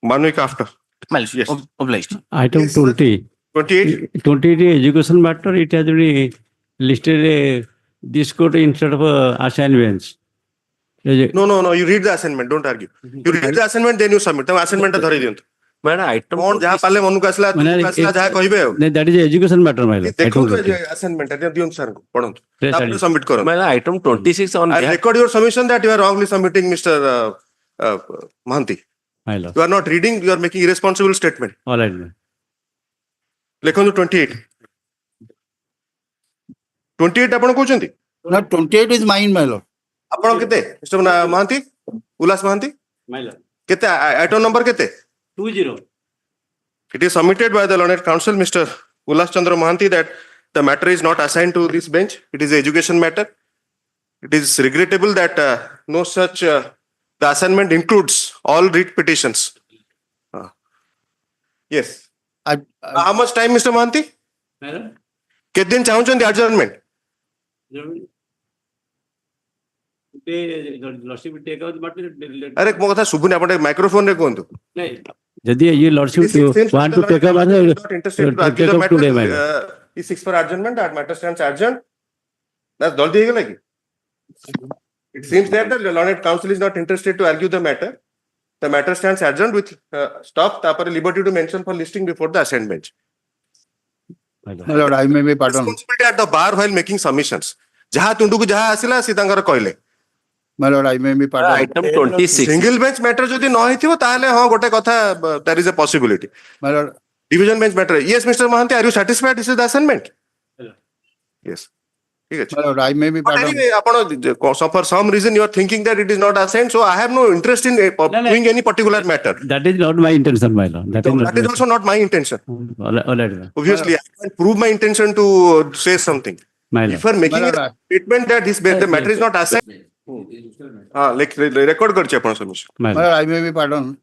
1 week after. Yes. Obliged. Item Yes. 20. 28. 20 education matter, it has been listed this court instead of assignments. No. You read the assignment. Don't argue. You read the assignment, then you submit. The assignment is dhari diyantu. Madam, item. कौन जहाँ पाले मनुक आसला जहाँ कहिबे That is education matter, my lord. देखो Item 20. Assignment है दियंतु sir को पढंतु Yes, तापर sir. सबमिट करो Madam, item 26 on I behalf. record your submission that you are wrongly submitting, Mr. Mahanti. My lord. You are not reading, you are making irresponsible statement. All right, ma'am. लेखନ୍ତୁ 28. 28 आपण कहउचंती No, 28 is mine, my lord. आपण केते Mister Mahanti Ullas Mahanti My lord. केते item number केते 20. It is submitted by the learned counsel, Mr. Ullas Chandra Mahanti, that the matter is not assigned to this bench. It is an education matter. It is regrettable that no such, the assignment includes all writ petitions. Yes. How much time, Mr. Mahanti? My lord. Ke din chahunchandi adjournment? Lordship will take out, but अरे मो कथा सुबुनी आपण microphone रे कोंतु यदि ये lordship want to take up, not interested to argue the take up today, my matter. He seeks for adjournment. That matter stands adjourned. That's all the like. It seems that the learned counsel is not interested to argue the matter. The matter stands adjourned with stop. Tapare liberty to mention for listing before the assignment. my lord. My lord, I may be pardoned. Responsibility at the bar while making submissions. जहाँ तुंडु को जहाँ आसिला सीतांगर कहले. My lord, I may be pardoned. Item 26. Single bench matter जदि न होइथिबो ताहले हां गोटे कथा there is a possibility. My lord, Division bench matter. Yes, Mr. Mahanti, are you satisfied? This is the assignment. Hello. Yes. ठीक है. my lord, I may be But pardoned. anyway, for some reason you are thinking that it is not assigned, so I have no interest in doing any particular matter. That is not my intention, my lord. That is not That is also not my intention. all right, ma'am. Obviously, I can prove my intention to say something. My If lord. you are making My a lord, statement that the matter is not assigned, like record करचे आपण submission. My my lord. lord, I may be pardoned.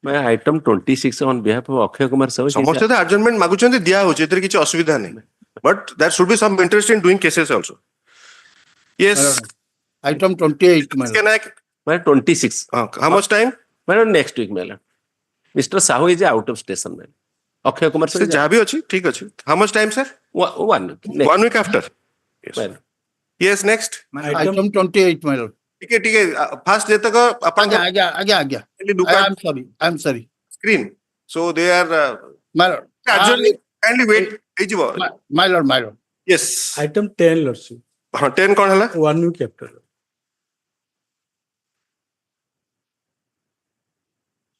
Madam, item 26 on behalf of Akshay Kumar Sahu. समस्त adjournment मागुचंती दिया होचे एतरे किछि असुविधा नहीं. But there should be some interest in doing cases also. My Yes. lord, item 28, my lord. Can I? Madam, 26. How much time? Madam, next week, madam. Mr. Sahu is out of station, madam. Akshay Kumar से Sahu is जहाँ भी अच्छी ठीक अच्छी. How much time, sir? 1 week. Next. 1 week after. Yes. Madam. Yes. Next. Item 28, my lord. ठीक है. First जे तक अपन Agya. look I at am sorry. I am sorry. screen. So they are My lord. kindly wait. ହେଇଯିବ. My lord, my lord. Yes. Item 10, Lordship. हाँ 10 कौन हला? 1 week after.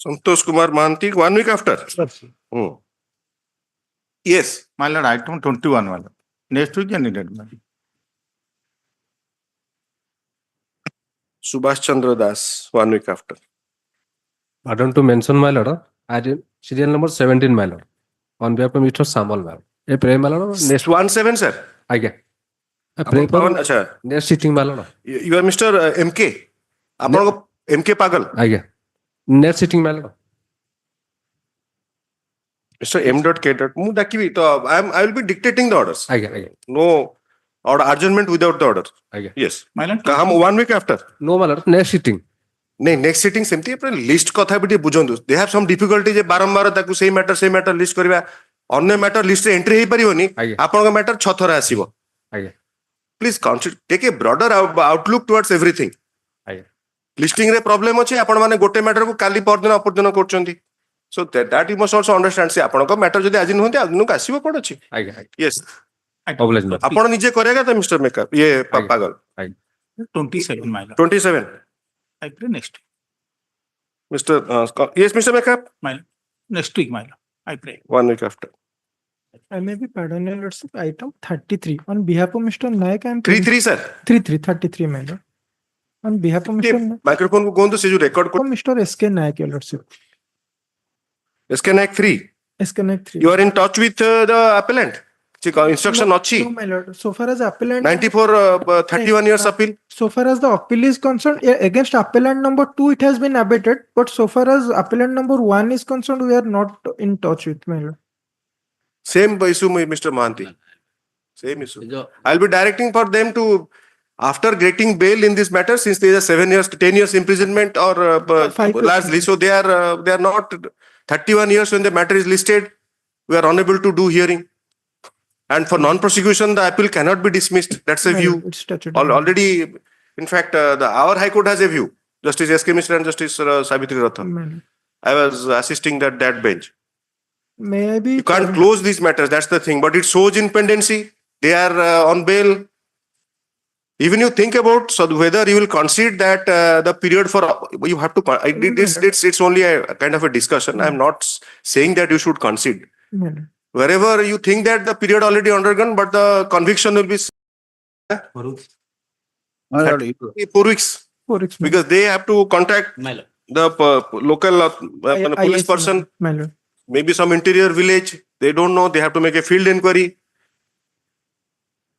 Santosh Kumar Mahanti 1 week after. Lordship. Yes. My lord, item 21, my lord. Next week, you needed, my lord. Subhash Chandra Das 1 week after. Pardon to mention, my lord, item serial number 17, my lord, on behalf of Mr. Samal, my lord. A pray, my lord. Next, 17 sir. again. A pray कौन for अच्छा? next sitting, my lord. You are Mr. MK. आपण को MK पागल. Again. Next sitting, my lord. Mr. M.K. मु डाकिबी तो I will be dictating the orders. Again. No order adjournment without the order. Again. Yes. My lord, हम 1 week after. No, my lord. Next sitting. नहीं next sitting सेमती अपन list कथा भी बुझंदु they have some difficulty जे बारंबार ताकू same matter list करबा अन्य matter list रे एंट्री हे परिबोनी आगे। आपन का मैटर छथरा आसीबो Again. Please consider take a broader outlook towards everything Again. Listing रे प्रॉब्लम अछि आपन माने गोटे मैटर को काली परदिन अपरदिन करचंती so that you must also understand से आपन का मैटर जदी आज नहोंती आज नुक आसीबो कोड अछि Again. Yes Obliged, my lord. आपन निजे करेगा त मिस्टर मेकअप ये आगे। पागल 27, my lord. 27 I pray next. Mister yes mister makeup My lord. Next week, my lord. I pray. 1 week after I may be pardoned, Your Lordship. Item 33. On behalf of Mr. Naik, I am 33 sir 33, my lord. On behalf of Mr. Naik, microphone को कोन तो से जो record को Mr. SK Naik, Your Lordship. इसके नेक 3 SK Naik 3. You are in touch with the appellant. Instruction achi. No, my lord. So far as appellant, 94 31 years appeal. so far as the appeal is concerned, against appellant number 2, it has been abated. But so far as appellant number 1 is concerned, we are not in touch with, my lord. Same issue, Mr. Mahanti. Same issue. I'll be directing for them to after getting bail in this matter, since there is a 7 years, 10 years imprisonment or 5 years. largely, so they are not 31 years when the matter is listed. We are unable to do hearing. And for non-prosecution, the appeal cannot be dismissed. That's a My view. lord, it's statutory. Already, in fact, our High Court has a view. Justice S.K. Mishra and Justice Savitri Ratha. My lord. I was assisting that bench. May I be? You can't close these matters. That's the thing. But it shows in pendency. They are on bail. Even you think about whether you will concede that the period for you have to. It's only a kind of a discussion. I'm not saying that you should concede. My lord. Wherever you think that the period already undergone, but the conviction will be My lord, 4 weeks, 4 weeks. because they have to contact My lord. the local police IIC, person, My lord. maybe some interior village. They don't know. They have to make a field inquiry.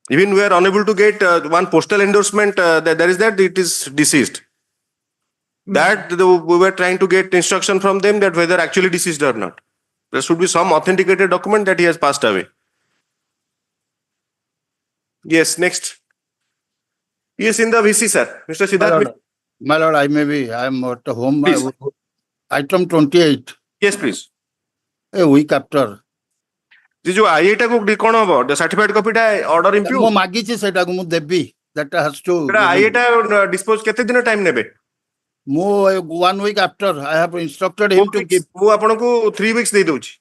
Even we are unable to get one postal endorsement. There is that it is deceased. That we were trying to get instruction from them that whether actually deceased or not. There should be some authenticated document that he has passed away. Yes, next. Yes, in the VC, sir. Mr. Siddharth. My lord, I am at home. Please. Item 28, Yes, please. a week after. This is IA टा कौन होगा? The certified copy टा order ମୁଁ impute. ମାଗିଛି ସେଟାକୁ ମୁଁ ଦେବି. That has to. IA टा dispose କେତେ ଦିନ time ନେବେ? ମୁଁ 1 week after I have instructed him to give. ମୁଁ ଆପଣଙ୍କୁ 3 weeks ଦେଇ ଦଉଛି.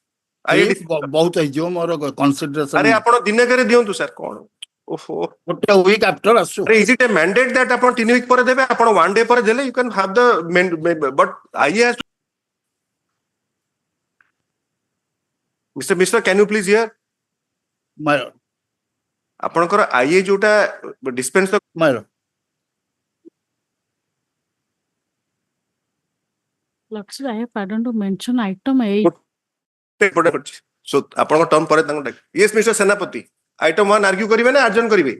ବହୁତ ହେଇଯିବ ମୋର consideration. अरे ଆପଣ ଦିନକରେ ଦିଅନ୍ତୁ sir କଣ? ଓହୋ. ଗୋଟେ week after ଆସୁ. Are is it a mandate that upon 3 week ପରେ ଦେବେ ଆପଣ 1 day ପରେ ଦେଲେ you can have the but IA has to... Mr. Mishra, can you please hear? My lord, ଆପଣଙ୍କର IA ଯୋଉଟା dispense my lord. Lord, sir, I have pardon to mention item 8. so ଆପଣଙ୍କ term ପରେ ତାଙ୍କୁ ଡାକ. Yes, Mr. ସେନାପତି. Item 1 argue କରିବେ ନା adjourn କରିବେ?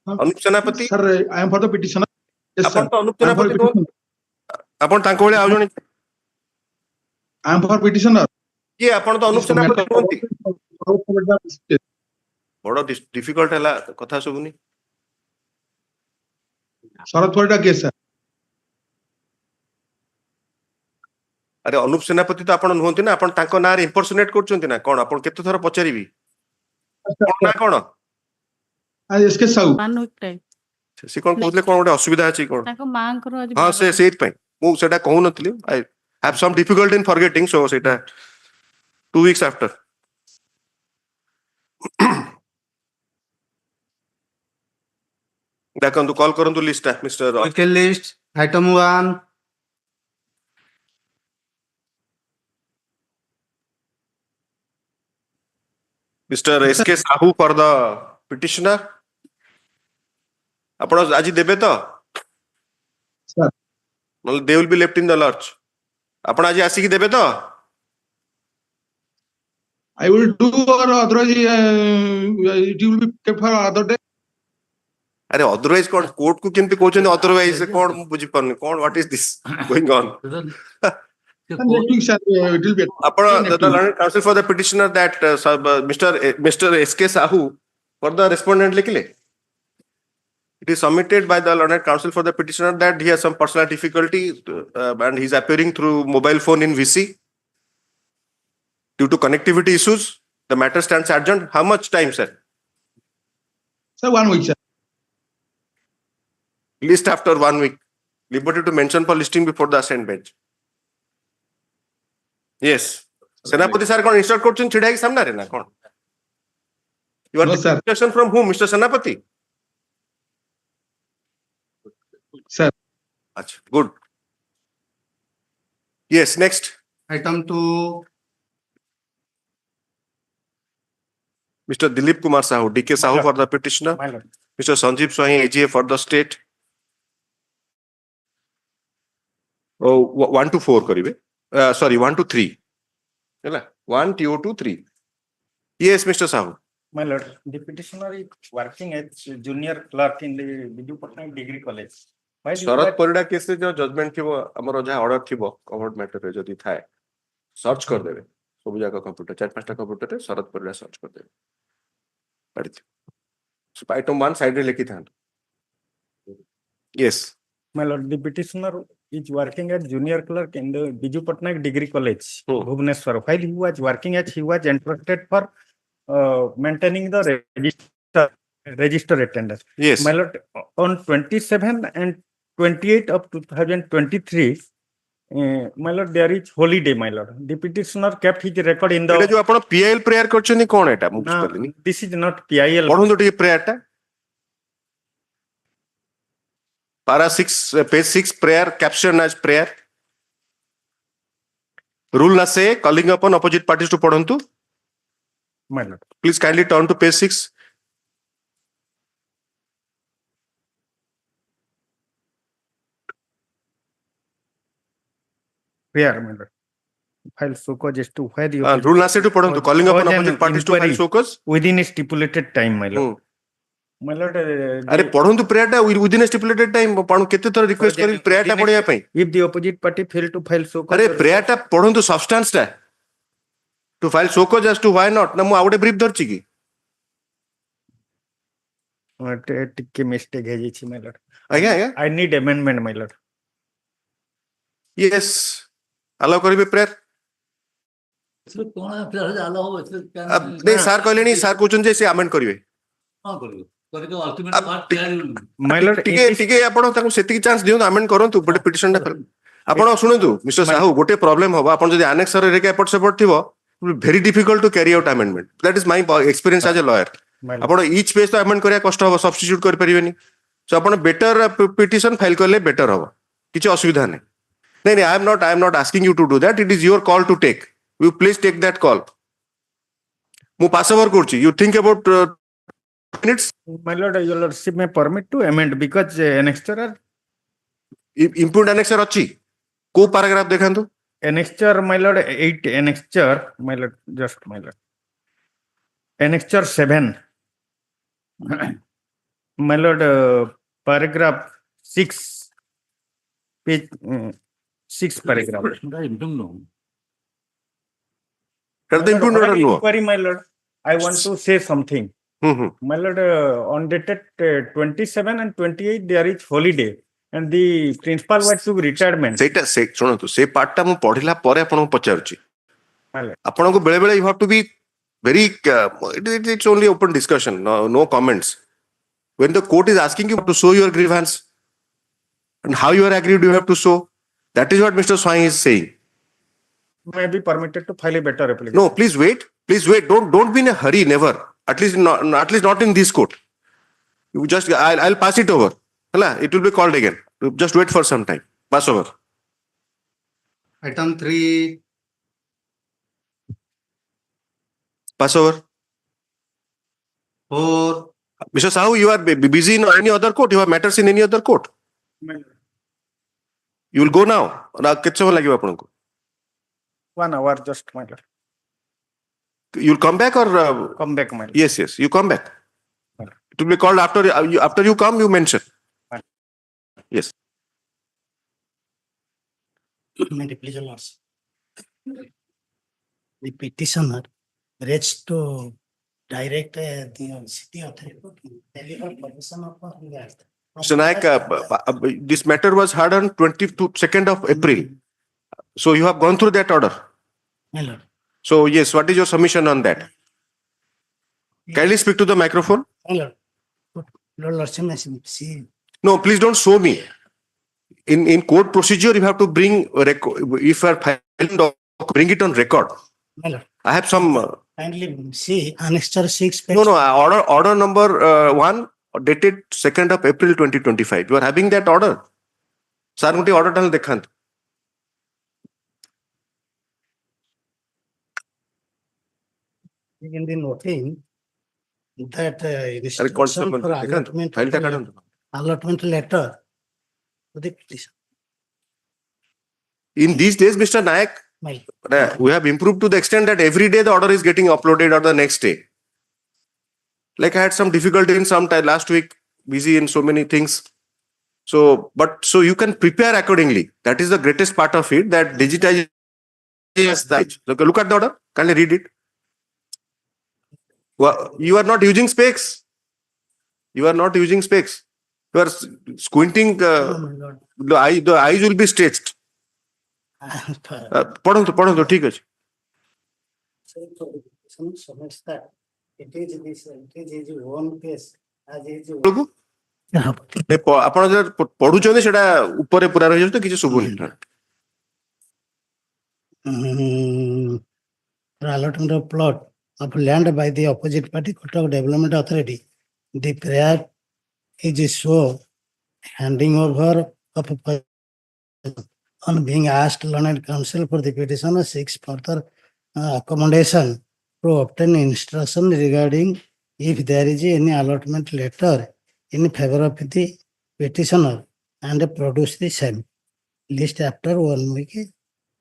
ଅନୁପ ସେନାପତି. Sir, I am for the petitioner. Yes, ଆପଣ sir. ତ Anup I am for Senapati petitioner. ଆପଣ ତାଙ୍କ ଭଳି ଆଉ ଜଣେ I am for petitioner. କିଏ ଆପଣ ତ ଅନୁପ ସେନାପତି କୁହନ୍ତି. Yes. ବଡ difficult ହେଲା କଥା ଶୁଭୁନି. Sarath Parida case, sir. ଆରେ ଅନୁପ ସେନାପତି ତ ଆପଣ ନୁହନ୍ତି ନା ଆପଣ ତାଙ୍କ ନାଁରେ ଇମ୍ପରସନେଟ କରୁଛନ୍ତି ନା କଣ ଆପଣ କେତେ ଥର ପଚାରିବି ନା କଣ SK Sahoo. 1 week time. ସେ କଣ କହୁଥିଲେ କଣ ଗୋଟେ ଅସୁବିଧା ଅଛି କଣ ତାଙ୍କ ମାଙ୍କର ଆଜି ହଁ ସେ ସେଇଥିପାଇଁ ମୁଁ ସେଟା କହୁନଥିଲି I have some difficulty in forgetting so ସେଇଟା 2 weeks after ଦେଖନ୍ତୁ କଲ୍ କରନ୍ତୁ ଲିଷ୍ଟଟା mister Weekly list, item 1, Mr. SK Sahoo for the petitioner ଆପଣ ଆଜି ଦେବେ ତ Sir. ନହେଲେ they will be left in the lurch ଆପଣ ଆଜି ଆସିକି ଦେବେ ତ I will do or otherwise it will be kept for other day. ଆରେ otherwise କଣ କୋର୍ଟ କୁ କେମିତି କହୁଛନ୍ତି otherwise କଣ ମୁଁ ବୁଝି ପାରୁନି କଣ what is this going on And next week, sir, it will be. ଆପଣ Next the week. learned counsel for the petitioner that Mr. SK Sahoo for the respondent लिखले it is submitted by the learned counsel for the petitioner that he has some personal difficulty and he is appearing through mobile phone in VC due to connectivity issues the matter stands adjourned. How much time, sir? Sir, 1 week, sir. List after 1 week. Liberty to mention for listing before the assigned bench. Yes. Senapati sir kon instruct korchun chidai ki samna re na kon. You are No, sir. instruction from whom, Mr. Senapati? Sir. Achha, good. Yes, next. item 2, Mr. Dilip Kumar Sahu, DK Sahu for the petitioner. my lord. Mr. Sanjeev Swahi, AGA for the state. Oh, 1 to 4 karibe. Sorry, 1 to 3. Hela? 1 TO to 3. Yes, Mr. Sahu. My lord, the petitioner is working as junior clerk in the Biju Patnaik Degree College. Why do Sharad that? Parida case रे जो judgement थिबो हमरो जहा order थिबो covered matter रे जदी थाए search कर देबे सब जाका कंप्यूटर 4-5टा कंप्यूटर रे शरद परिडा सर्च कर देबे पड़ी item 1 side रे लिखी था. Yes. My lord, the petitioner is working as junior clerk in the Biju Patnaik Degree College, Bhubaneswar. While he was working as he was entrusted for maintaining the register attendance. Yes. My lord, on 27 and 28 of 2023, my lord, there is holiday, my lord. The petitioner kept his record in Etah the. जो आपण PIL prayer करछनी कोन एटा मु बुझिपालिनी. This is not PIL. पढुन तो टिके prayer टा. Para 6 page 6 prayer caption as prayer. Rule na say calling upon opposite parties to पढंतु. My lord. Please kindly turn to page 6. Prayer, my lord. File so cause as to where the Rule na say to पढंतु calling upon cause and opposite parties to file inquiry so cause. within a stipulated time, my lord. My lord, अरे पढंतु prayer टा within a stipulated time पाणु केते थर request करी prayer टा पढिया पई. if the opposite party fail to file so cause. अरे prayer टा पढंतु substance टा. To file so cause as to why not ना मु आउटे brief धरछि की. टिके mistake है जी my lord. आज्ञा I need amendment, my lord. Yes. allow करिवे prayer. अब नहीं सर कहले नहीं सर कहउछन जे से अमेंड करिवे. My lord, टिके टिके आपण ताको सेति चांस दियो अमेंड करंतु बट पिटिशन टा आपण सुनंतु मिस्टर साहू गोटे प्रॉब्लम होबा आपण जदी अनेक्स रे के एपट सेपट थिबो very difficult to carry out amendment. That is my experience as a lawyer. आपण each page तो amend करिया कष्ट होबो substitute कर परिबेनी. So आपण better petition file करले better होबो. किछ असुविधा नै. नहीं I am not asking you to do that. It is your call to take. You please take that call. मु पास ओवर करछि. You think about minutes. My lord, your lordship may permit to amend because annexure are improved annexure अछि. को paragraph देखंतु. annexure, my lord, 8 annexure, my lord, just my lord. Annexure 7. My lord, paragraph 6. Page 6 paragraph. Inquiry, my lord. I want to say something. My lord, on dated 27 and 28, there is holiday. And the principal was to retirement. सेटा से सुनंतु से part टा मु पढिला परे आपण पचारछि. आपण को बेले बेले you have to be very it's only open discussion, no comments. When the court is asking you to show your grievance and how you are agreed you have to show, that is what Mr. Swang is saying. May be permitted to file a better application. No, please wait, don't be in a hurry, never, at least not in this court. You just I'll pass it over. It will be called again. Just wait for some time. Pass over. Item 3. Pass over. 4. Mr. Sahu, you are busy in any other court? You have matters in any other court? You will go now? 1 hour just, my lord. You will come back or? Come back, my lord. Yes, you come back. It will be called after you come, you mention. Yes. May it please, lords. The petitioner reached to direct the city authority to deliver permission of the Mr. Naik, this matter was heard on 22nd of April. So you have gone through that order? My lord. So yes, what is your submission on that? Kindly speak to the microphone. My lord. Lord Lordship, see. No, please don't show me. In court procedure, you have to bring record. If you are filing, bring it on record. My lord. I have some. Kindly see annexure 6. No, order number 1 dated 2nd of April 2025. You are having that order. Sir, मुझे order डाल देखा. In the noting that restriction for allotment letter to the petition. In these days, Mr. Nayak, we have improved to the extent that every day the order is getting uploaded or the next day. Like I had some difficulty in some time last week, busy in so many things. So you can prepare accordingly. That is the greatest part of it, that digitization is that. Look at the order. Can I read it? Well, you are not using specs. You are not using specs. You are squinting. No, my lord. The eyes will be stretched. पढ़ो ठीक है. Submits that it is this, it is his own case as his लोगो ଆପଣ ଯେଟା ପଢୁଛନ୍ତି ସେଟା ଉପରେ ପୁରା ରହିଯାଉଛି ତ କିଛି ଶୁଭୁନି. For allotment of plot of land by the opposite party, Kotak Development Authority, the prayer is so handing over of on being asked learned counsel for the petitioner seeks further accommodation to obtain instruction regarding if there is any allotment letter in favor of the petitioner and produce the same. List after 1 week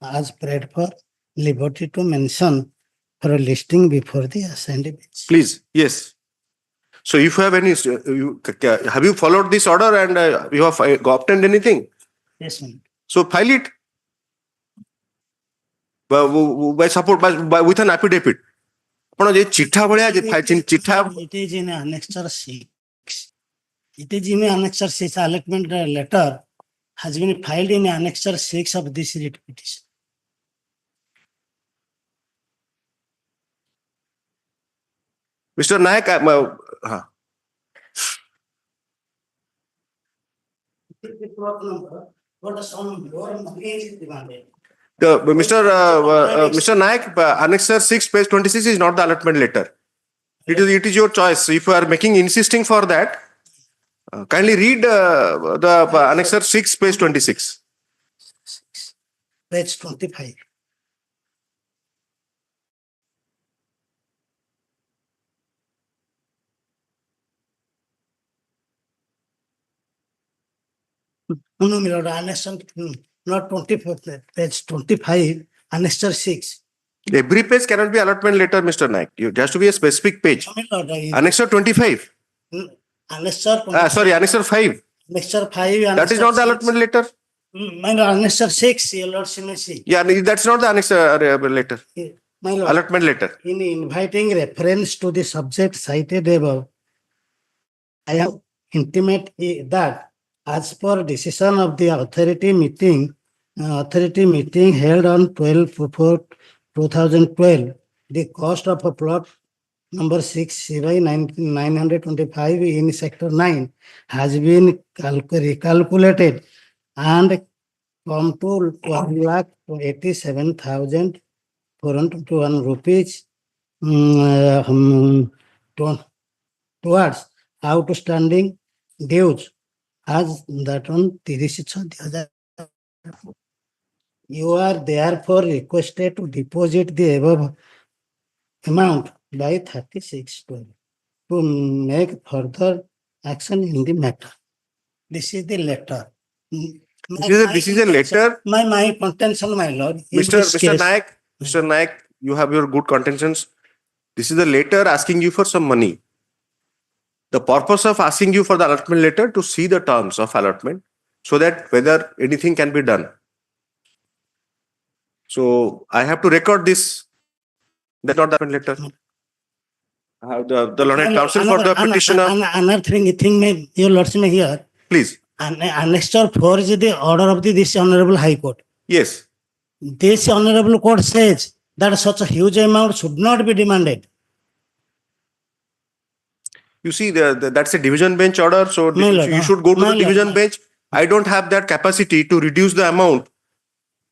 as prayed for liberty to mention for a listing before the assigned bench. Please, yes. So if you have any, have you followed this order and you have obtained anything? Yes, ma'am. So file it by support by with an affidavit. ଆପଣ ଯେ ଚିଠା ଭଳିଆ ଚିଠା It is in annexure 6. It is in annexure 6. Allotment letter has been filed in annexure 6 of this writ petition. Mr. Nayak, What some more money is demanded. Mr. Nayak, annexure 6, page 26 is not the allotment letter. It is your choice. If you are insisting for that, kindly read the annexure 6, page 26. Page 25. No, my lord, annexure, not 25, page 25, annexure 6. Every page cannot be allotment letter, Mr. Nayak. It has to be a specific page. No, my lord, Annexure 25. Annexure 25. Sorry, annexure 5. Annexure 5. That is not the allotment letter. My lord, annexure 6, your lord, see. Yeah, that's not the annexure letter. My lord, Allotment letter. in inviting reference to the subject cited above, I have intimate that as per decision of the authority meeting held on 12/4/2012, the cost of a plot number 6 by 925 in sector 9 has been recalculated and come to 1,87,421 rupees towards outstanding dues as that on 30/6/2004. You are therefore requested to deposit the above amount by 36/12 to make further action in the matter. This is the letter. This is a letter. My contention, my lord. Mr. Nayak, you have your good contentions. This is a letter asking you for some money. The purpose of asking you for the allotment letter to see the terms of allotment so that whether anything can be done. So I have to record this. That's not the allotment letter. I have the learned counsel for the petitioner. Another thing, your lordship may hear. Please. Annexure 4 is the order of this Honorable High Court. Yes. This Honorable Court says that such a huge amount should not be demanded. You see, that's a division bench order, so you should go to the division bench. I don't have that capacity to reduce the amount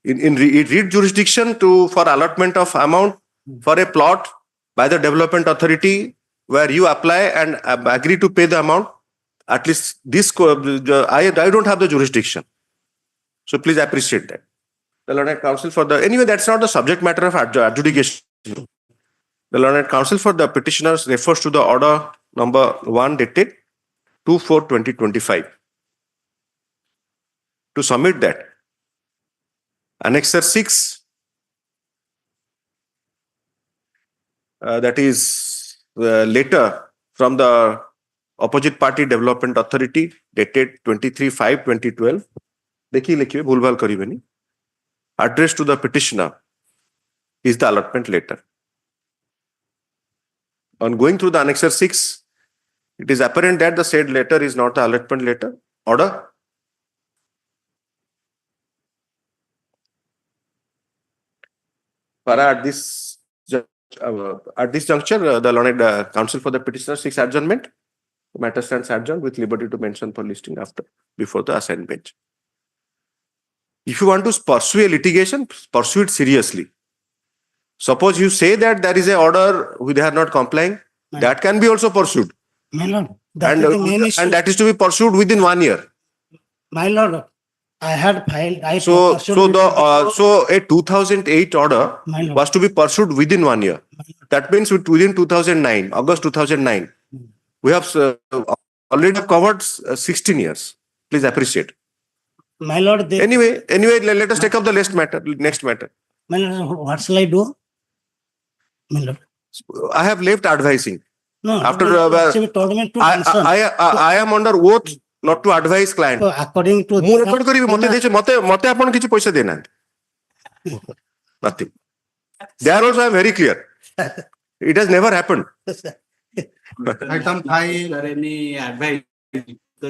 in read jurisdiction for allotment of amount for a plot by the development authority where you apply and agree to pay the amount. At least this, I don't have the jurisdiction. So please appreciate that. The learned counsel for the, anyway, that's not the subject matter of adjudication. The learned counsel for the petitioners refers to the order number 1 dated 2/4/2025. To submit that, annexure 6, that is letter from the opposite party development authority dated 23/5/2012. देखिए लिखिए भूल भाल करिए नहीं. Addressed to the petitioner is the allotment letter. On going through the annexure 6, It is apparent that the said letter is not the allotment letter. Order. Para, at this juncture, the learned counsel for the petitioner seeks adjournment. The matter stands adjourned with liberty to mention for listing before the assigned bench. If you want to pursue a litigation, pursue it seriously. Suppose you say that there is an order they are not complying, that can be also pursued. My lord, that is the main issue. And that is to be pursued within 1 year. My lord, I had filed. So a 2008 order My lord. was to be pursued within 1 year. That means within 2009, August 2009. We have already covered 16 years. Please appreciate. My lord, Anyway, let us take up the next matter. My lord, what shall I do? My lord. I have left advising. No, After actually told me to mention. I am under oath not to advise client. So according to ମୁଁ record କରିବି ମତେ ଆପଣ କିଛି ପଇସା ଦେଇନାହାନ୍ତି. Nothing. There also I am very clear. It has never happened. Item 5. Any advice?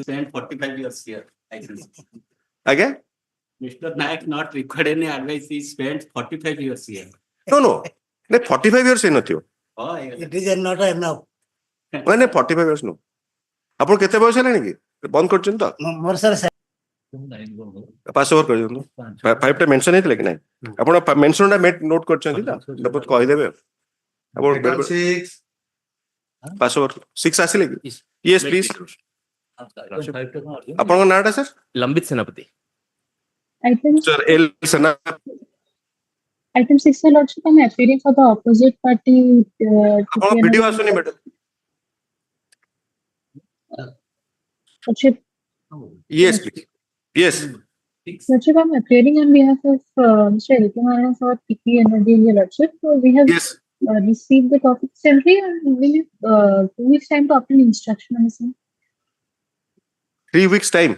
Spent 45 years here. Again? Mr. Nayak not required any advice. He spent 45 years here. No. 45 years ହେଇନଥିବ. Oh, it is not enough. ମାନେ 45 years no. ଆପଣ କେତେ ବୟସ ହେଲାଣି କି? ବନ୍ଦ କରିଛନ୍ତି ତ? ମୋର sir ପାସ୍ ଓଭର କରିଦିଅନ୍ତୁ। 5 ଟା ମେନସନ ହେଇଥିଲା କି ନାଇଁ? ଆପଣ ମେନସନ ଟା ନୋଟ କରିଛନ୍ତି ତ? ତାପରେ କହିଦେବେ। ଆପଣ 6. ପାସ୍ ଓଭର 6 ଆସିଲେ କି? Yes please. ଆପଣଙ୍କ ନାଁଟା ସାର୍? लंबित सेनापति। Sir L Sena. Item 6 sir, Lordship, I'm appearing for the opposite party. ଆପଣଙ୍କ ଭିଡିଓ ଆସୁନି madam. Lordship, Yes please. Yes. Lordship, I'm appearing on behalf of Mr. Ilkemaran for TP Energy, Lordship. So we have Yes. received the topic summary and we have 2 weeks time to obtain instruction on the same. 3 weeks time.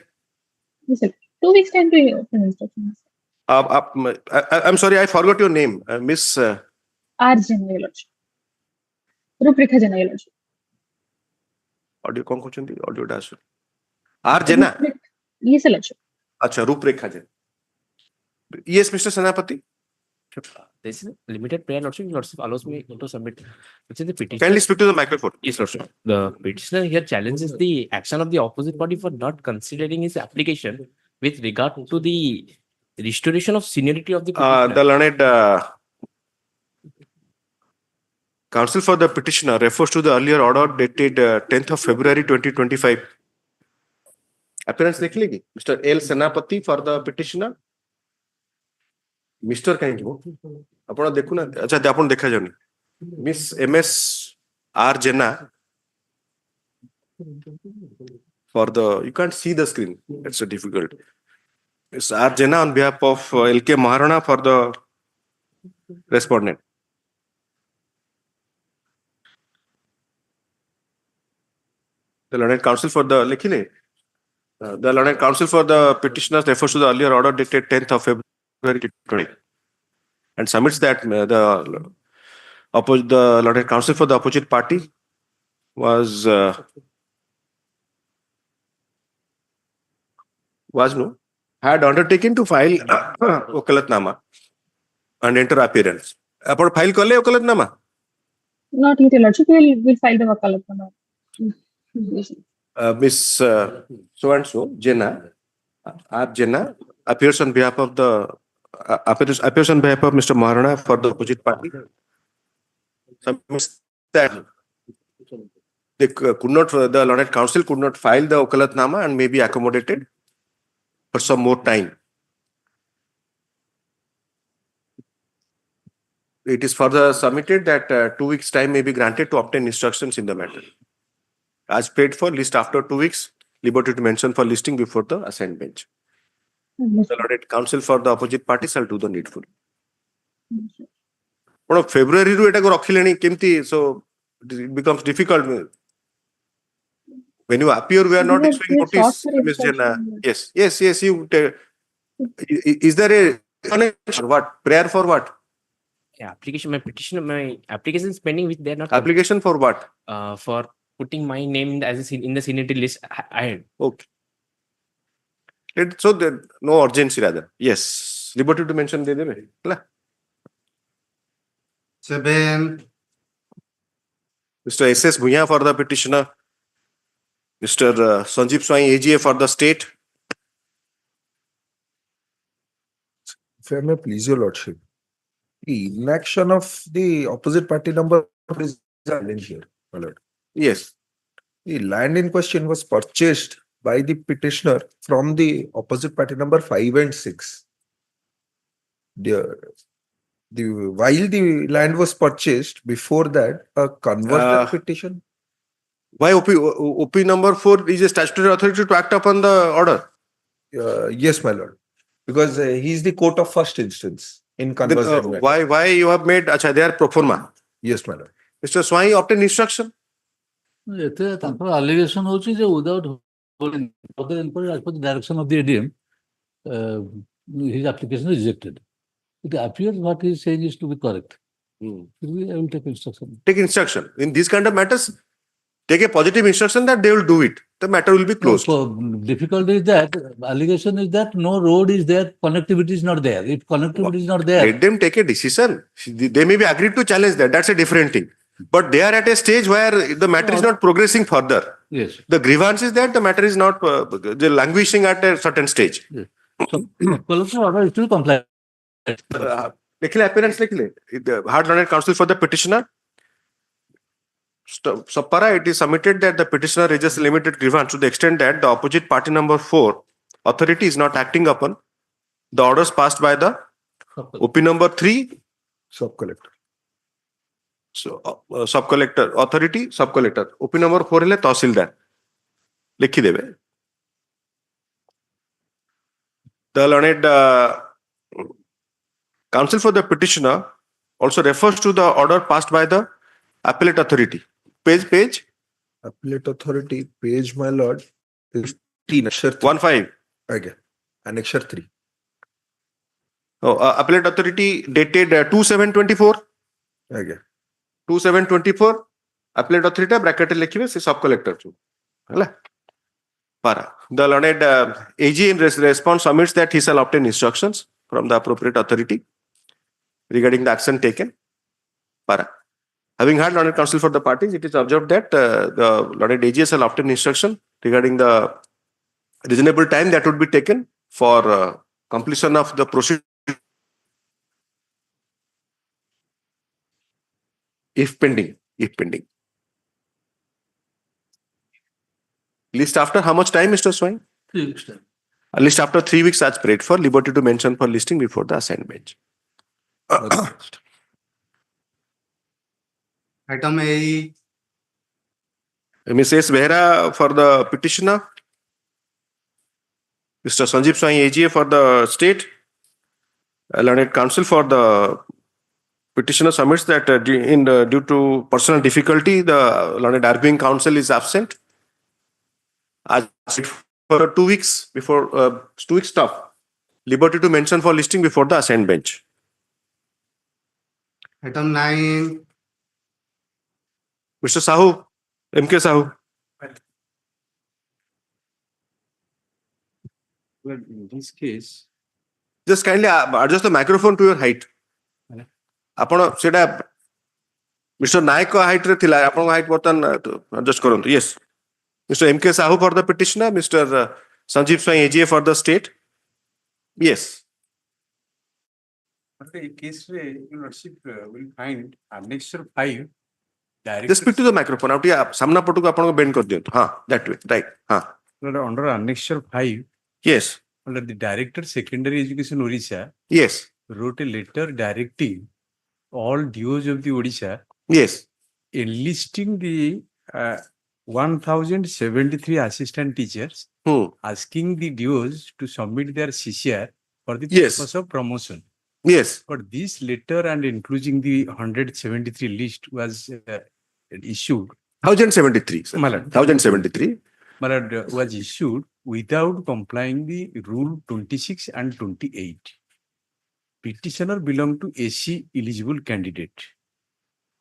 Yes, sir. 2 weeks time to obtain instruction. I'm sorry, I forgot your name, Miss. R. Janay, Lordship. Ruprekha Janay, Lordship. Audio कौन कहते हैं? Audio Das R Jena. Yes, sir, Lordship. अच्छा रूपरेखा Jain. Yes, Mr. Senapati. This is a limited prayer, Lordship. Lordship allows me to submit. Which is the petition. Kindly speak to the microphone. Yes, Lordship. The petitioner here challenges the action of the opposite party for not considering his application with regard to the restoration of seniority of the petitioner. The learned counsel for the petitioner refers to the earlier order dated 10th of February 2025. Appearance लिख लेगी Mr. L Senapati for the petitioner. Mr. कहेंगे वो अपना देखो ना अच्छा अपन देखा जाओ नहीं Miss MS R Jena for the you can't see the screen, it's so difficult. Miss R Jena on behalf of LK Maharana for the respondent. The learned counsel for the the learned counsel for the petitioners refers to the earlier order dated 10th of February 2020 and submits that the learned counsel for the opposite party had undertaken to file Okalatnama and enter appearance. Upon file kale Okalatnama? Not yet, Lordship. We'll file the Wakalatnama. Miss so and so Jena R Jena appears on behalf of Mr. Maharana for the opposite party. Submits that the learned counsel could not file the Okalatnama and may be accommodated for some more time. It is further submitted that 2 weeks time may be granted to obtain instructions in the matter. As paid for, list after 2 weeks, liberty to mention for listing before the assigned bench. The learned counsel for the opposite party shall do the needful. February ru eta ko rakhileni kemti, so it becomes difficult. When you appear, we are not issuing notice, Ms. Jena. Yes. You is there a connection? What prayer for what? Yeah, application. My application is pending with they are not. Application for what? For putting my name as in the seniority list ahead. Okay. So there no urgency rather. Yes. Liberty to mention de debe. ହେଲା? 7, Mr. S.S. Bhuya for the petitioner. Mr. Sanjeev Swai, AGA for the state. If I may please your lordship, the inaction of the opposite party number is challenge here, my lord. Yes. The land in question was purchased by the petitioner from the opposite party number 5 and 6. While the land was purchased, before that, a conversion petition. Why OP number 4 is a statutory authority to act upon the order? Yes, my lord. Because he is the court of first instance in Then, conversion. why you have made, acha, they are pro forma. Yes, my lord. Mr. Swai obtained instruction. ଏତେ ତାଙ୍କର allegation ହଉଛି ଯେ without further inquiry as per the direction of the ADM, his application is rejected. It appears what he is saying is to be correct. I will take instruction. Take instruction. In these kind of matters, take a positive instruction that they will do it. The matter will be closed. So, difficulty is that allegation is that no road is there, connectivity is not there. If connectivity is not there, Let them take a decision. They may be agreed to challenge that. That's a different thing. But they are at a stage where the matter is not progressing further. yes. The grievance is that the matter is not languishing at a certain stage. So, collector order is still compliant. Likhile appearance likhile. Hard learned counsel for the petitioner. Subpara, it is submitted that the petitioner raises limited grievance to the extent that the opposite party number 4 authority is not acting upon the orders passed by the OP number 3 Sub-collector. So, sub-collector authority, sub-collector. OP number 4 is Tahsildar. Likhi debe. The learned counsel for the petitioner also refers to the order passed by the appellate authority. Page. Appellate authority, page, my lord, is 15. 1-5. Okay. Annexure 3. Oh, appellate authority dated 2/7/24. Okay. 2/7/24. Appellate authority bracket likhibe se sub collector chu. Hala. Para. The learned AG in response submits that he shall obtain instructions from the appropriate authority regarding the action taken. Para. Having had learned counsel for the parties, it is observed that the learned AG shall obtain instruction regarding the reasonable time that would be taken for completion of the procedure. If pending. List after how much time, Mr. Swain? 3 weeks time. A list after 3 weeks as prayed for, liberty to mention for listing before the assigned bench. item A, Mrs. Behra for the petitioner. Mr. Sanjeev Swai, AGA for the state. Learned counsel for the petitioner submits that due to personal difficulty, the learned arguing counsel is absent. As for 2 weeks before 2 weeks stop. Liberty to mention for listing before the assigned bench. item 9, Mr. Sahoo, MK Sahoo. Well, in this case, Just kindly adjust the microphone to your height. ଆପଣ ସେଟା Mr. Naik height ରେ ଥିଲା ଆପଣଙ୍କ height ବର୍ତ୍ତମାନ adjust କରନ୍ତୁ. Yes. Mr. MK Sahu for the petitioner, Mr. Sanjeev Swai, AGA for the state. Yes. in case where your lordship will find annexure 5 direct Just speak to the microphone. ଆଉ ଟିକେ ସାମ୍ନା ପଟକୁ ଆପଣଙ୍କୁ bend କରିଦିଅନ୍ତୁ. ହଁ, that way. Right. ହଁ. under annexure 5 Yes. under the director secondary education Orissa Yes. wrote a letter directing all dues of the Odisha Yes. enlisting the 1073 assistant teachers, asking the dues to submit their CCR for the Yes. purpose of promotion. Yes. But this letter and including the 173 list was issued. 1073. sir. 1073. Was issued without complying the rule 26 and 28. Petitioner belonged to AC eligible candidate.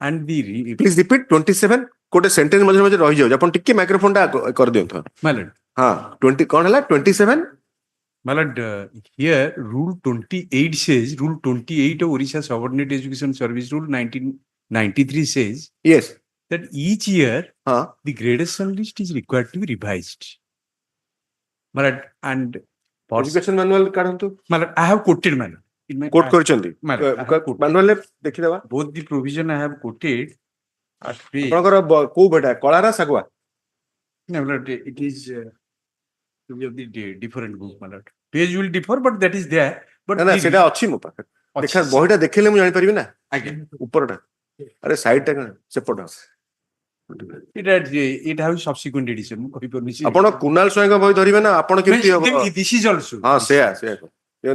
and the Please repeat 27. कोटे sentence मझे मझे रही जाओ. अपन टिक्के microphone टा कर दियो था. my lord. हाँ 20 कौन है 27? My lord, here Rule 28 says, Rule 28 of Orissa Subordinate Education Service Rule 1993 says Yes. that each year the gradation list is required to be revised. My lord, and Education manual काढंतु. my lord, I have quoted, my lord. In my Quote करिसेंती. my lord, I have quoted. Manual ले देखि देबा. Both the provision I have quoted at page. आपनकर को बेटा कलारा सगवा. No, my lord, it is of the different book, my lord. Page will differ, but that is there. But ना सेटा अछि मो पाखे. देखा बहिटा देखले मु जानि परिबि ना. Again, ऊपरटा. अरे साइड टा कन सेपटा. it has subsequent edition. ମୁଁ କହିପାରୁନି। ଆପଣ କୁନାଲ ସ୍ୱାଇଁଙ୍କ ବହି ଧରିବେ ନା ଆପଣ କେମିତି ହବ? This is also. ହଁ ସେୟା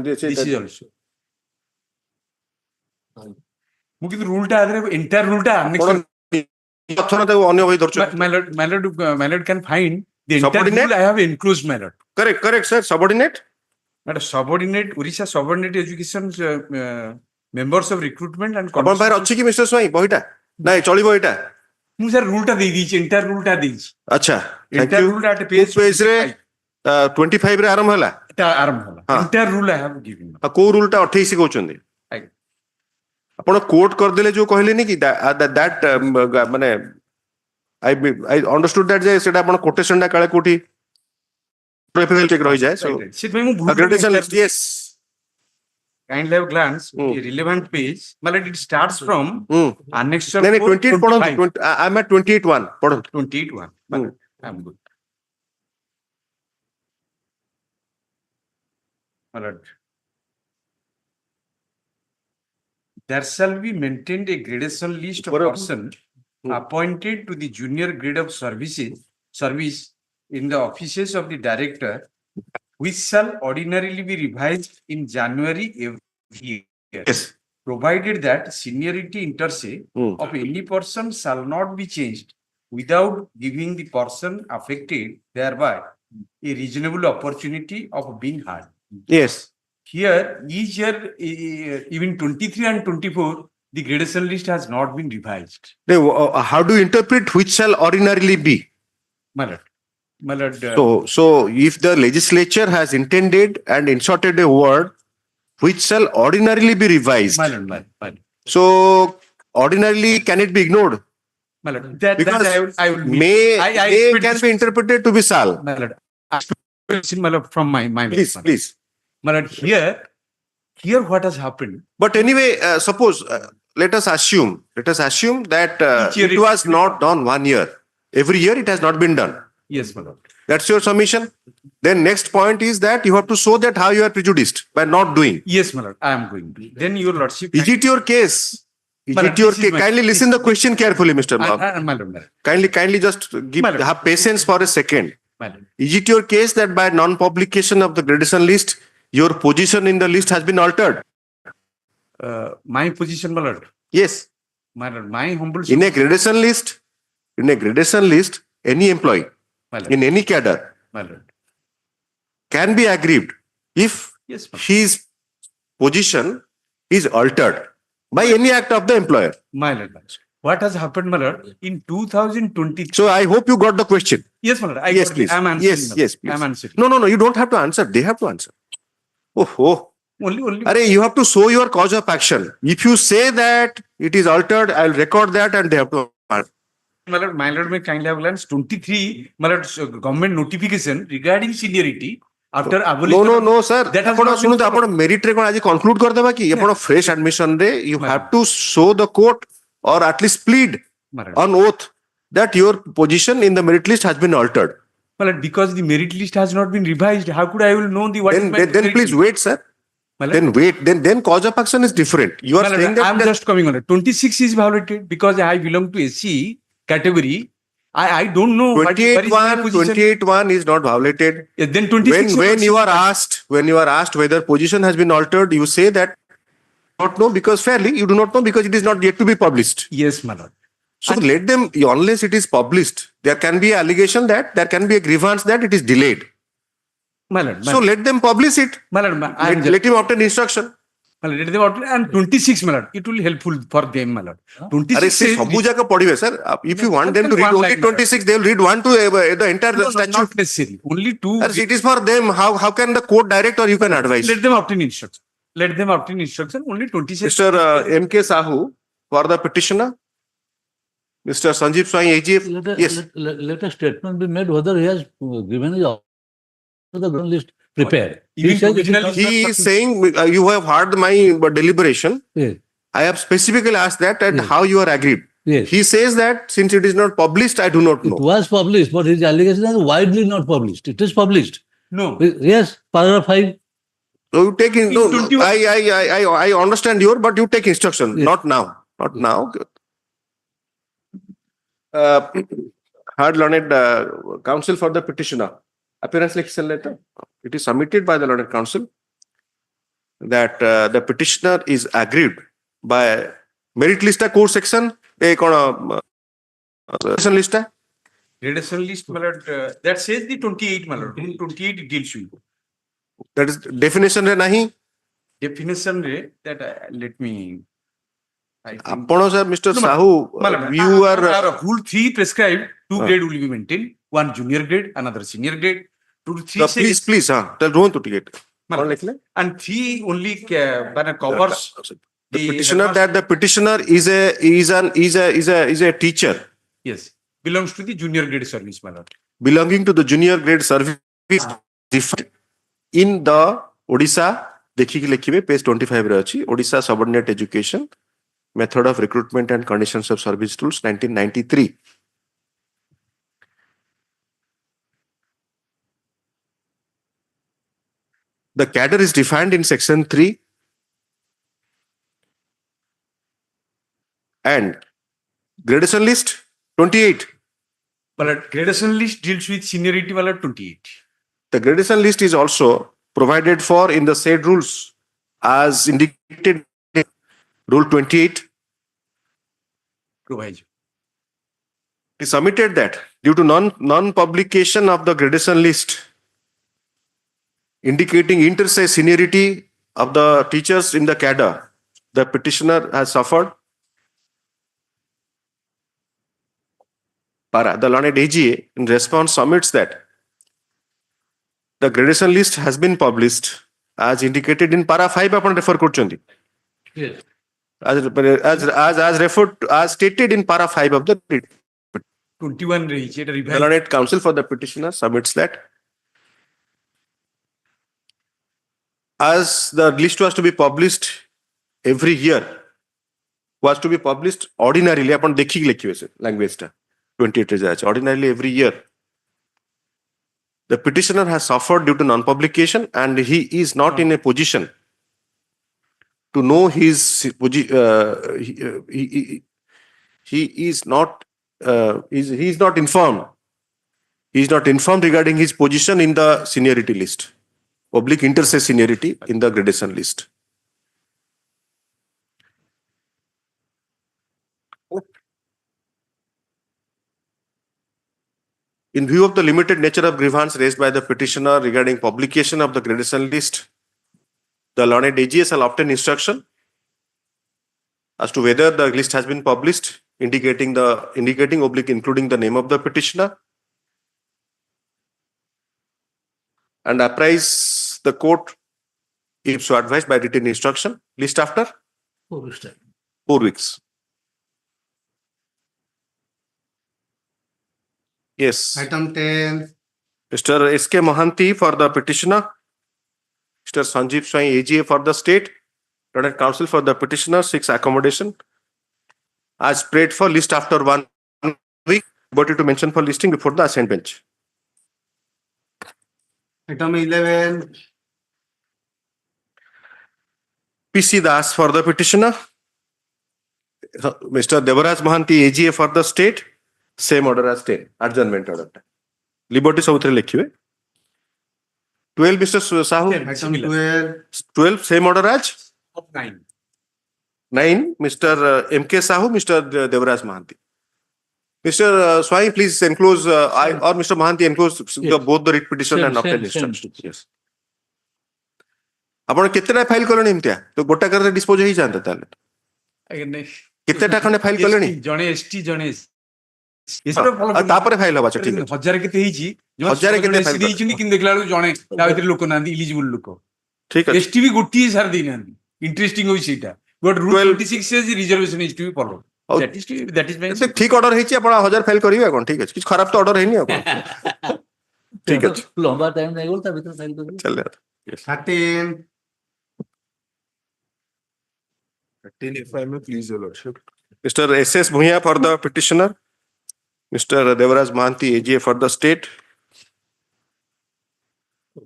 This is also. ମୁଁ କିନ୍ତୁ rule ଟା ଆଗରେ entire rule ଟା ଆପଣ ଅଥର ତାକୁ ଅନ୍ୟ ବହି ଧରୁଛନ୍ତି. my lord can find the entire Subordinate? rule I have enclosed, my lord. Correct sir. Subordinate. But subordinate Orissa subordinate education members of recruitment and ଆପଣ ପାଖରେ ଅଛି କି ମିଷ୍ଟର ସ୍ୱାଇଁ ବହିଟା? ନାଇଁ ଚଳିବ ଏଇଟା. ମୁଁ ସାର୍ rule ଟା ଦେଇ ଦେଇଛି, entire rule ଟା ଦେଇଛି। ଆଚ୍ଛା. Entire rule ଟା page ରେ 25 ରେ ଆରମ୍ଭ ହେଲା. ଟା ଆରମ୍ଭ ହେଲା। Entire rule I have given। କୋଉ ରୁଲ ଟା 28 କହୁଛନ୍ତି? ଆପଣ କୋଟ କରିଦେଲେ ଯୋଉ କହିଲେନି କି that ମାନେ I understood that ଯେ ସେଟା ଆପଣ କୋଟେସନ ଟା କାଳେ କୋଠି check ରହି ଯାଏ. So ସେଥିପାଇଁ ମୁଁ ଭୁଲ accreditation list, yes. Kindly have glance the relevant page. My lord, it starts from annexure नहीं 4, 28 पढ़ो. I'm at 28:1 पढ़ो. 28:1. I'm good. My lord, there shall be maintained a gradation list of person appointed to the junior grade of service in the offices of the director, which shall ordinarily be revised in January every year. Yes. Provided that seniority inter se of any person shall not be changed without giving the person affected thereby a reasonable opportunity of being heard. Yes. Here, each year, even 23 and 24, the gradation list has not been revised. How do you interpret which shall ordinarily be? My lord, So if the legislature has intended and inserted a word which shall ordinarily be revised. my lord. So ordinarily can it be ignored? My lord, Because I will may can be interpreted to be shall. My lord, my lord, from my Please. My lord, here what has happened? But anyway, suppose let us assume that Each year it was not done 1 year. Every year it has not been done. Yes, my lord. That's your submission. Then next point is that you have to show that how you are prejudiced by not doing. Yes, my lord. I am going to. Then your lordship. Is it your case? My lord, this is my- Kindly listen the question carefully, Mr. Ma'am. My lord. Kindly just have patience for a second. My lord. Is it your case that by non-publication of the gradation list, your position in the list has been altered? My position, my lord. Yes. My lord, my humble. In a gradation list, any employee My lord. in any cadre My lord. can be aggrieved if Yes, my lord. his position is altered by any act of the employer. My lord. What has happened, my lord, in 2020? So I hope you got the question. Yes, my lord. Yes, got it. please. I'm answering. Yes, my yes, lord. please. I'm answering. No, you don't have to answer. They have to answer. Oh. Only. Arey, you have to show your cause of action. If you say that it is altered, I'll record that and they have to answer. My lord, may kindly have glance 23, my lord, government notification regarding seniority after abolition. No, sir. That has ଆପଣ not been ଶୁଣନ୍ତୁ ଆପଣ followed. merit ରେ କଣ ଆଜି conclude କରିଦେବା କି ଆପଣ fresh admission ରେ you have to show the court or at least plead My lord. on oath that your position in the merit list has been altered. My lord, because the merit list has not been revised, how could I will know the what is my Then merit please list? wait, sir. My lord. Then wait. Then cause of action is different. You are My lord, saying that I'm just coming on it. 26 is violated because I belong to SC category. I don't know what is my position. 28.1 is not violated. Yeah, then 26. When you are asked whether position has been altered, you say that not know because fairly you do not know because it is not yet to be published. Yes, my lord. So let them, unless it is published, there can be allegation that there can be a grievance that it is delayed. My lord. So let them publish it. My lord, Let him obtain instruction. Let them out and 26 my lord. It will helpful for them my lord. 26 अरे से says सबू जाका पढ़िबे sir. If you want them to read one only like 26, they will read one to the entire no, statute. not necessary. Only two. Sir, it is for them. How can the court direct or you can advise? Let them obtain instruction. Let them obtain instruction. Only 26. Mr. M.K. Sahoo for the petitioner. Mr. Sanjeev Swai, AGF. Yes. Let a statement be made whether he has given his the ground list prepared. Even says it is provisional not- He is saying, you have heard my deliberation. Yes. I have specifically asked that Yes. how you are agreed. Yes. He says that since it is not published, I do not It know. was published, but his allegation is widely not published. It is published. No. Yes, paragraph 5. So you take in, no, no, 21. I understand your, but you take instruction, Yes. not now. Not now. Hard learned counsel for the petitioner. Appearance letter. It is submitted by the learned counsel that the petitioner is aggrieved by merit list court section. Gradation list. Gradation list my lord. That says the 28 my lord. 28 it deals with. That is definition re nahi. Definition re that let me. I think. Apano sir, Mr. No, Sahoo, Madam, you are. Rule 3 prescribed 2 grade will be maintained. One junior grade, another senior grade. 2 to 3 Please, please, tell don't to get. And 3 only covers The petitioner that the petitioner is a teacher. Yes, belongs to the junior grade service, my lord. Belonging to the junior grade service defined in the Odisha. देखिए लिखिए page 25 रे अछि Odisha subordinate education method of recruitment and conditions of service rules 1993. The cadre is defined in section 3 and gradation list 28. But gradation list deals with seniority, my lord, 28. The gradation list is also provided for in the said rules as indicated in Rule 28. Provide. It is submitted that due to non-publication of the gradation list indicating inter-se seniority of the teachers in the cadre, the petitioner has suffered. The learned AGA in response submits that the gradation list has been published as indicated in para 5 upon refer kurchundi. Yes. As referred to, as stated in para 5 of the 21 the learned counsel for the petitioner submits that as the list was to be published every year, was to be published ordinarily upon dekhi likhibe language ta 28 is ordinarily every year. The petitioner has suffered due to non-publication and he is not in a position to know his he is not informed. He is not informed regarding his position in the seniority list. Oblique inter-se seniority in the gradation list. In view of the limited nature of grievance raised by the petitioner regarding publication of the gradation list, the learned AGS shall obtain instruction as to whether the list has been published, indicating oblique including the name of the petitioner, and apprise the court if so advised by written instruction. List after 4 weeks time. 4 weeks. Yes. Item 10. Mr. S.K. Mohanty for the petitioner. Mr. Sanjeev Swai, AGA for the state. Learned counsel for the petitioner seeks accommodation. As prayed for list after 1 week. But to mention for listing before the assigned bench. Item 11. P.C. Das for the petitioner. Mr. Devaraj Mohanty, AGA for the state. Same order as 10. Adjournment order. Liberty Southern Lekhive. 12, Mr. Sahoo. Item 12. 12, same order as? 9. 9, Mr. M.K. Sahoo, Mr. Devaraj Mohanty. Mr. Swai, please enclose, or Mr. Mohanty enclose both the writ petition and obtain instructions. Yes. ଆପଣ କେତେଟା file କଲେଣି ଏମିତିଆ ତ ଗୋଟାକରେ dispose ହେଇଯାଆନ୍ତା ତାହେଲେ କେତେଟା ଖଣ୍ଡେ file କଲେଣି ଜଣେ ଏସଟି ଜଣେ ଆଉ ତାପରେ ଫାଇଲ ହବା ଠିକ ଅଛି ହଜାରେ କେତେ ହେଇଛି ହଜାରେ କେତେ ଏସସି file ଦେଇଛନ୍ତି କିନ୍ତୁ ଦେଖିଲା ବେଳକୁ ଜଣେ ତା ଭିତରେ ଲୋକ ନାହାନ୍ତି ଇଲିଜିବୁଲ ଲୋକ ଠିକ ଅଛି ଏସଟି ବି ଗୋଟିଏ ସାର ଦେଇନାହାନ୍ତି ଇଣ୍ଟରେଷ୍ଟିଂ ହଉଛି ସେଇଟା but rule 26 says reservation is to be follow that is ଏତେ ଠିକ ଅର୍ଡର ହେଇଛି ଆପଣ 1000 ଫାଇଲ କରିବେ କଣ ଠିକ ଅଛି କିଛି ଖରାପ ତ ଅର୍ଡର ହେଇନି ଆଉ କଣ ଠିକ ଅଛି ଲମ୍ବା ଟାଇମ ନେଇଗଲା ତା ଭିତରେ ଫାଇଲ କରିବି ଚାଲେ 13. 13, if I may please your lordship. Mr. S.S. Bhuiya for the petitioner, Mr. Devaraj Mahanti, AGA for the state.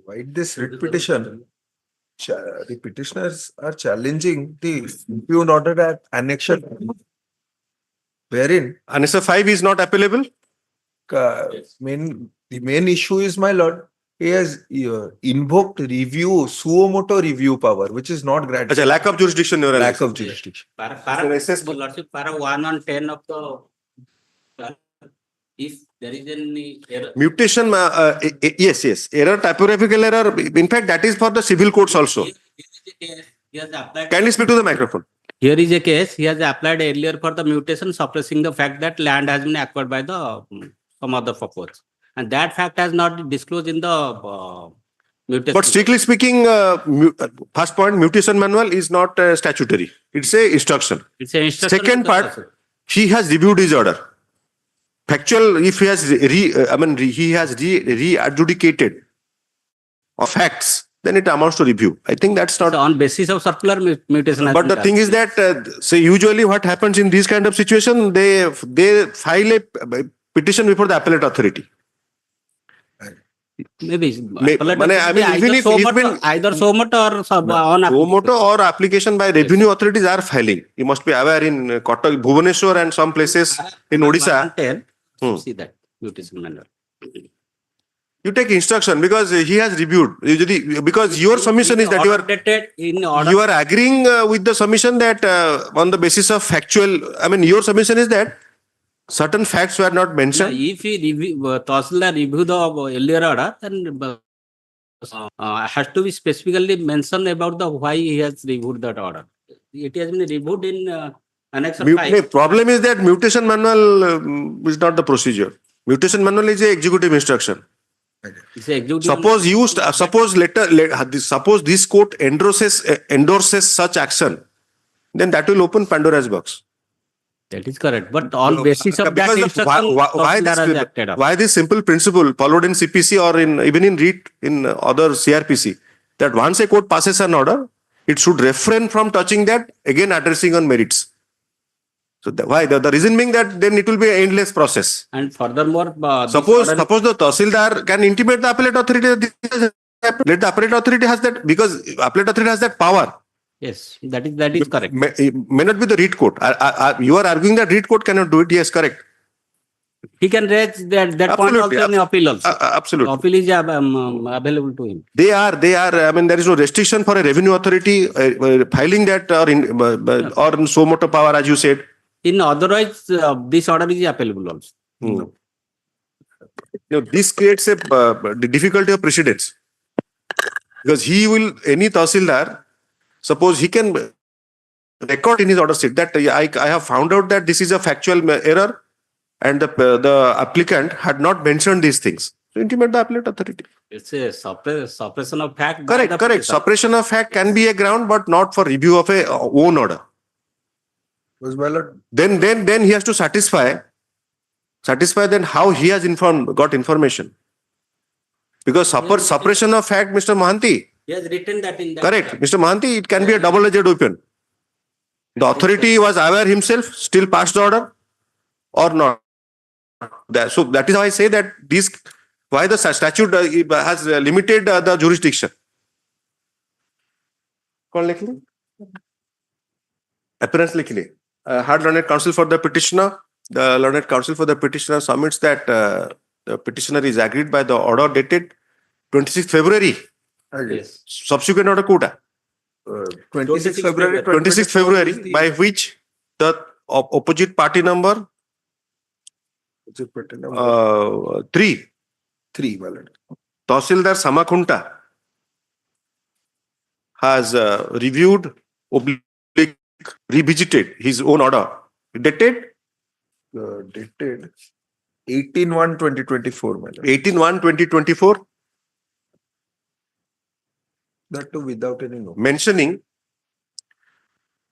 Why this writ petition? The petitioners are challenging the impugn order at annexure, wherein Annexure 5 is not appellable. the main issue is, my lord, he has invoked review, suo moto review power, which is not granted. Achha, lack of jurisdiction. Lack of jurisdiction. Lordship, para 1 on 10 of the if there is any error. Mutation, yes. Error, typographical error. In fact, that is for the civil courts also. He has applied. Kindly speak to the microphone. Here is a case. He has applied earlier for the mutation, suppressing the fact that land has been acquired by the some other purpose, and that fact has not been disclosed in the mutation. But strictly speaking, first point, mutation manual is not statutory. It's a instruction. It's an instruction. Second part, he has reviewed his order. Factual, if he has he has re-adjudicated of facts, then it amounts to review. I think that's not So on basis of circular mutation. has But been the thing is that, say, usually what happens in these kind of situation, they file a petition before the appellate authority. Maybe. Even if either so much or on Somoto or application by revenue authorities are filing. You must be aware in Kotak, Bhubaneswar and some places in Odisha. See that mutation manual. You take instruction because he has reviewed. Because your submission is that you are agreeing with the submission that on the basis of factual, your submission is that certain facts were not mentioned. If he review, Tahsildar review the earlier order, then has to be specifically mentioned about the why he has reviewed that order. It has been reviewed in Annex 5. Problem is that mutation manual is not the procedure. Mutation manual is a executive instruction. Suppose this court endorses such action, then that will open Pandora's box. That is correct. But on basis of that instruction, why this simple principle followed in CPC or even in REIT in other CRPC, that once a court passes an order, it should refrain from touching that, again addressing on merits. So why? The reason being that then it will be an endless process. And furthermore, suppose the Tahsildar can intimate the appellate authority. Let the appellate authority has that, because appellate authority has that power. Yes, that is correct. May not be the REIT court. You are arguing that REIT court cannot do it. Yes, correct. He can raise that point also in appeal also. Absolutely. Appeal is available to him. They are. There is no restriction for a revenue authority filing that or in so motor power, as you said. In otherwise, this order is applicable also. This creates a difficulty of precedence, because any Tahsildar, suppose he can record in his order sheet that I have found out that this is a factual error and the applicant had not mentioned these things. So intimate the appellate authority. It's a suppression of fact. Correct. Suppression of fact can be a ground, but not for review of a own order. Then he has to satisfy then how he has got information. Because suppression of fact, Mr. Mahanti. He has written that in that. Correct. Mr. Mahanti, it can be a double-edged weapon. The authority was aware himself, still passed the order or not. So that is how I say that why the statute has limited the jurisdiction. Appearance likely. Hard learned counsel for the petitioner. The learned counsel for the petitioner submits that the petitioner is agreed by the order dated 26th February. Yes. Subsequent order quota. 26th February, by which the opposite party number 3 Tahsildar Samakhunta has reviewed, oblique, revisited his own order. Dated Dated 18/1/2024, my lord. 18/1/2024, That too without any note. mentioning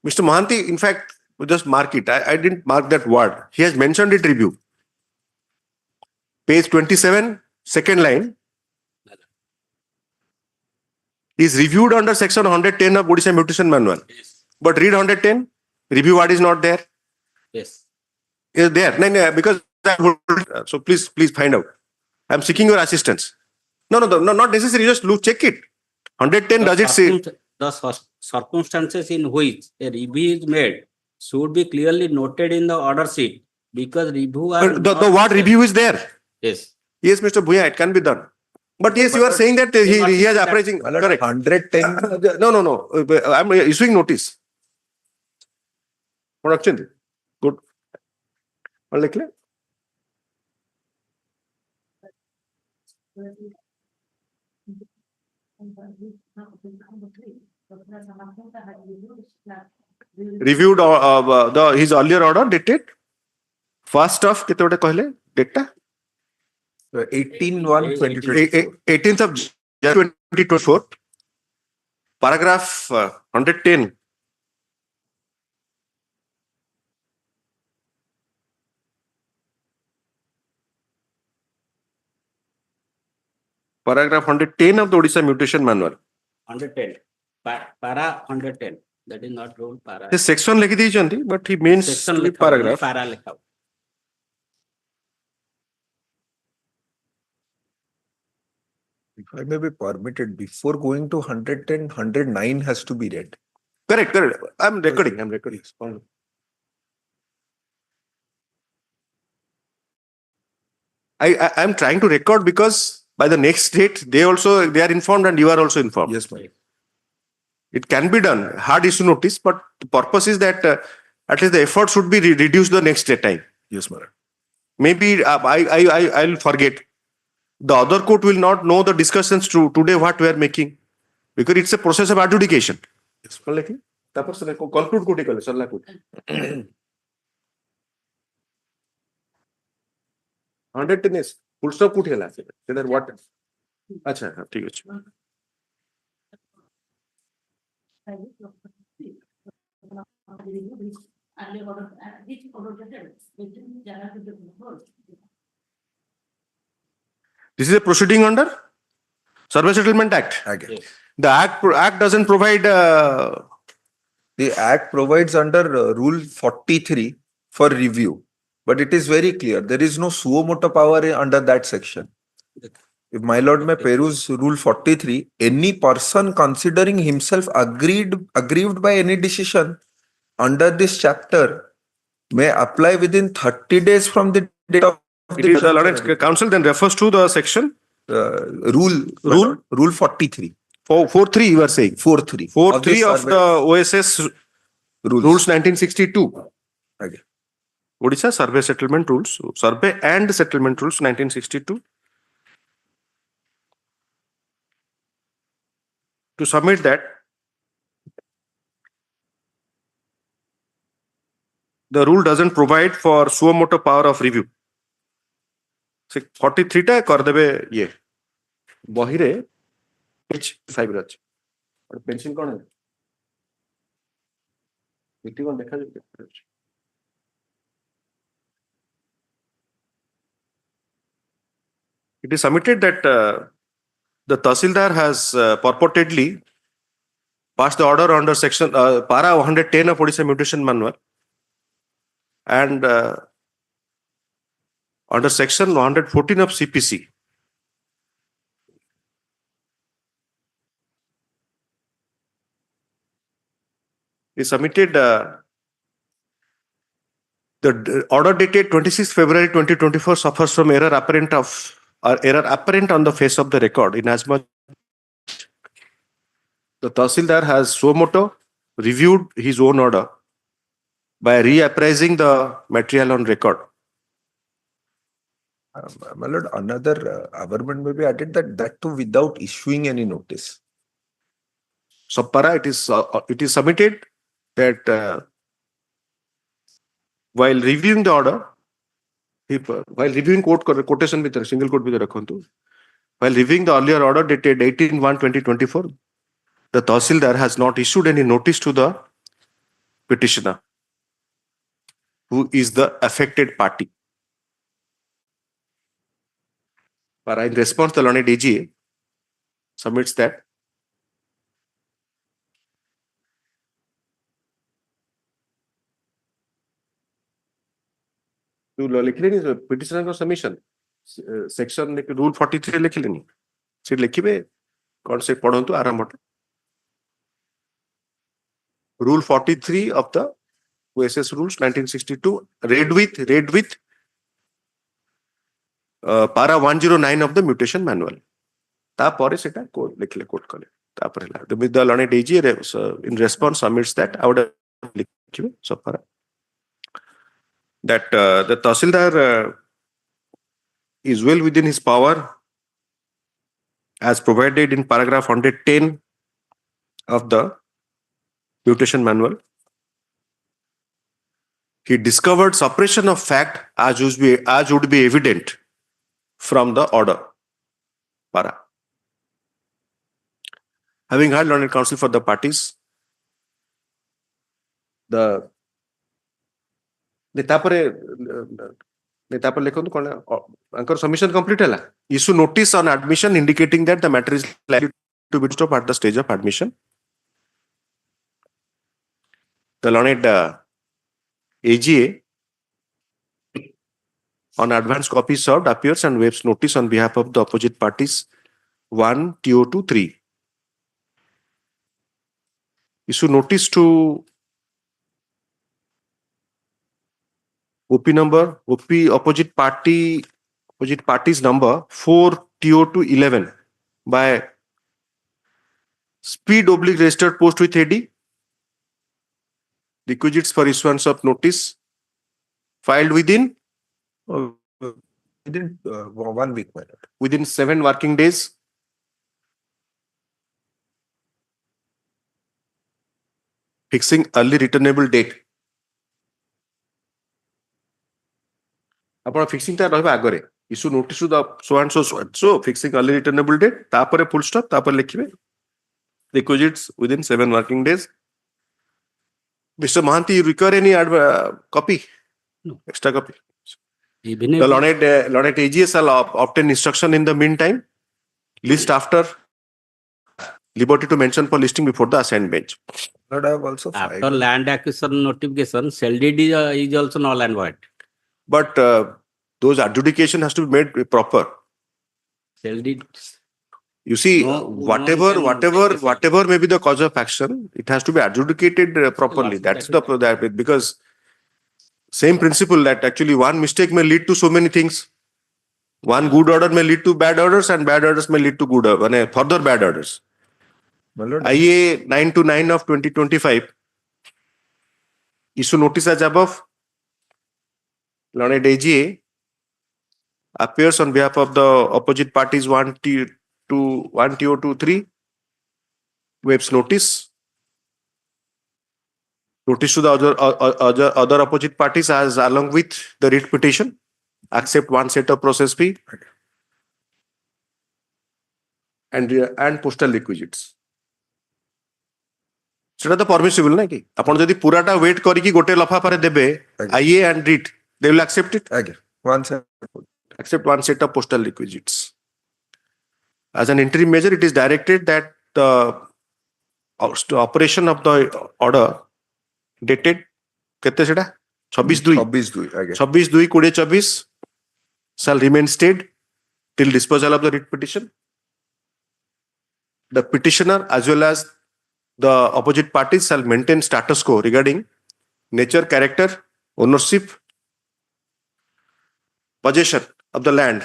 Mr. Mohanty, in fact, just mark it. I didn't mark that word. He has mentioned it review. Page 27, second line. Is reviewed under section 110 of Odisha Mutation Manual. Yes. But read 110, review word is not there. Yes. Is there? No, because so please find out. I'm seeking your assistance. No, not necessary. Just look, check it. 110 does it say? The circumstances in which a review is made should be clearly noted in the order sheet because review are The word review is there. Yes. Yes, Mr. Bhuya, it can be done. But yes, you are saying that he has appraising. Correct. 110. No. I'm issuing notice. Production. Good. और लिख ले. Reviewed his earlier order dated first of कितने बड़े कहले date टा 18/1/2024. 18th of January 2024. Paragraph 110. Paragraph 110 of the Odisha Mutation Manual. 110. Para 110. That is not rule para. This section लिख दीजिए, but he means Section to be लिखा हुआ, paragraph. para लिखा हुआ. If I may be permitted, before going to 110, 109 has to be read. Correct. I'm recording. I'm trying to record because by the next date, they are informed and you are also informed. Yes, ma'am. It can be done. Hard issue notice, but the purpose is that at least the effort should be reduced the next day time. Yes, ma'am. Maybe I'll forget. The other court will not know the discussions today what we are making because it's a process of adjudication. Yes. Conclude कोटी कले सरला कोटी. 110 is full stop कोटी हला से. Then what? अच्छा ठीक है. This is a proceeding under Survey Settlement Act. Again. The act doesn't provide. The act provides under Rule 43 for review, but it is very clear there is no suo motu power under that section. If my lord may peruse Rule 43, any person considering himself aggrieved by any decision under this chapter may apply within 30 days from the date of The Lawrence Council then refers to the section Rule 43. 4.3 you are saying. 4.3. 4.3 of the OSS rules 1962. Okay. Odisha Survey Settlement Rules. Survey and Settlement Rules 1962. To submit that, the rule doesn't provide for suo motu power of review. 43 टा कर देबे ये बही रे page 5 रे अछि और pencil कोन है मिट्टी कोन देखा जाय. It is submitted that the Tahsildar has purportedly passed the order under section para 110 of Odisha Mutation Manual and under section 114 of CPC. He submitted the order dated 26 February 2024 suffers from error apparent on the face of the record, inasmuch the Tahsildar has suo motu reviewed his own order by reappraising the material on record. My lord, another averment may be added that too without issuing any notice. subpara, it is submitted that while reviewing the order, while reviewing quotation with a single quote with rakhantu, while reviewing the earlier order dated 18/1/2024, the Tahsildar has not issued any notice to the petitioner, who is the affected party. But in response, the learned AGA submits that petitioner submission section rule 43 लिखिलेनी से लिखिबे कौन से पढ़ंतु आरंभ rule 43 of the OSS rules 1962 read with para 109 of the mutation manual. तापरे सेटा code लिखले code कले तापरे ला the learned AGA in response submits that I would लिखिबे subpara that the Tahsildar is well within his power as provided in paragraph 110 of the mutation manual. He discovered suppression of fact as would be evident from the order. Para. Having heard learned counsel for the parties, the submission complete hela. Issue notice on admission indicating that the matter is likely to be stopped at the stage of admission. The learned AGA on advance copy served appears and waives notice on behalf of the opposite parties 1 TO2 3. Issue notice to OP number, OP opposite party's number 4 TO2 11 by speed oblique registered post with AD. Requisites for issuance of notice filed within 1 week. Within 7 working days. Fixing early returnable date. Upon fixing that issue notice to the so and so fixing early returnable date, tapare full stop, tapare likhibe. Requisites within 7 working days. Mr. Mohanty, you require any copy? No. Extra copy? Even The learned AGA shall obtain instruction in the meantime. List after liberty to mention for listing before the assigned bench. But I have also after land acquisition notification, cell deed is also null and void. But those adjudication has to be made proper. Cell deed. You see, whatever may be the cause of action, it has to be adjudicated properly. That's the because same principle that actually one mistake may lead to so many things. One good order may lead to bad orders, and bad orders may lead to further bad orders. IA 929 of 2025 issue notice as above. Learned AGA appears on behalf of the opposite parties 1 TO2 3, waives notice. Notice to the other opposite parties as along with the writ petition, accept one set of process fee and postal requisites. सेटा तो permissible ना कि आपण जदी पुराटा wait करी कि गोटे लफाफारे देबे IA and writ, they will accept it. Accept one set of postal requisites. As an interim measure, it is directed that the operation of the order dated kete seta 26/2/2024 shall remain stayed till disposal of the writ petition. The petitioner as well as the opposite parties shall maintain status quo regarding nature, character, ownership, possession of the land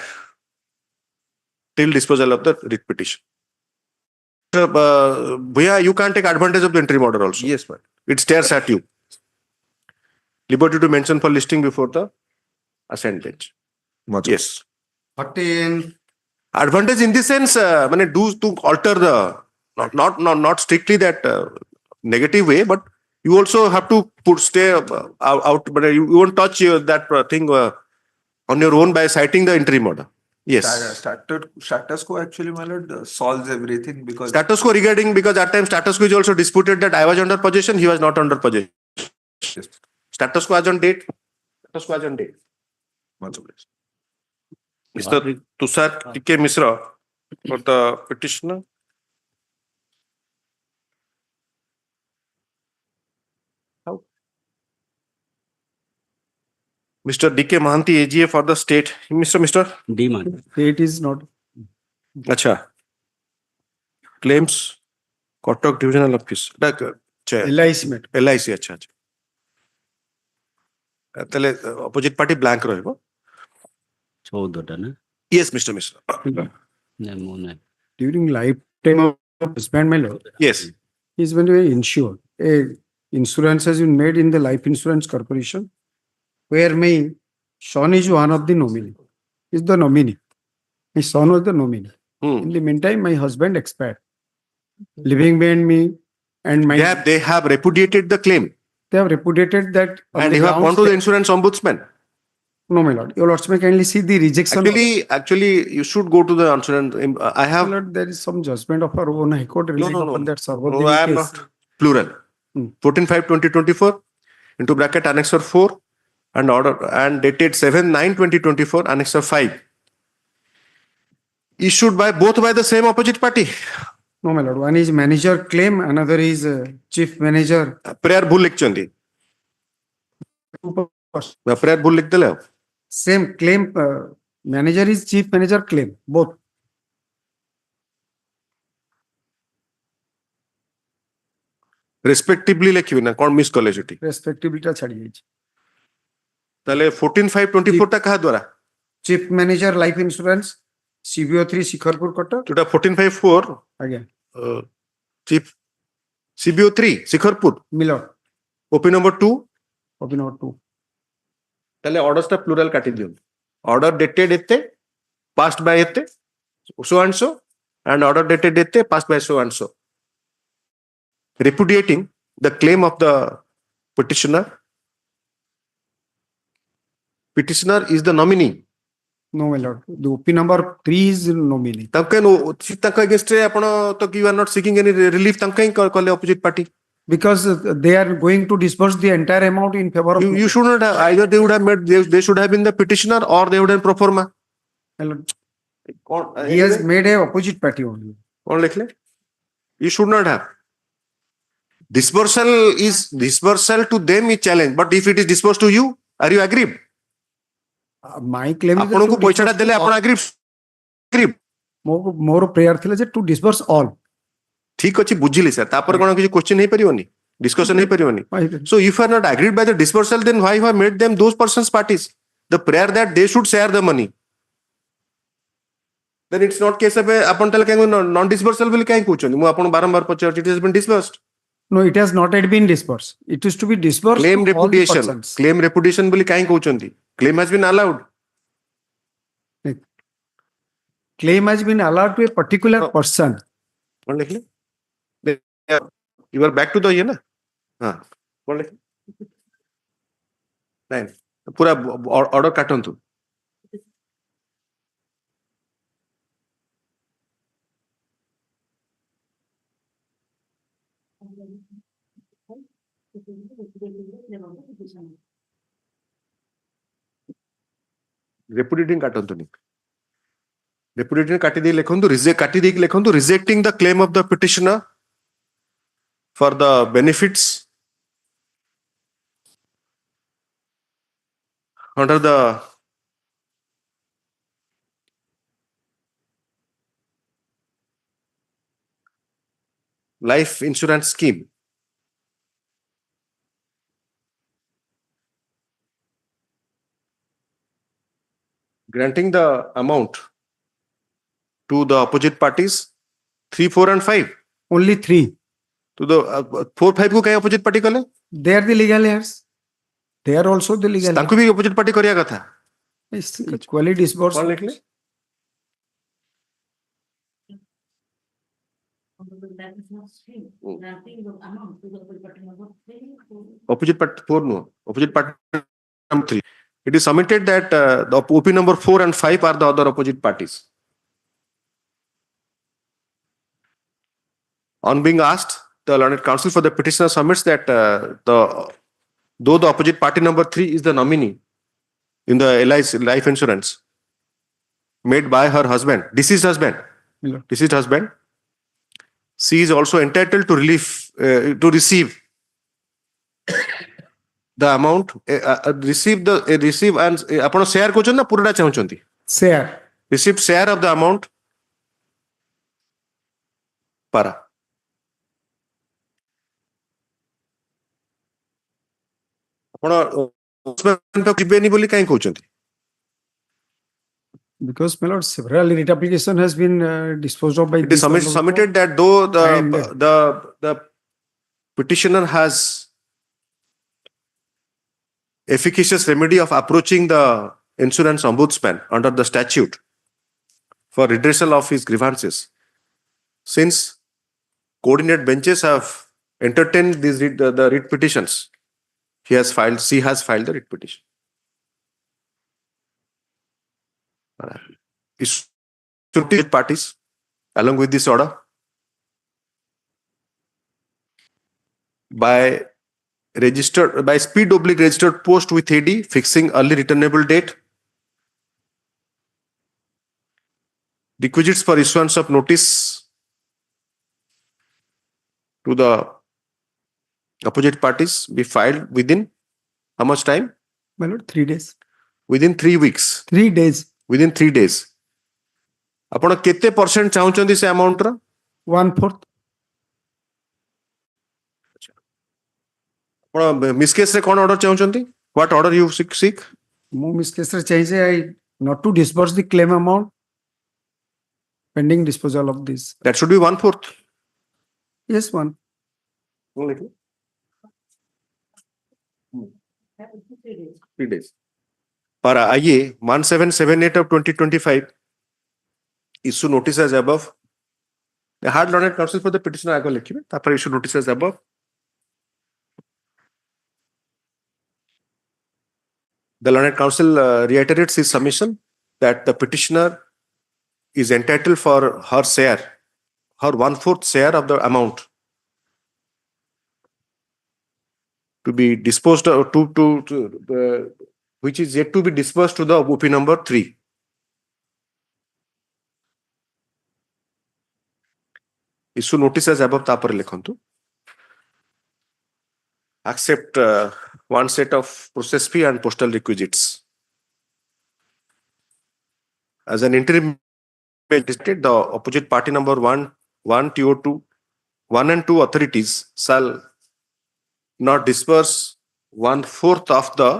till disposal of the writ petition. Bhuya, you can't take advantage of the interim order also. Yes, sir. It stares at you. Liberty to mention for listing before the assigned bench. Yes. 14. Advantage in the sense, do to alter the not strictly that negative way, but you also have to stay out, but you won't touch that thing on your own by citing the interim order. Yes. Status quo actually, my lord, solves everything because Status quo regarding, because at times status quo is also disputed that I was under possession, he was not under possession. Status quo as on date. Status quo as on date. Mr. Tushar T.K. Misra for the petitioner. Mr. D.K. Mahanti, AGA for the state. Mr. Demand. State is not. Acha. Claims, Kotak Divisional Office. LIC met. LIC, acha. তাহলে opposite party blank ରହିବ. 14টা না? Yes, Mr. Misra. During lifetime of husband, my lord. Yes. He's when we insured. A insurance has been made in the life insurance corporation, where my son is one of the nominee. Is the nominee. My son was the nominee. In the meantime, my husband expired, leaving behind me and my. They have repudiated the claim. They have repudiated that. And you have gone to the insurance ombudsman. No, my lord. Your lordsman kindly see the rejection. Actually, you should go to the insurance. I have. My lord, there is some judgment of our own High Court No. on that server. No, I am not. Plural. 14/5/2024 into bracket annexure 4 and order and dated 7/9/2024 annexure 5. Issued by both by the same opposite party. No, my lord. One is manager claim, another is chief manager. Prayer bhul likhchandi. Prayer bhul likh dele. Same claim. Manager is chief manager claim. Both. Respectively likhibi na kon miss kale choti. Respectively ta chhadi jaychi. Tale 14/5/24 ta kaha dwara? Chief manager life insurance CBO3 Shikharpur Kotak. Toda 14/5/4. Again. Chief CBO3 Shikharpur. Miller. OP number 2. OP number 2. Tale orders ta plural kati diyo. Order dated ete, passed by ete, so and order dated ete, passed by so and so. Repudiating the claim of the petitioner. Petitioner is the nominee. No, my lord. The OP number 3 is nominee. Tanka against you are not seeking any relief. Tanka kale opposite party. Because they are going to disburse the entire amount in favor of. You should not have. Either they would have made. They should have been the petitioner or they would have pro forma. He has made a opposite party only. You should not have. Disbursal to them is challenge. But if it is disbursed to you, are you aggrieved? My claim is ଆପଣଙ୍କୁ ପଇସାଟା ଦେଲେ ଆପଣ aggrieved. ମୋର prayer ଥିଲା ଯେ to disburse all. ଠିକ ଅଛି ବୁଝିଲି ସାର୍ ତାପରେ କଣ କିଛି କ୍ୱେଶ୍ଚନ ହେଇପାରିବନି discussion ହେଇପାରିବନି. So if you are not agreed by the disbursal, then why you have made them those persons parties? The prayer that they should share the money. Then it's not case of ଆପଣ ତାହେଲେ କାଇଁ non disbursal ବୋଲି କାଇଁ କହୁଛନ୍ତି? ମୁଁ ଆପଣ ବାରମ୍ବାର ପଚାରୁଛି it has been disbursed. No, it has not yet been disbursed. It is to be disbursed. Claim to all the repudiation. persons. Claim repudiation ବୋଲି କାଇଁ କହୁଛନ୍ତି? Claim has been allowed. Claim has been allowed to a particular person. कौन लिख ले? You are back to the ये ना? हाँ कौन लिख? नहीं पूरा order काटन तू. Repudiating काटन तू नहीं. Repudiating काटी दी लिखूँ तो rejecting the claim of the petitioner for the benefits under the life insurance scheme. Granting the amount to the opposite parties 3, 4 and 5. Only 3. To the 4, 5 को क्या opposite party कले? They are the legal heirs. They are also the legal heirs. तांको भी opposite party करिया कथा. Equally disbursed. कौन लिख ले? Opposite part 4 no. Opposite part number 3. It is submitted that the OP number 4 and 5 are the other opposite parties. On being asked, the learned counsel for the petitioner submits that though the opposite party number 3 is the nominee in the LIC life insurance made by her husband, deceased husband, she is also entitled to receive the amount, receive and ଆପଣ share କରୁଛନ୍ତି ନା ପୁରାଟା ଚାହୁଁଛନ୍ତି? Share. Receive share of the amount para. ଆପଣ ଯିବେନି ବୋଲି କାହିଁ କହୁଛନ୍ତି? Because, my lord, several writ application has been disposed of by It is submitted that though the petitioner has efficacious remedy of approaching the insurance ombudsman under the statute for redressal of his grievances, since coordinate benches have entertained these the writ petitions, she has filed the writ petition. Issued parties along with this order by speed registered post with AD fixing early returnable date, requisites for issuance of notice to the opposite parties be filed within how much time? My lord, 3 days. Within 3 weeks. 3 days. Within 3 days. ଆପଣ କେତେ % ଚାହୁଁଛନ୍ତି ସେ amount ର? 1/4. ଆପଣ miss case ରେ କ'ଣ order ଚାହୁଁଛନ୍ତି? What order you seek? ମୁଁ ମିସ୍ କେସ୍ ରେ ଚାହିଁଛି not to disburse the claim amount pending disposal of this. That should be 1/4. Yes, one. 3 days. Para आइए 1778 of 2025 issue notice as above. The hard learned counsel for the petitioner आगे लिखिए, तापर issue notice as above. The learned counsel reiterates his submission that the petitioner is entitled for her share, her 1/4 share of the amount to be disposed of, which is yet to be disbursed to the OP number 3. Issue notice as above तापर लिखंतु. Accept one set of process fee and postal requisites. As an interim, the opposite party number 1 and 2 authorities shall not disperse 1/4 of the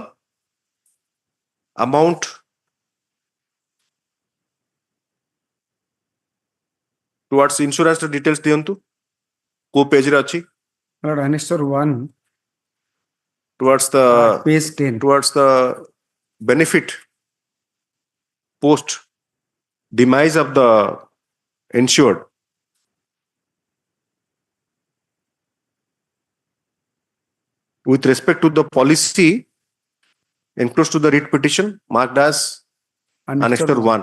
amount towards insurance details दियंतु. को page रे अछि? Lord, Annexure 1 towards the page 10. Towards the benefit post demise of the insured. With respect to the policy enclosed to the writ petition marked as Annexure 1.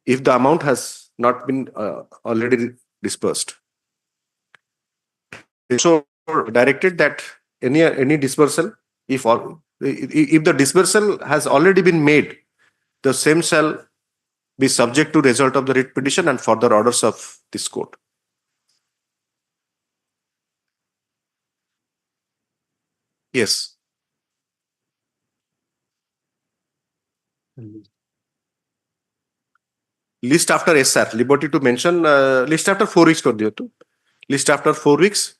If the amount has not been already disbursed. So directed that any dispersal, if the dispersal has already been made, the same shall be subject to result of the writ petition and further orders of this court. Yes. List after SR, liberty to mention list after 4 weeks कर दियो तो. List after 4 weeks.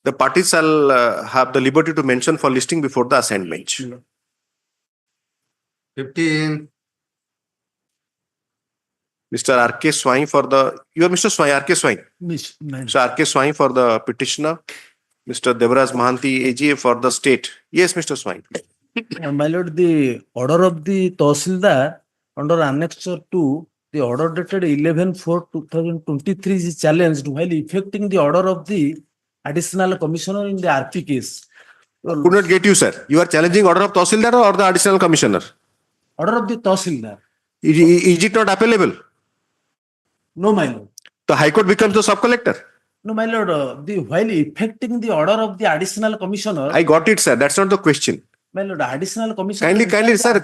The parties shall have the liberty to mention for listing before the assigned bench. 15. Mr. R.K. Swain for the, you are Mr. Swain, R.K. Swain. Mr. R.K. Swain for the petitioner. Mr. Devaraj Mahanti, AGA for the state. Yes, Mr. Swain. My lord, the order of the Tahsildar under Annexure 2, the order dated 11/4/2023 is challenged while effecting the order of the additional commissioner in the RP case. Could not get you, sir. You are challenging order of Tahsildar or the additional commissioner? Order of the Tahsildar. Is it not appellable? No, my lord. The High Court becomes the sub-collector. No, my lord. While effecting the order of the additional commissioner. I got it, sir. That's not the question. My lord, additional commissioner. Kindly, sir,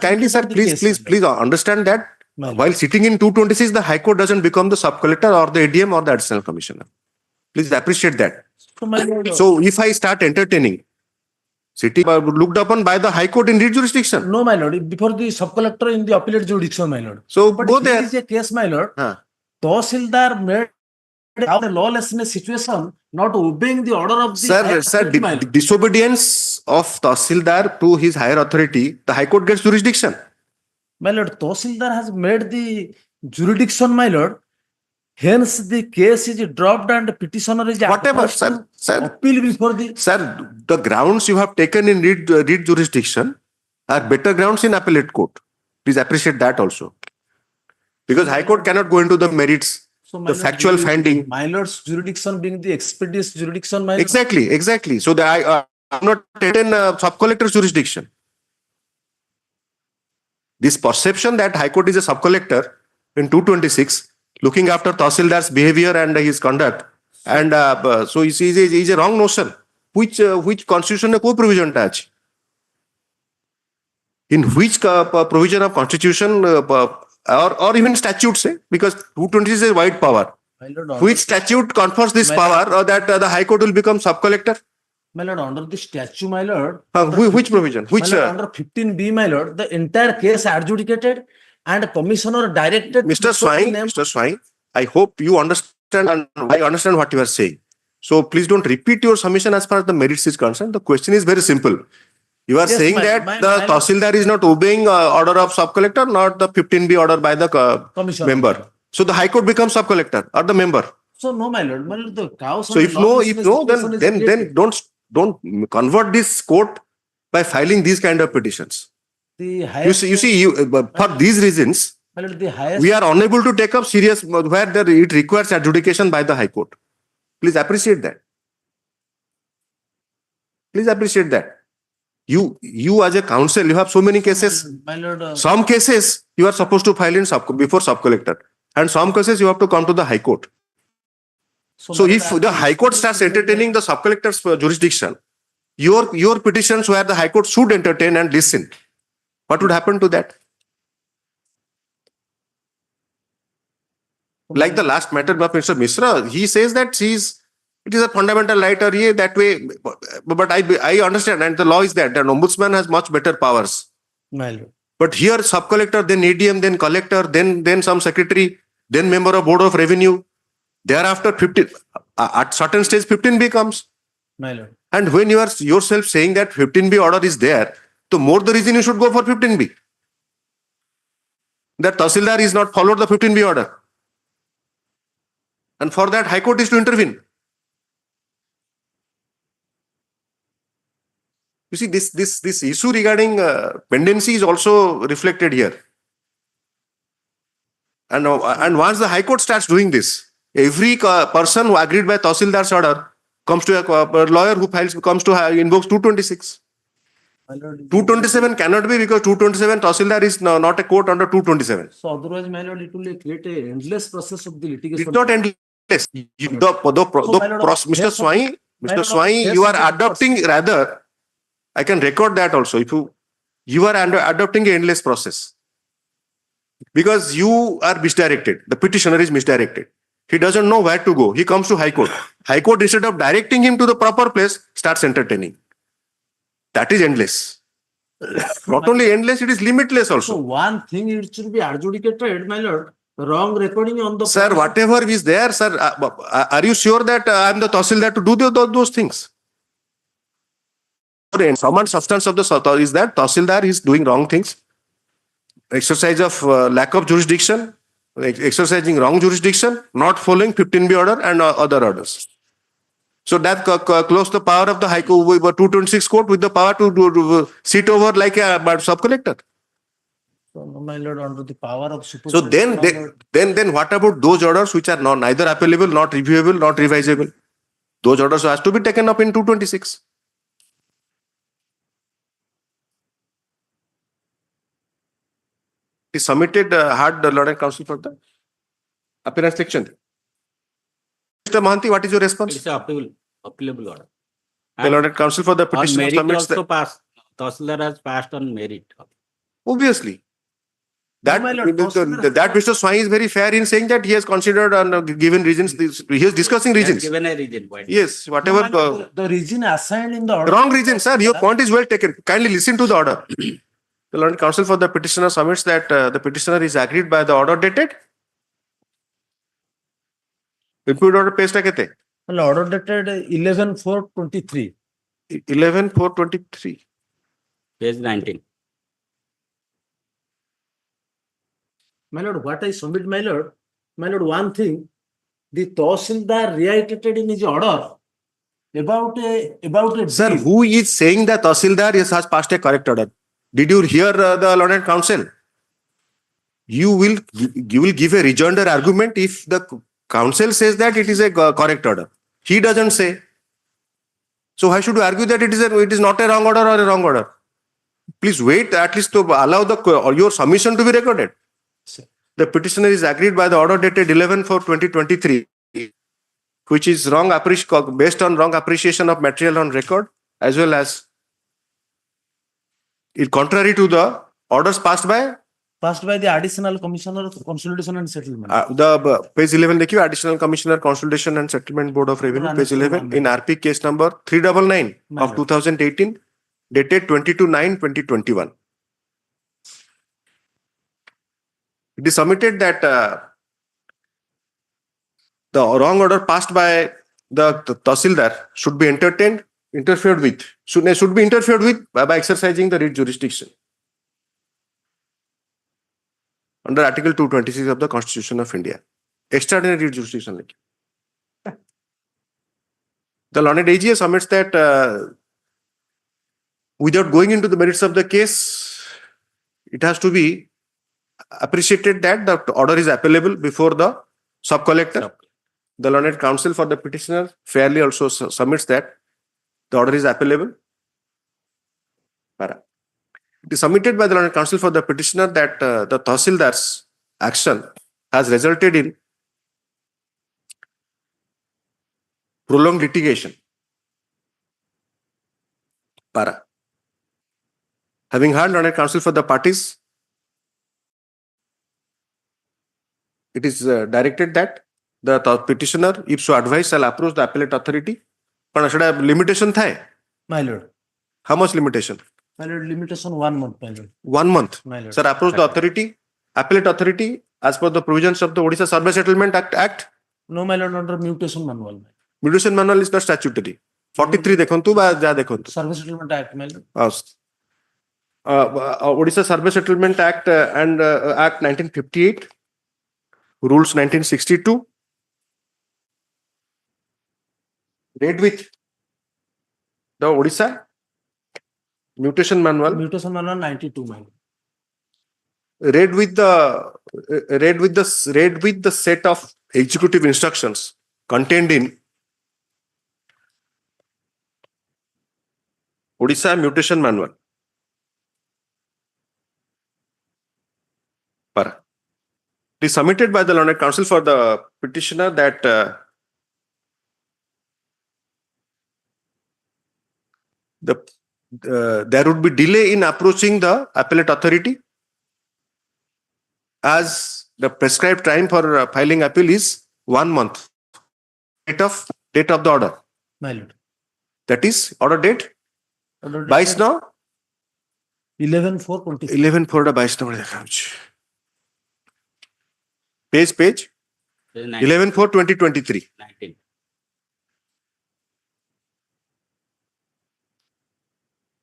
please understand that while sitting in 226, the High Court doesn't become the sub-collector or the ADM or the additional commissioner. Please appreciate that. So, my lord, so if I start entertaining, sitting looked upon by the High Court in read jurisdiction. No, my lord, before the sub-collector in the appellate jurisdiction, my lord. So but go here there. is a case, my lord. Tahsildar made a lawlessness situation, not obeying the order of the Sir, disobedience of Tahsildar to his higher authority, the High Court gets jurisdiction. My lord, Tahsildar has made the jurisdiction, my lord. Hence, the case is dropped and petitioner is whatever, sir. Appeal before the the grounds you have taken in read jurisdiction are better grounds in appellate court. Please appreciate that also, because High Court cannot go into the merits. So, the factual finding. My lord's jurisdiction being the expeditious jurisdiction, my lord. Exactly. So that I'm not taken sub-collector's jurisdiction. This perception that High Court is a sub-collector in 226, looking after Tahsildar's behavior and his conduct, and so is a wrong notion. Which constitution co-provision touch? In which provision of constitution or even statutes, because 226 is a wide power. Which statute confers this power or that the High Court will become sub-collector? My lord, under the statute, my lord. Which provision? Which? My lord, under 15B, my lord, the entire case adjudicated and commissioner directed. Mr. Swine, I hope you understand and I understand what you are saying. So please don't repeat your submission as far as the merits is concerned. The question is very simple. You are saying that the Tahsildar is not obeying order of sub-collector, not the 15B order by the member. So the High Court becomes sub-collector or the member. So no, my lord, the cows. So if no, then don't convert this court by filing these kind of petitions. You see, for these reasons, we are unable to take up serious where it requires adjudication by the High Court. Please appreciate that. Please appreciate that. You as a counsel, you have so many cases. My lord, some cases you are supposed to file in before sub-collector, and some cases you have to come to the High Court. So if the High Court starts entertaining the sub-collector's jurisdiction, your petitions where the High Court should entertain and listen, what would happen to that? Like the last matter of Mr. Misra, he says that it is a fundamental right or that way, but I understand, and the law is that an ombudsman has much better powers. My lord. But here sub-collector, then ADM, then collector, then some secretary, then member of Board of Revenue. Thereafter, 15 at certain stage 15B comes. My lord. And when you are yourself saying that 15B order is there, the more the reason you should go for 15B. That Tahsildar is not followed the 15B order. And for that, High Court is to intervene. You see, this issue regarding pendency is also reflected here. And once the High Court starts doing this, every person who agreed by Tahsildar's order comes to a lawyer who invokes 226. 227 cannot be, because 227 Tahsildar is not a court under 227. So otherwise, my lord, it will create an endless process of the litigation. It's not endless. Mr. Swai, you are adopting, rather, I can record that also. If you are adopting an endless process, because you are misdirected. The petitioner is misdirected. He doesn't know where to go. He comes to High Court. High Court, instead of directing him to the proper place, starts entertaining. That is endless. Not only endless, it is limitless also. So one thing, it should be adjudicated, my lord. Wrong recording on the. Sir, whatever is there, sir, are you sure that I am the Tahsildar to do those things? The sum and substance of the is that Tahsildar is doing wrong things. Exercise of lack of jurisdiction, exercising wrong jurisdiction, not following 15B order and other orders. So that closed the power of the High Court, 226 court with the power to sit over like a sub-collector. So, my lord, under the power of So supervision. then what about those orders which are neither appellable, not reviewable, not revisable? Those orders has to be taken up in 226. He submitted had the Lord and Counsel for the appearance section. Mr. Mahanti, what is your response? It's a appealable order. The Lord and Counsel for the On petitioner merit submits also the, passed. Tahsildar has passed on merit. obviously. That, my lord, that Mr. Swai is very fair in saying that he has considered and given reasons. He is discussing He has reasons. given a reason. Why? Yes, whatever. The reason assigned in the order. Wrong reason, sir. Your point is well taken. Kindly listen to the order. The Lord and Counsel for the petitioner submits that the petitioner is agreed by the order dated. Impute order page ta kete? Order dated 11/4/23. 11/4/23. Page 19. My lord, what I submit, my lord, one thing, the Tahsildar reiterated in his order about a Sir, deal. who is saying that Tahsildar has passed a correct order? Did you hear the Lord and Counsel? You will give a rejoinder argument if the counsel says that it is a correct order. He doesn't say. So why should you argue that it is not a wrong order or a wrong order? Please wait at least to allow your submission to be recorded. The petitioner is agreed by the order dated 11/4/2023, which is based on wrong appreciation of material on record, as well as contrary to the orders passed by the Additional Commissioner of Consolidation and Settlement. the page 11 देखिए, Additional Commissioner Consolidation and Settlement Board of Revenue, page 11, in RP case number 399 of 2018, dated 22/9/2021. It is submitted that the wrong order passed by the Tahsildar should be interfered with by exercising the writ jurisdiction under Article 226 of the Constitution of India. Extraordinary writ jurisdiction. The learned AG submits that without going into the merits of the case, it has to be appreciated that the order is appellable before the sub-collector. The learned counsel for the petitioner fairly also submits that the order is appellable. It is submitted by the learned counsel for the petitioner that the Tahsildar's action has resulted in prolonged litigation. Having heard learned counsel for the parties, it is directed that the petitioner, if so advised, shall approach the appellate authority. But should have limitation thai? My lord. How much limitation? My lord, limitation 1 month, my lord. 1 month. My lord. Sir, approach the authority, appellate authority, as per the provisions of the Odisha Survey Settlement Act. No, my lord, under mutation manual. Mutation manual is not statutory. 43 dekhantu ba ja dekhantu. Survey Settlement Act, my lord. Odisha Survey Settlement Act and Act 1958, Rules 1962. Read with the Odisha Mutation Manual. Mutation manual 92, my lord. Read with the set of executive instructions contained in Odisha Mutation Manual. It is submitted by the learned counsel for the petitioner that there would be delay in approaching the appellate authority, as the prescribed time for filing appeal is 1 month. Date of the order. My lord. That is order date. Order date 22 now. 11/4/23. 11/4/22 page 11/4/2023. 19.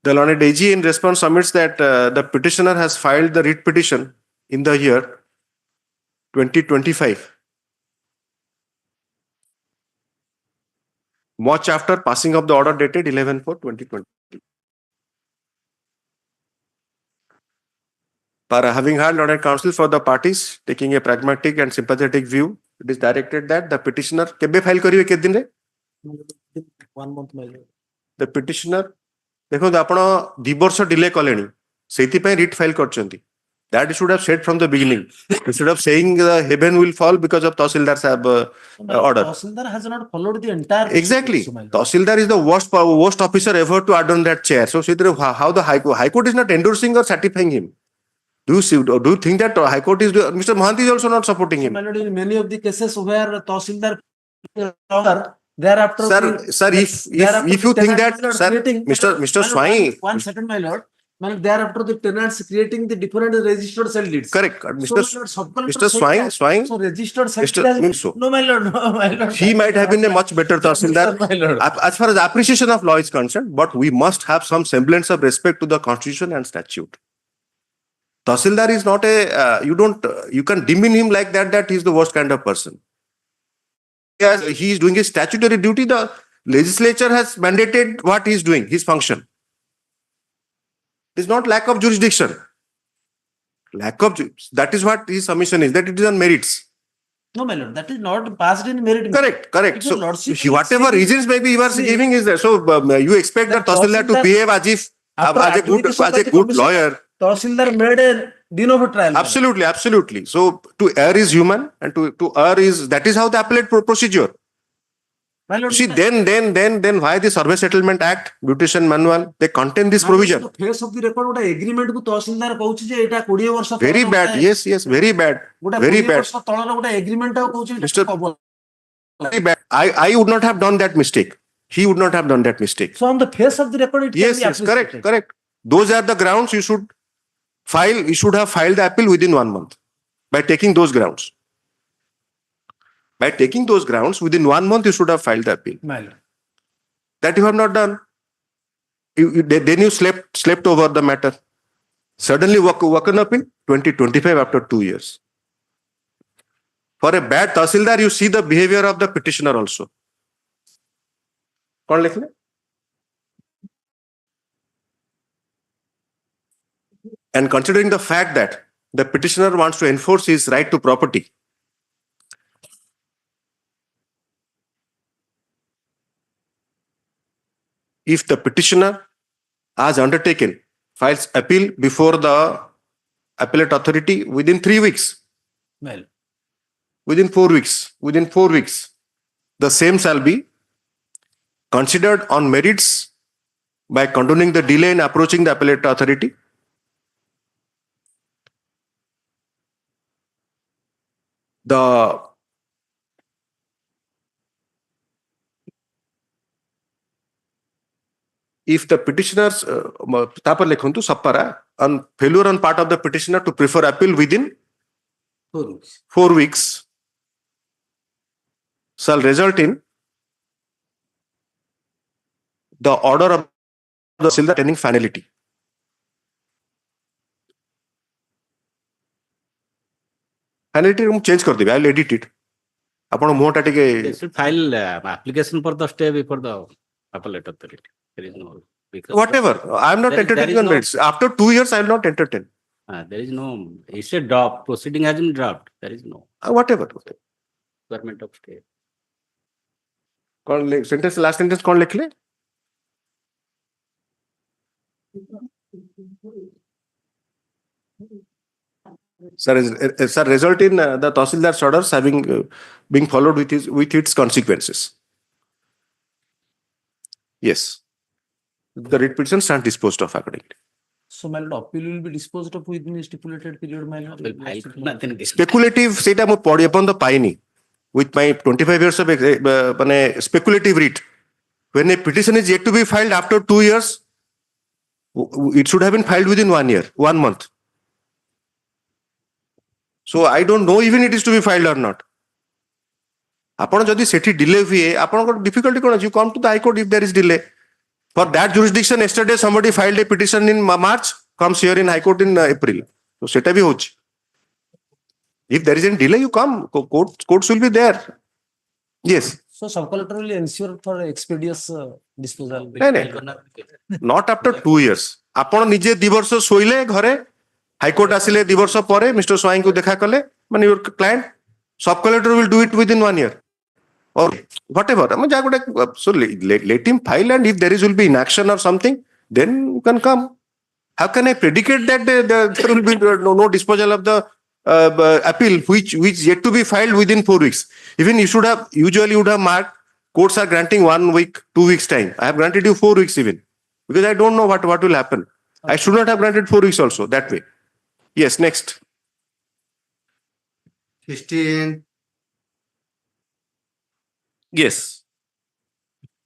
The learned AG in response submits that the petitioner has filed the writ petition in the year 2025, much after passing of the order dated 11/4/2020. Having had learned counsel for the parties taking a pragmatic and sympathetic view, it is directed that the petitioner kebe file karibe ke din re 1 month my lord. the petitioner देखो आपण 2 वर्ष delay कलेनी सेति पे writ file करचंती that should have said from the beginning instead of saying the heaven will fall because of Tahsildar's order. Tahsildar has not followed the entire Exactly. process, my lord. Tahsildar is the worst officer ever to add on that chair. So how the High Court is not endorsing or certifying him? Do you think that High Court is Mr. Mohanty is also not supporting him? My lord, in many of the cases where Tahsildar thereafter Sir, if you think that, sir, Mr. Swai, one second, my lord. Man, thereafter the tenants creating the different registered cell deeds. Correct. Mr. Swai, so registered cell Mr. deeds. Minso. No, my lord. No, my lord. He might have been a much better Tahsildar My lord. as far as appreciation of law is concerned, but we must have some semblance of respect to the constitution and statute. Tahsildar is not you can demean him like that he is the worst kind of person. As he is doing his statutory duty, the legislature has mandated what he is doing, his function. It is not lack of jurisdiction. That is what his submission is, that it is on merits. No, my lord, that is not passed in merit. Correct. If your So lordship whatever is reasons maybe you are giving is there. So you expect that Tahsildar to behave as if as a good lawyer. Tahsildar made a din of a trial. Absolutely. So to err is human, and to err is, that is how the appellate procedure. My lord, See, then why the Survey Settlement Act, Mutation Manual, they contain this provision. The face of the record ଗୋଟେ agreement କୁ Tahsildar କହୁଛି ଯେ ଏଟା 20 ବର୍ଷ Very bad. Yes, very bad. Very bad. ବର୍ଷ ତଳର ଗୋଟେ agreement ଆଉ କହୁଛି Mr. Very bad. I would not have done that mistake. He would not have done that mistake. So on the face of the record it can Yes, be appreciated. correct. Those are the grounds you should have filed the appeal within 1 month by taking those grounds. By taking those grounds, within 1 month, you should have filed the appeal. My lord. That you have not done. Then you slept over the matter. Suddenly woken up in 2025 after 2 years. For a bad Tahsildar, you see the behavior of the petitioner also. कौन लिख ले? And considering the fact that the petitioner wants to enforce his right to property, if the petitioner, as undertaken, files appeal before the appellate authority within 3 weeks, Well, within 4 weeks, the same shall be considered on merits by condoning the delay in approaching the appellate authority. If the petitioners on failure on part of the petitioner to prefer appeal within 4 weeks shall result in the order of the Tahsildar attaining finality. Finality change कर देबे. I will edit it. आपण मोटा टिके They should file application for the stay before the appellate authority. There is no, because whatever. I am not there entertaining is on no- merits. After 2 years, I will not entertain. there is no, it's a drop, proceeding has been dropped. There is no Whatever. requirement of stay. कौन sentence last sentence कौन लिख ले? Sir, result in the Tahsildar's orders having being followed with its consequences. Yes, the writ petitions stand disposed of accordingly. so my lord, appeal will be disposed of within a stipulated period, my lord. Speculative, सेटा मु पढ़ी अपन तो पाइनी. With my 25 years of speculative writ, when a petition is yet to be filed after 2 years, it should have been filed within 1 year, 1 month. So I don't know even it is to be filed or not. Upon jodi seti delay huye, upon difficulty kona, you come to the High Court if there is delay. For that jurisdiction, yesterday somebody filed a petition in March, comes here in High Court in April. So seta bhi hochi. If there is any delay, you come. Courts will be there. Yes. So sub-collector will ensure for expeditious disposal. Not after 2 years. Upon nije 2 ବର୍ଷ ଶୋଇଲେ ଘରେ High Court asile 2 ବର୍ଷ ପରେ Mr. Swai को देखा कले ମାନେ your client sub collector will do it within 1 year or whatever. So let him file, and if there will be inaction or something, then you can come. How can I predicate that there will be no disposal of the appeal which yet to be filed within 4 weeks? Even you should have usually would have marked courts are granting 1 week, 2 weeks time. I have granted you 4 weeks even because I don't know what will happen. I should not have granted 4 weeks also that way. Yes, next. 16. Yes.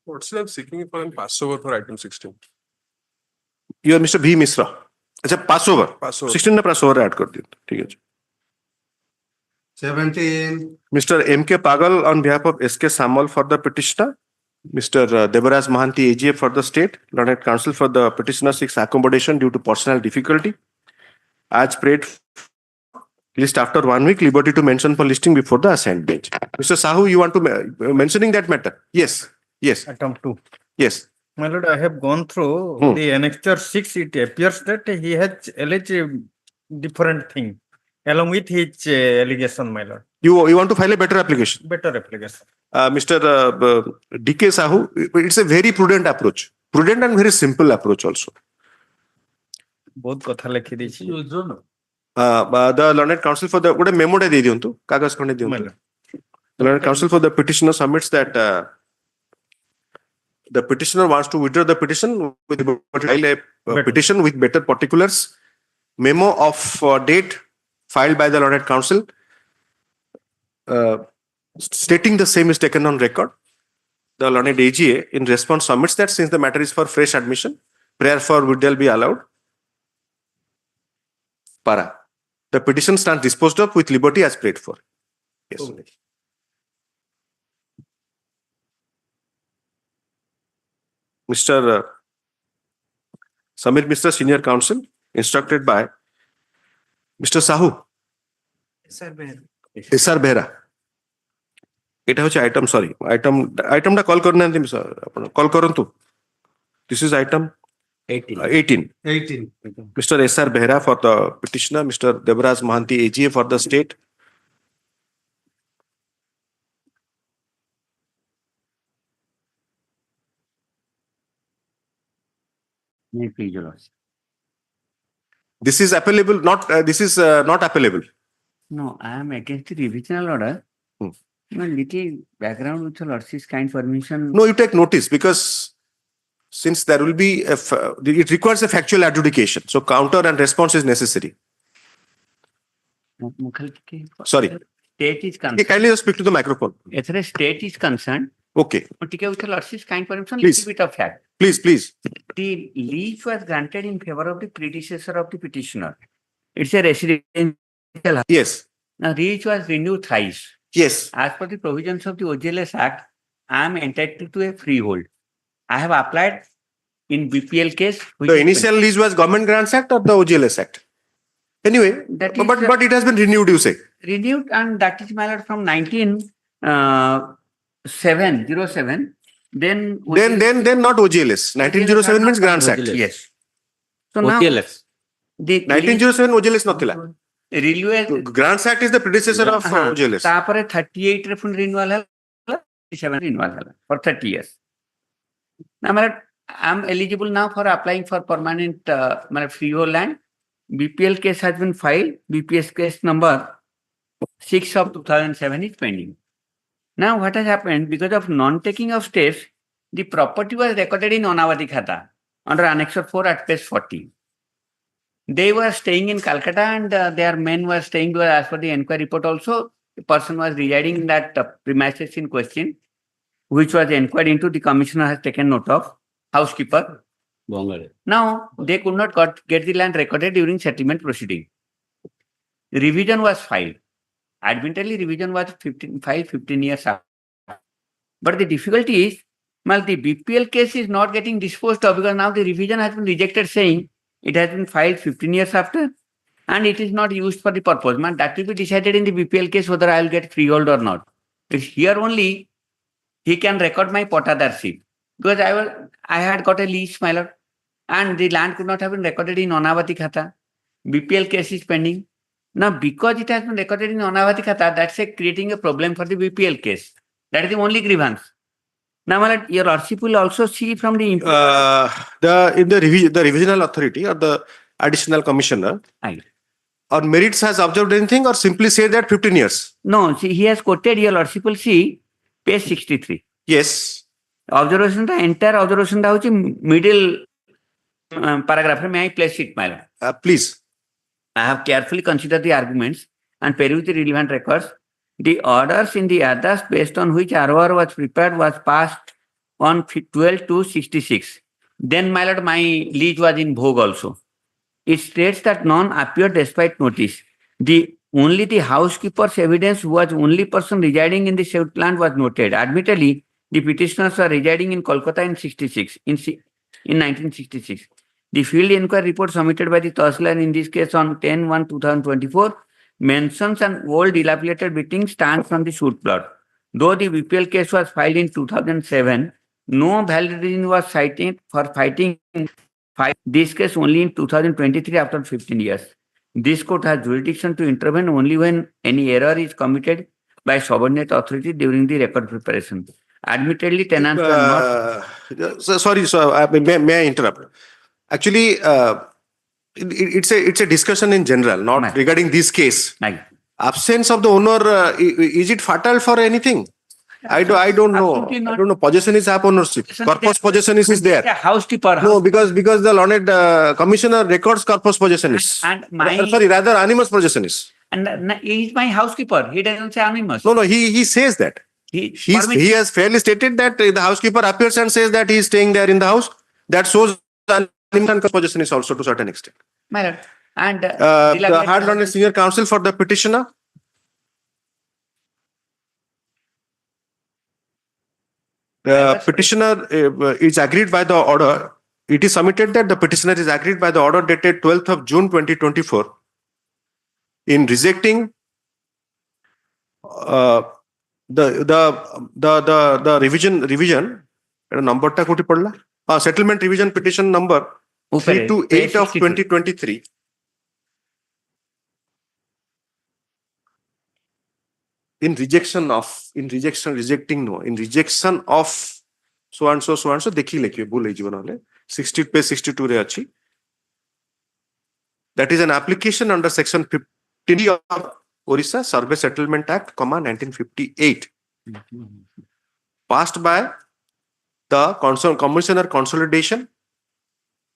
What's I'm seeking for an passover for item 16? You are Mr. V. Misra. अच्छा passover. Passover. 16 ने passover add कर दिया ठीक है 17. Mr. M.K. Pagal on behalf of S.K. Samal for the petitioner, Mr. Debaraj Mahanti AGA for the state, Learned Counsel for the petitioner seeks accommodation due to personal difficulty. As prayed, list after 1 week, liberty to mention for listing before the assigned bench. Mr. Sahoo, you want to mentioning that matter? Yes. Yes. Item 2. Yes. My lord, I have gone through the annexure 6. It appears that he has alleged a different thing along with his allegation, my lord. You want to file a better application? Better application. Mr. D.K. Sahoo, it's a very prudent approach. Prudent and very simple approach also. बहुत कथा लिखी दी छी the Learned Counsel for the गोटे memo दे दियंतु कागज खंडे दियंतु. The Learned Counsel for the petitioner submits that the petitioner wants to withdraw the petition with file a petition with better particulars. Memo of date filed by the Learned Counsel stating the same is taken on record. The Learned AGA in response submits that since the matter is for fresh admission, prayer for withdrawal be allowed. Para. The petition stands disposed of with liberty as prayed for. Yes. Okay. Mr. Samir Mr. Senior Counsel, instructed by Mr. Sahoo. SR Behra. এটা হচ্ছে item, sorry. Itemটা call করনাহান্তি sir. ଆପଣ call କରନ୍ତୁ. This is item 18. Mr. S.R. Behra for the petitioner, Mr. Debaraj Mahanti AGA for the state. This is appellable, not this is not appellable. No, I am against the revisional order. No, little background with your lordship's kind permission. No, you take notice because since there will be it requires a factual adjudication, so counter and response is necessary. Sorry. State is concerned. Kindly just speak to the microphone. If the state is concerned, okay. With your lordship's kind permission, Please. little bit of fact. Please. The lease was granted in favor of the predecessor of the petitioner. It's a residential house. Yes. Now, lease was renewed thrice. Yes. As per the provisions of the OGLS Act, I am entitled to a freehold. I have applied in BPL case. The initial lease was Government Grants Act or the OGLS Act? Anyway, but it has been renewed, you say? Renewed, and that is my lord from 1907. Then not OGLS. 1907 means Grants Act. Yes. So now OGLS. The 1907 OGLS not thila. Grants Act is the predecessor of OGLS. तापरे 38 रे फुन renewal है 37 renewal है for 30 years. Now I am eligible now for applying for permanent freehold land. BPL case has been filed. BPS case number 6 of 2007 is pending. Now what has happened, because of non-taking of steps, the property was recorded in Onavati Khata under Annexure 4 at page 40. They were staying in Calcutta, and their men were staying there. As per the inquiry report also, the person was residing in that premises in question, which was inquired into. The commissioner has taken note of, housekeeper. Now, they could not get the land recorded during settlement proceeding. Revision was filed. Admittedly, revision was 15 years after. But the difficulty is, the BPL case is not getting disposed of because now the revision has been rejected, saying it has been filed 15 years after and it is not used for the purpose. That will be decided in the BPL case whether I will get freehold or not. It's here only he can record my potadarship because I had got a lease, my lord, and the land could not have been recorded in Onavati Khata. BPL case is pending. Now, because it has been recorded in Anavati Khata, that's creating a problem for the BPL case. That is the only grievance. Now, my lord, your lordship will also see from the the revisional authority or the additional commissioner or merits has observed anything or simply say that 15 years. No, see, he has quoted, your lordship will see page 63. Yes. Observation, the entire observation, the middle paragraph. May I place it, my lord? Please. I have carefully considered the arguments and perused the relevant records. The orders in the others based on which ROR was prepared was passed on 12/2/66. Then, my lord, my lease was in vogue also. It states that none appeared despite notice. Only the housekeeper's evidence was only person residing in the said land was noted. Admittedly, the petitioners were residing in Kolkata in 1966. The field inquiry report submitted by the Tahsildar in this case on 10/1/2024 mentions an old dilapidated building stands on the suit plot. Though the BPL case was filed in 2007, no valid reason was cited for fighting this case only in 2023 after 15 years. This court has jurisdiction to intervene only when any error is committed by subordinate authority during the record preparation. Admittedly, tenants are not. Sorry, may I interrupt? Actually, it's a discussion in general, not regarding this case. Absence of the owner, is it fatal for anything? I don't know. I don't know. Possession is app ownership. Corpus possession is there. Housekeeper. No, because the learned commissioner records corpus possession is. Sorry, rather animus possession is. And he's my housekeeper. He doesn't say animus. No, he says that. He has fairly stated that the housekeeper appears and says that he is staying there in the house. That shows animus possession is also to a certain extent. My lord. And the hard learned senior counsel for the petitioner. The petitioner is agreed by the order. It is submitted that the petitioner is agreed by the order dated 12th of June 2024 in rejecting the revision number ta koti padla settlement revision petition number 328 of 2023. In rejection of so and so dekhi lekhibe bhul hejibo nale 60 page 62 re achi. That is an application under section 15 of Orissa Survey Settlement Act, 1958, passed by the Commissioner Consolidation,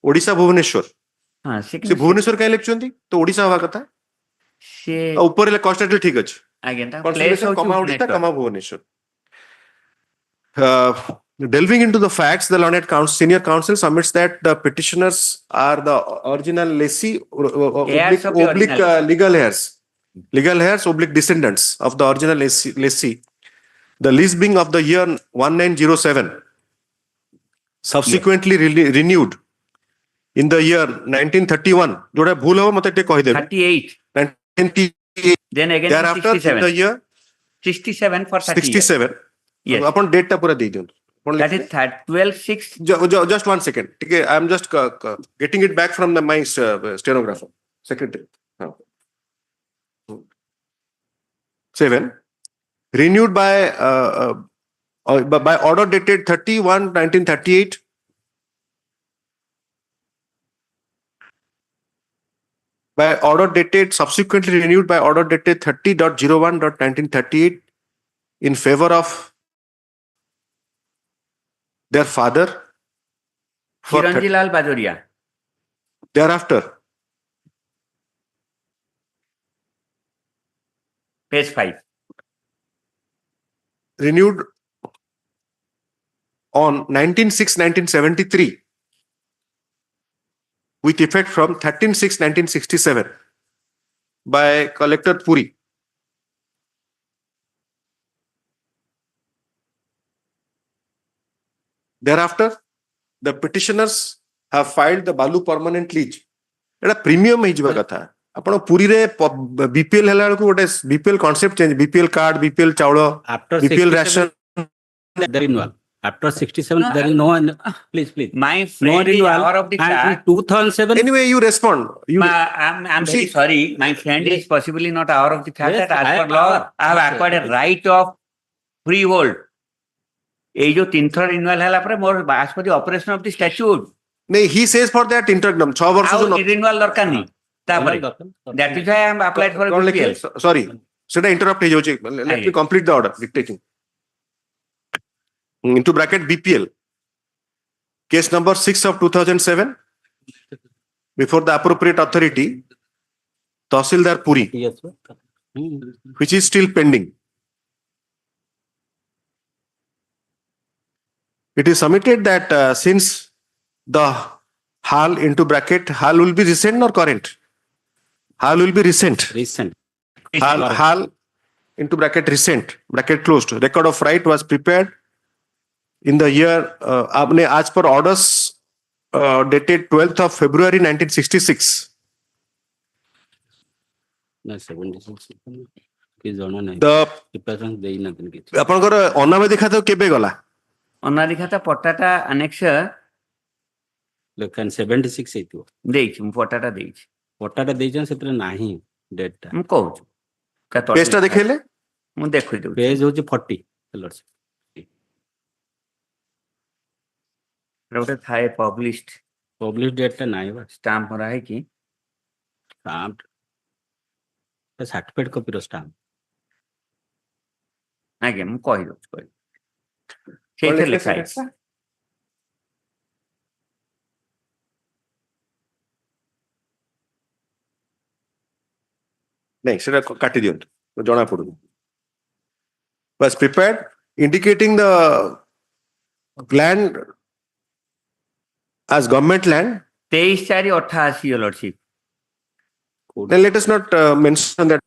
Odisha Bhubaneswar. Se Bhubaneswar kahin lekchunti to Odisha hava katha se upar le cost title thik achi. Consolidation comma Odisha comma Bhubaneswar. Delving into the facts, the learned senior counsel submits that the petitioners are the original lessee oblique legal heirs oblique descendants of the original lessee. The lease being of the year 1907, subsequently renewed in the year 1931. 38. 1938. Then again thereafter 67. In the year 67 for 30 67. Years. Yes. Upon date ta pura de diyo. That is 12/6. Just 1 second. Okay, I am just getting it back from my stenographer, secretary. 7. Renewed by order dated 30/1/1938. By order dated, subsequently renewed by order dated 30/01/1938 in favor of their father. Chiranjilal Bajoria. Thereafter, page 5. Renewed on 19/6/1973 with effect from 13/6/1967 by Collector Puri. Thereafter, the petitioners have filed the Balu permanent lease. It's a premium katha. Apano Puri re BPL hela belalku gote BPL concept change, BPL card, BPL chawla, After BPL ration. the renewal. After 67, No, there is no one. Please. My No friend is renewal. hour of the And in chat. 2007. Anyway, you respond. You I'm very sorry. My friend is possibly not hour of the fact Yes, that I as per am law, hour. I have acquired a right of freehold. ये जो 3 थर renewal है लापरे मोर as per the operation of the statute. नहीं, he says for that interregnum 6 वर्ष ଆଉ जो renewal दरकार नहीं. तापरे that is why I am applied for कौन लिखे? BPL. Sorry, सेटा interrupt हे जाउची. Let me complete the order. Dictating. Into bracket BPL. Case number 6 of 2007 before the appropriate authority, Tahsildar Puri, Yes, sir. which is still pending. It is submitted that since the HAL into bracket, HAL will be recent or current? HAL will be recent. Recent. HAL into bracket recent, bracket closed. Record of right was prepared in the year, आपने as per orders dated 12th of February 1966. No, 76. Please don't know. The Represents they nothing. ଆପଣଙ୍କର ଅନାବାଦୀ ଖାତା କେବେ ଗଲା? ଅନାଧିକାତା ପଟ୍ଟାଟା ଆନେକ୍ସର Look, and 76 ହେଇଥିବ. ଦେଇଛି ମୁଁ ପଟ୍ଟାଟା ଦେଇଛି. ପଟ୍ଟାଟା ଦେଇଛନ୍ତି ସେଥିରେ ନାହିଁ ଡେଟଟା. ମୁଁ କହୁଛି. ପେଜଟା ଦେଖେଇଲେ? ମୁଁ ଦେଖେଇ ଦଉଛି. ପେଜ ହଉଛି 40. ଗୋଟେ ଥାଏ ପବ୍ଲିଶ୍ଡ. ପବ୍ଲିଶ ଡେଟଟା ନାହିଁ ବା. ଷ୍ଟାମ୍ପ ମରା ହେଇକି. ଷ୍ଟାମ୍ପ. ସାର୍ଟିଫିକେଟ କପିର ଷ୍ଟାମ୍ପ. ଆଜ୍ଞା ମୁଁ କହିଦଉଛି ସେଇଥିରେ ଲେଖା ହେଇଛି. नहीं, सेटा काटी दियंतु जणा पडु. Was prepared indicating the land as government land. 23/4/88 your lordship. Then let us not mention that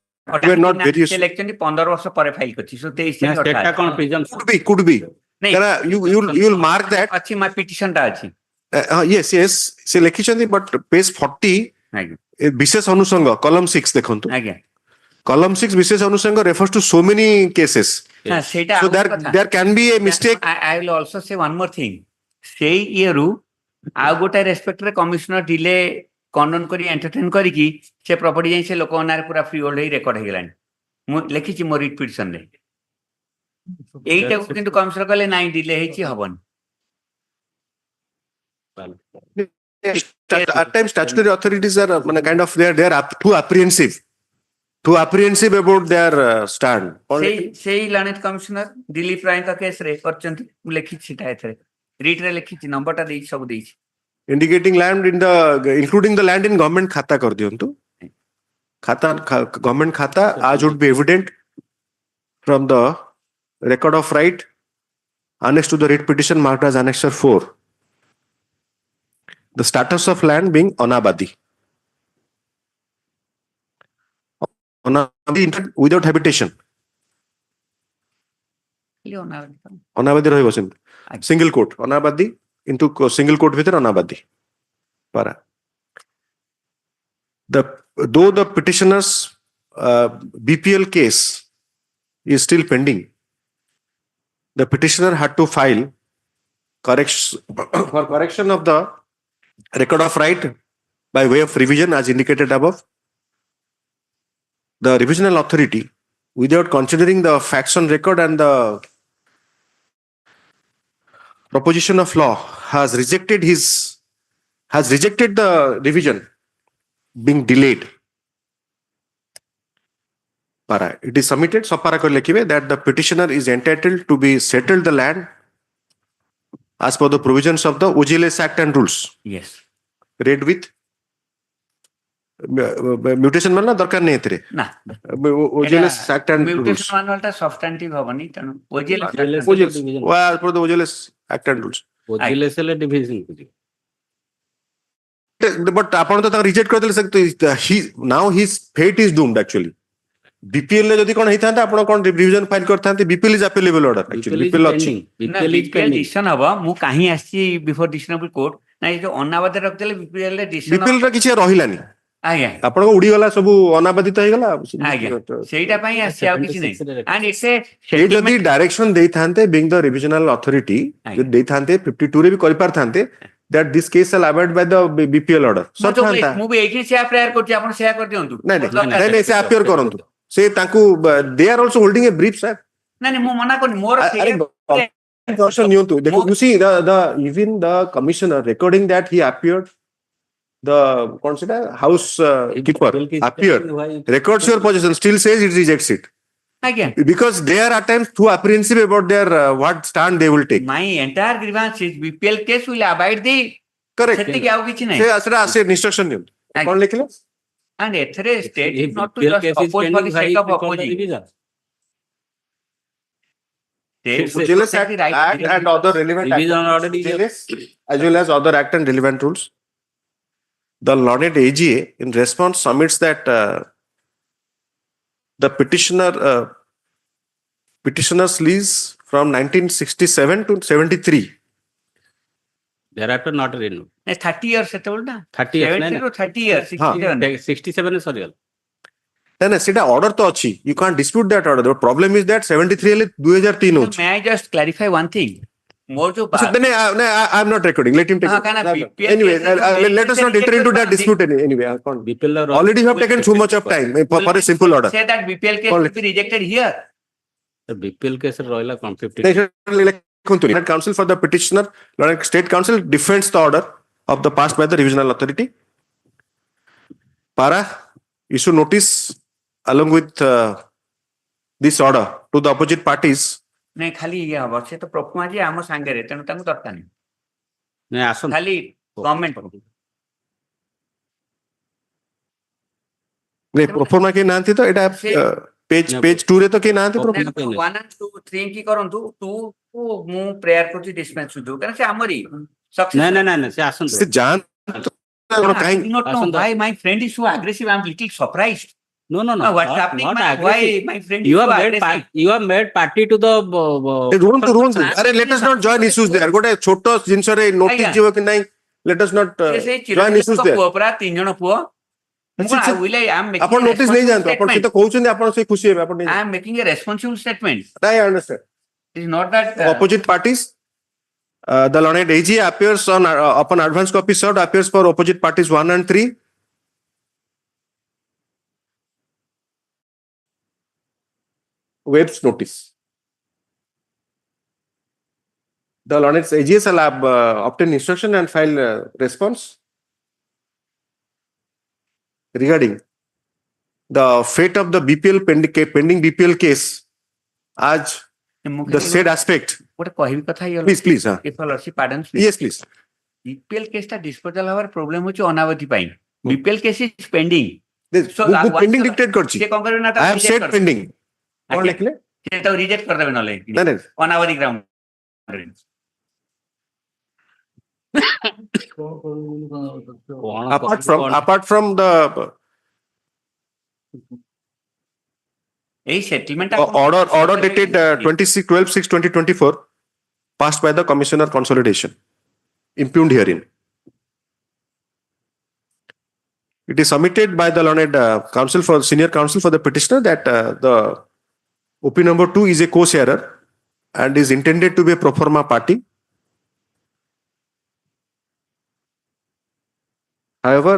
we are not very election 15 ବର୍ଷ ପରେ ଫାଇଲ କରିଛି. So 23/4/88. ସେଟା କଣ prison? could be. You will mark that. ଅଛି my petition ଟା ଅଛି. Yes, ସେ ଲେଖିଛନ୍ତି but page 40 ବିଶେଷ ଅନୁଷଙ୍ଗ column 6 ଦେଖନ୍ତୁ. ଆଜ୍ଞା. Column 6 ବିଶେଷ ଅନୁଷଙ୍ଗ refers to so many cases. ସେଇଟା So there can be a mistake. I will also say one more thing. ସେଇ ଇଏରୁ ଆଉ ଗୋଟେ ରେସ୍ପେକ୍ଟରେ କମିଶନର ଡିଲେ କଣ୍ଡନ କରି ଏଣ୍ଟରଟେନ୍ କରିକି ସେ ପ୍ରପର୍ଟି ଯାଇ ସେ ଲୋକଙ୍କ ନାଁରେ ପୁରା ଫ୍ରି ହୋଲ୍ଡ ହେଇ ରେକର୍ଡ ହେଇଗଲାଣି. ମୁଁ ଲେଖିଛି ମୋ ରିଟ୍ ପିଟିସନରେ. ଏଇଟାକୁ କିନ୍ତୁ କମିଶନର କହିଲେ ନାଇଁ ଡିଲେ ହେଇଛି ହବନି. At times statutory authorities are kind of they are too apprehensive about their stand. ସେଇ ଲର୍ଣ୍ଣେଡ କମିଶନର ଦିଲ୍ଲୀପ ରାୟଙ୍କ କେସରେ କରିଛନ୍ତି. ମୁଁ ଲେଖିଛି ସେଟା ଏଥିରେ ରିଟ୍ରେ ଲେଖିଛି ନମ୍ବରଟା ଦେଇଛି ସବୁ ଦେଇଛି. Indicating land in the including the land in government khata kar diyantu. Government khata as would be evident from the record of right annexed to the writ petition marked as annexure 4. The status of land being anabadi. Without habitation. Anabadi rahibo seମିତି. Single quote anabadi into single quote with anabadi. Para. Though the petitioner's BPL case is still pending, the petitioner had to file for correction of the record of right by way of revision as indicated above. The revisional authority, without considering the facts on record and the proposition of law, has rejected the revision being delayed. Para. It is submitted that the petitioner is entitled to be settled the land as per the provisions of the OGLS Act and rules. Yes. Read with mutation मानना दरकार नहीं है ना. OGLS Act and rules. Mutation मानवालटा substantive हबनी Tanu OGLS for the OGLS Act and rules. OGLS ले division कुछ. But आपण तो reject कर देले now his fate is doomed actually. BPL ले जदि कोन हेता आपण कोन रिविजन फाइल करथांते BPL is appellable order actually. BPL अछि. BPL डिसीजन हबा मु काहे आसी बिफोर डिसिजनेबल कोर्ट ना ये जो अनावधि रख देले BPL रे डिसीजन BPL रा किछि रहिलानी. ଆଜ୍ଞା ଆପଣଙ୍କ ଉଡିଗଲା ସବୁ ଅନାବାଦିତ ହେଇଗଲା ଆଜ୍ଞା ସେଇଟା ପାଇଁ ଆସିଛି ଆଉ କିଛି ନାହିଁ and it's a ସେ ଯଦି ଡାଇରେକ୍ସନ ଦେଇଥାନ୍ତେ being the revisional authority ଯଦି ଦେଇଥାନ୍ତେ 52 ରେ ବି କରିପାରିଥାନ୍ତେ that this case shall abide by the BPL order ସରିଥାନ୍ତା ମୁଁ ବି ଏଇଠି ସେୟା ପ୍ରେୟାର କରୁଛି ଆପଣ ସେୟା କରିଦିଅନ୍ତୁ ନାଇଁ ସେ appear କରନ୍ତୁ ସେ ତାଙ୍କୁ they are also holding a brief sir ନାଇଁ ମୁଁ ମନା କରୁନି ମୋର ନିଅନ୍ତୁ ଦେଖ you see the even the commissioner recording that he appeared the consider house keeper appeared records your position still says it rejects it again because they are at times too apprehensive about their what stand they will take my entire grievance is BPL case will abide the correct ସେତିକି ଆଉ କିଛି ନାହିଁ ସେଟା ଆସେ instruction ନିଅନ୍ତୁ କଣ ଲେଖିଲେ and ଏଥିରେ state is not to just oppose for the sake of opposing Jealous act and other relevant as well as other act and relevant rules. The learned AGA in response submits that the petitioner's lease from 1967 to 73. Thereafter not renewed. 30 years ସେତେବେଳେ ନା 30 years 70 to 30 years 67 ସରିଗଲା ନା ସେଟା order ତ ଅଛି you can't dispute that order the problem is that 73 ହେଲେ 2003 ହଉଛି may I just clarify one thing more jo I'm not recording let him take anyway let us not enter into that dispute anyway already you have taken too much of time for a simple order say that BPL case will be rejected here the BPL case ରହିଲା କଣ 50 counsel for the petitioner state council defends the order of the passed by the revisional authority para issue notice along with this order to the opposite parties नहीं खाली ये हबो से तो प्रोफमा जी आम संगे रे तेनु तांको दरकार नहीं नहीं आसन खाली गवर्नमेंट नहीं प्रोफमा के नांती तो एटा पेज 2 रे तो के नांती प्रोफमा 1 and 2 3 की करंतु 2 को मु प्रेयर करछि डिस्पेंस दु कारण से हमरी नहीं नहीं नहीं से आसन से जान why my friend is so aggressive I'm little surprised no what's happening why my friend you have made party to the rules अरे let us not join issues there गोटे छोटो जिंस रे नोटिस जीव कि नहीं let us not join issues there पुरा तीन जण पुओ आपण नोटिस नहीं जानतो आपण से तो कहउछन आपण से खुशी हेबे आपण I am making a responsible statement I understand it is not that opposite parties the learned AG appears on upon advance copy served appears for opposite parties 1 and 3 waives notice. The learned AG shall obtain instruction and file response regarding the fate of the BPL pending BPL case as the said aspect. What कहिबी कथा ये please if lordship pardon yes please BPL case ता disposal हवर problem होची अनावधि पाई BPL case is pending so pending dictate करछि से कोन करबे ना I have said pending कोन लिखले से तो रिजेक्ट कर देबे नले नहीं अनावधि ground apart from the a settlement order dated 12/6/2024 passed by the commissioner consolidation impugned herein it is submitted by the learned senior counsel for the petitioner that the OP number 2 is a co-sharer and is intended to be a pro forma party. However,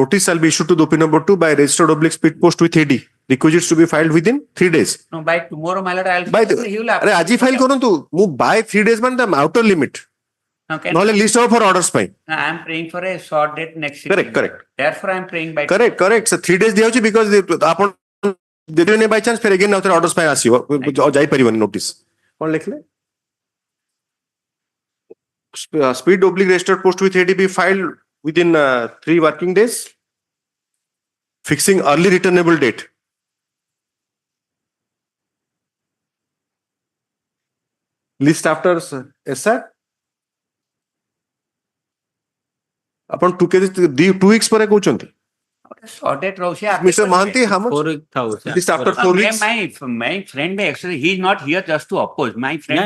notice shall be issued to the OP number 2 by registered / speed post with AD. Requisites to be filed within 3 days. No, by tomorrow, my lord, I'll he will aji file करंतु मु by 3 days man the outer limit. Okay. No list of for orders by. I am praying for a short date next week. Correct. Therefore, I am praying by. Correct. So 3 days दिया होची because आपण देते by chance फिर again outer orders by आसीबो जाई परिबन notice. कोन लिखले? Speed / registered post with AD be filed within 3 working days. Fixing early returnable date. List after SR. Upon 2 weeks पर कहउचंती short date रहुछि Mr. Mahanti how much 4 weeks था this after 4 weeks my friend may actually he is not here just to oppose my friend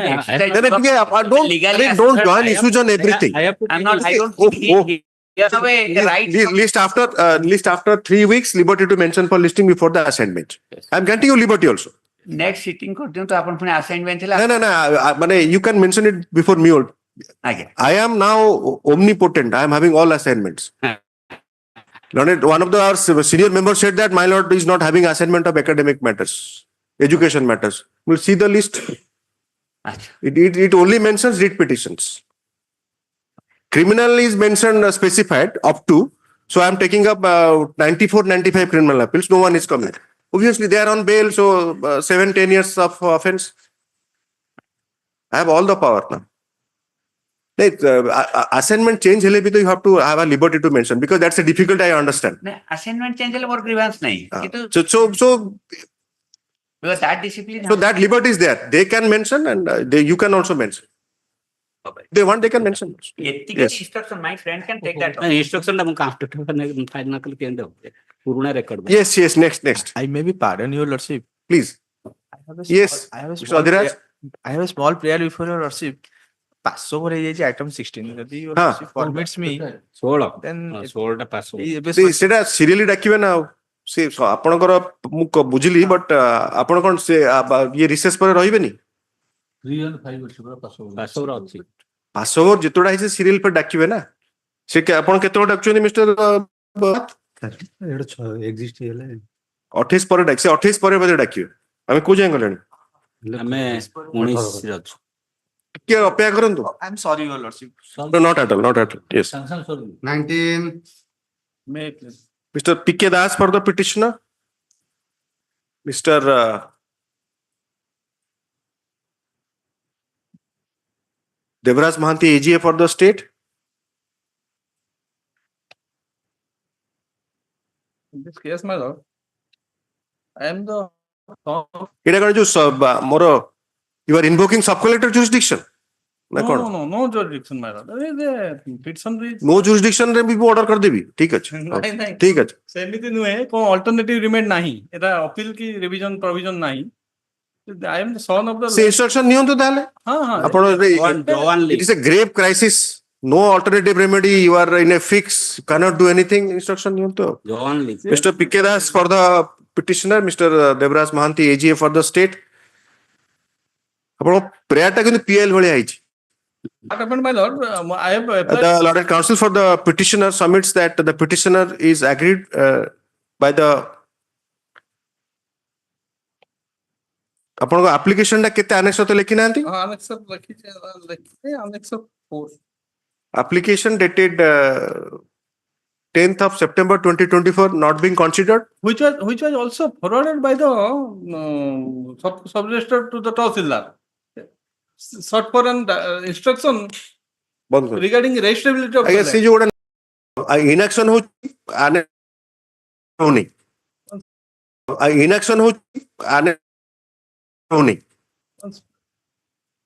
don't join issues on everything I'm not I don't think he You have a right. List after 3 weeks, liberty to mention for listing before the assigned bench. I am granting you liberty also. Next sitting करते तो अपन Pune assigned bench No, you can mention it before me. I am now omnipotent. I am having all assignments. Lord, one of our senior members said that my lord is not having assignment of academic matters, education matters. We'll see the list. It only mentions writ petitions. Criminal is mentioned specified up to. So I am taking up 94, 95 criminal appeals. No one is coming. Obviously, they are on bail. So 7-10 years of offense. I have all the power now. Assignment change you have to have a liberty to mention because that's a difficult I understand. Assignment change more grievance nahi. So because that discipline. So that liberty is there. They can mention and you can also mention. They want, they can mention. Yes. Instruction, my friend can take that. Instruction Yes, next. I may be pardon your lordship. Please. Yes. I have a Mr. small Adhiraj? prayer- I have a small prayer before your lordship. Passover is item 16. If your lordship permits me, then सेटा serially डाकिबे ना से आपनकर मु बुझिली but आपण कोन से ये recess पर रहिबेनी 3 and 5 वर्ष पर Passover अछि. पासओवर जितोडा हिसे सीरियल पर डाकिबे ना से के आपण केतो डाकचोनी मिस्टर एग्जिस्ट हेले 28 पर डाक से 28 पर बजे डाकिबे हमें को जाय गलेनी हमें 19 रे अछि के अपेक्षा करंतु I am sorry, your lordship. not at all. Yes. 19. Mr. P.K. Das for the petitioner. Mr. Devraj Mahanti, AGA for the state. In this case, my lord, I am the. You are invoking sub-collector jurisdiction. No jurisdiction, my lord. Petition is. No jurisdiction रे भी order कर देबी ठीक अछि नहीं ठीक अछि सेमिति नुहे को alternative remand नाही एटा appeal की revision provision नाही. I am the son of the. से instruction नियंतु ताले आपण it is a grave crisis. No alternative remedy. You are in a fix. Cannot do anything. Instruction नियंतु. Mr. P.K. Das for the petitioner. Mr. Devraj Mahanti, AGA for the state. आपण prayer टा किंतु PL भଳି आइछि. What happened, my lord? I have. The Lord Counsel for the petitioner submits that the petitioner is agreed by the. आपनको application टा केते annex तो लेखि नांती? Annex Annex 4. Application dated 10th of September 2024 not being considered. Which was also forwarded by the sub-register to the Tahsildar. Sought for an instruction regarding registrability of. I guess you would inaction हो आने होनी. Inaction हो आने होनी.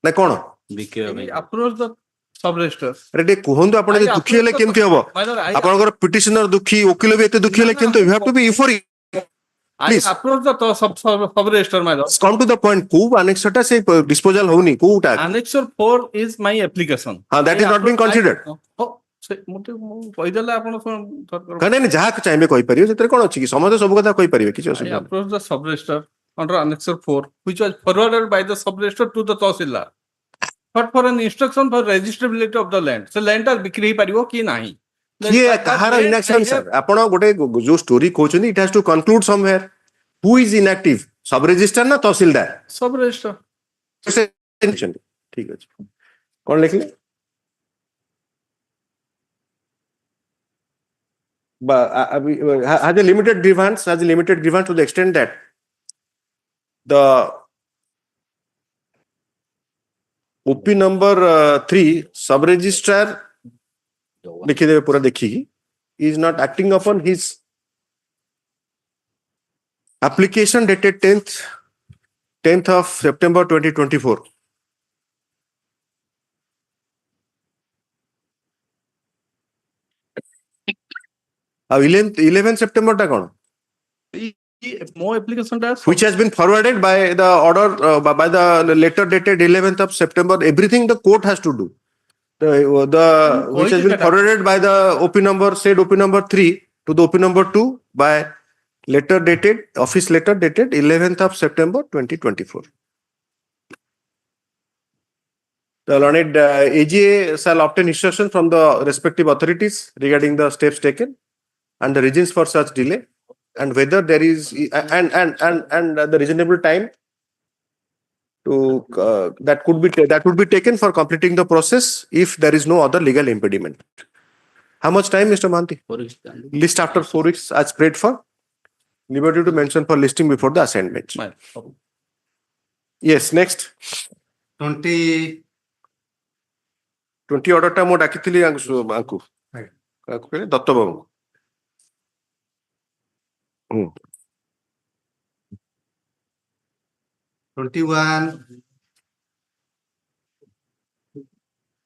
ना कौन? Approach the sub-register. अरे कुहंदु आपण जे दुखी हेले केमति हबो आपनकर पिटिशनर दुखी वकील भी एते दुखी हेले केमति you have to be euphoric. Please approach the sub-register, my lord. Come to the point. Who annexer ta say disposal होनी को टा Annexure 4 is my application. that is not being considered. मुते कहि देला आपण कने जहा चाहबे कहि परियो जेतरे कोन अछि कि समझ सब कथा कहि परिबे किछ I असुविधा approach the sub-register under Annexure 4, which was forwarded by the sub-register to the Tahsildar. But for an instruction for registrability of the land. So land are बिक्री परिबो कि नाही. ये कहार inaction sir आपण गोटे जो story कहउछनी it has to conclude somewhere. Who is inactive? Sub register ना तहसीलदार? Sub-register. ठीक अछि कोन लिखले has a limited grievance to the extent that the OP number 3 sub registrar लिखि देबे पूरा देखिए is not acting upon his application dated 10th of September 2024. अब 11th September टा कौन? More application that Which has been forwarded by the order by the letter dated 11th of September. Everything the court has to do. which has been forwarded by the OP number, said OP number 3 to the OP number 2 by letter dated, office letter dated 11th of September 2024. The learned AGA shall obtain instruction from the respective authorities regarding the steps taken and the reasons for such delay, and whether there is and the reasonable time to that would be taken for completing the process if there is no other legal impediment. How much time, Mr. Manti? 4 weeks. List after 4 weeks as prayed for. Liberty to mention for listing before the assigned bench. Yes, next. 20 order टा mo डाकिथिली आंकु Dutt Babu. 21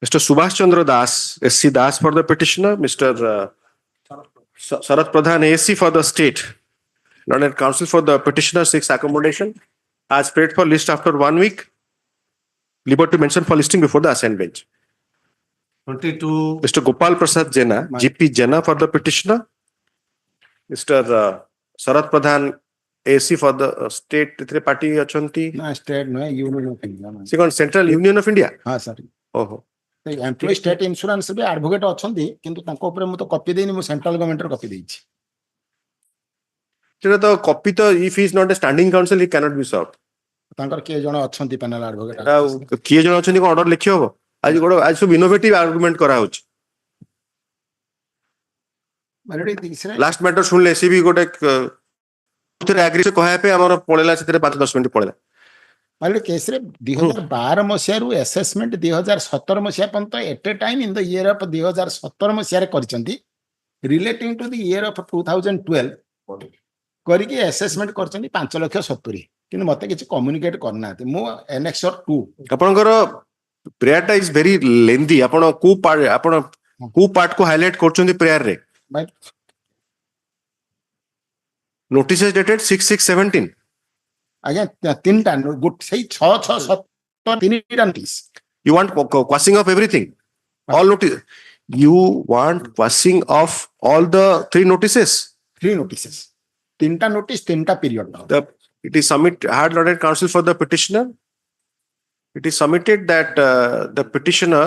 Mr. Subhash Chandra Das, SC Das for the petitioner, Mr. Sarath Pradhan, ASC for the state, Learned Counsel for the petitioner seeks accommodation as prayed for list after 1 week. Liberty to mention for listing before the assigned bench. 22 Mr. Gopal Prasad Jena, GP Jena for the petitioner, Mr. Sarath Pradhan, AC for the state party achanti. No, state no, Union of India. Second, Central Union of India. हाँ sir. ओहो. Employ state insurance भी advocate अछंती किंतु तांको ऊपर मु तो copy देनी मु सेंट्रल गवर्नमेंट रो कॉपी देछि. तेरा तो कॉपी तो if he is not a standing counsel he cannot be served. तांकर के जण अछंती पैनल एडवोकेट. किए जण अछंती को ऑर्डर लिखि होबो. आज गोड आज सब इनोवेटिव आर्गुमेंट करा होछ. लास्ट मैटर सुनले सी भी गोटे तेरे एग्री से कहया पे हमर पळेला सेते 5-10 मिनिट पळेला. माले केस रे 2012 मसिया रु असेसमेंट 2017 मसिया पर्यंत at a time in the year of 2017 मसिया रे करचंती relating to the year of 2012 करी के असेसमेंट करचंती 5,70,000 किन मते किछ कम्युनिकेट करना ते मो एनेक्स 2 आपनकर प्रेयर टा इज वेरी लेंथी. आपण को पार्ट को हाईलाइट करचंती प्रेयर रे. Notice is dated 6/6/17. Again, 3 टा गुड सही 6/6/17 3 टा notice. You want quashing of everything, all notice. You want quashing of all the 3 notices. 3 notices. 3 टा notice 3 टा period. It is had learned counsel for the petitioner. It is submitted that the petitioner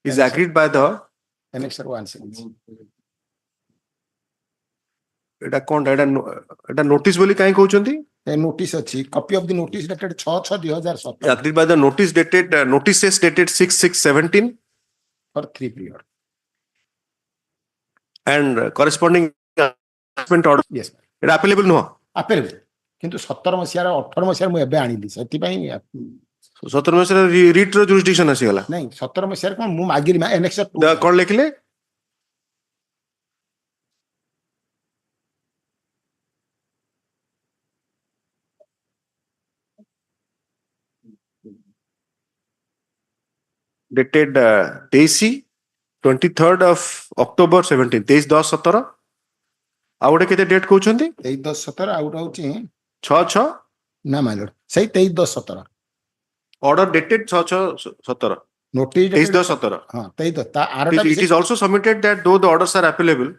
is agreed by the Annex 1. Etah cone Etah notice बोली काहे कहउचंती. ए notice अछि copy of the notice dated 6/6/2017 agreed by the notice dated notices dated 6/6/17 for 3 period and corresponding assessment order. Yes. Etah applicable no. Applicable. किंतु 17 मसिया 18 मसिया मु एबे आनिली सेति पई 17 मसिया रीट रो jurisdiction आसी गला. नहीं 17 मसिया कोन मु मागिली एनेक्स 2 कोन लिखले. Dated 23rd of October 17. 23-10-17. आउटे केते डेट कहउचंती. 23-10-17 आउट होची 6/6 ना माय लॉर्ड सही 23-10-17 ऑर्डर डेटेड 6/6/17 नोटिस 23-10-17. हां 23 ता आरटा It is also submitted that though the orders are applicable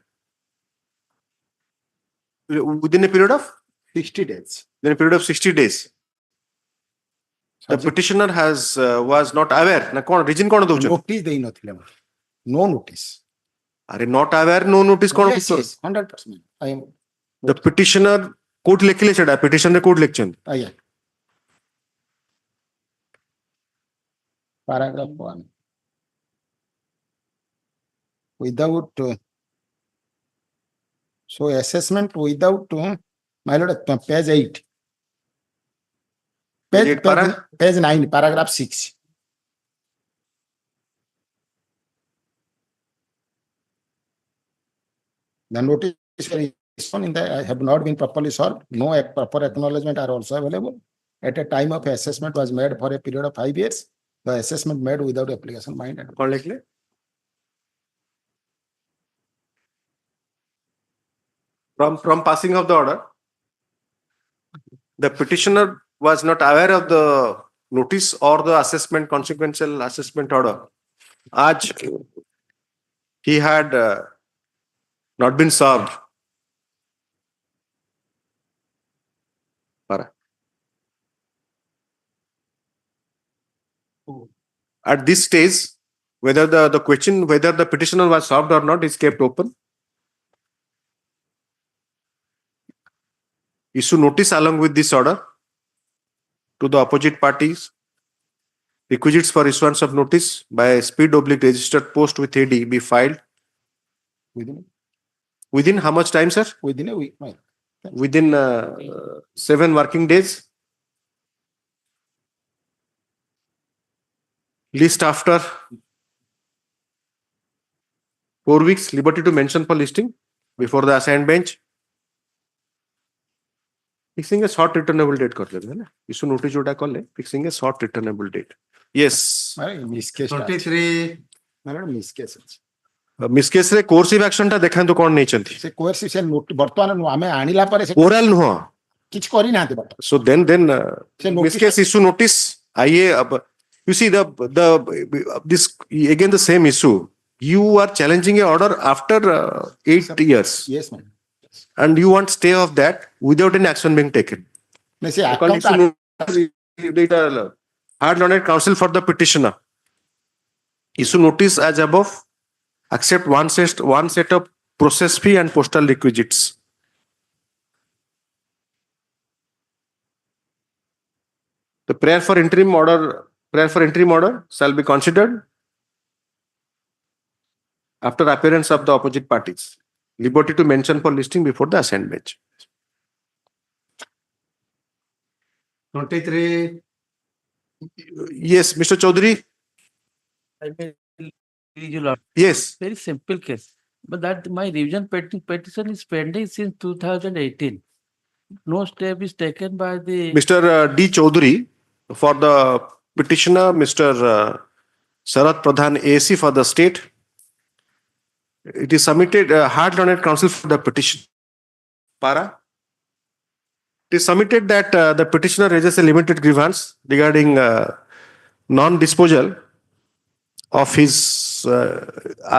within a period of 60 days. Within a period of 60 days. The petitioner was not aware. Na kon reason kon dochu. Notice देई नथिले no notice. अरे not aware no notice kon. Yes, 100%. I am the petitioner court लिखले सेडा petition रे coat लिखछन. आया paragraph 1 without so assessment without my lord page 8 page 9 paragraph 6 the notice is in the have not been properly solved. No proper acknowledgement are also available. At a time of assessment was made for a period of 5 years. The assessment made without application mind and कौन लिख ले. From passing of the order, the petitioner was not aware of the notice or the assessment, consequential assessment order, आज he had not been served. At this stage, whether the question whether the petitioner was served or not is kept open. Issue notice along with this order to the opposite parties. Requisites for issuance of notice by speed/registered post with AD be filed. Within how much time, sir? Within a week. Right. Within 7 working days. List after 4 weeks. Liberty to mention for listing before the assigned bench. Fixing a short returnable date कर लेते हैं ना. Issue notice जोड़ा कर ले. Fixing a short returnable date. Yes. Miscase. 23. Miscase. Miscase रे coercive action टा देखा तो कौन नहीं चलती. से coercive से वर्तमान हमें आनिला पर से Oral नुहा. किच करी ना दे So then miscase issue notice. आइए अब you see this again the same issue. You are challenging a order after 8 years. Yes, ma'am. And you want stay of that without any action being taken. Hard learned counsel for the petitioner. Issue notice as above. Accept one set of process fee and postal requisites. The prayer for interim order shall be considered after appearance of the opposite parties. Liberty to mention for listing before the assigned bench. 23. Yes, Mr. Chaudhary. Yes. Very simple case. But that my revision petition is pending since 2018. No step is taken by the Mr. D. Chaudhary for the petitioner, Mr. Sarath Pradhan AC for the state. It is submitted hard learned counsel for the petition. Para. It is submitted that the petitioner raises a limited grievance regarding non-disposal of his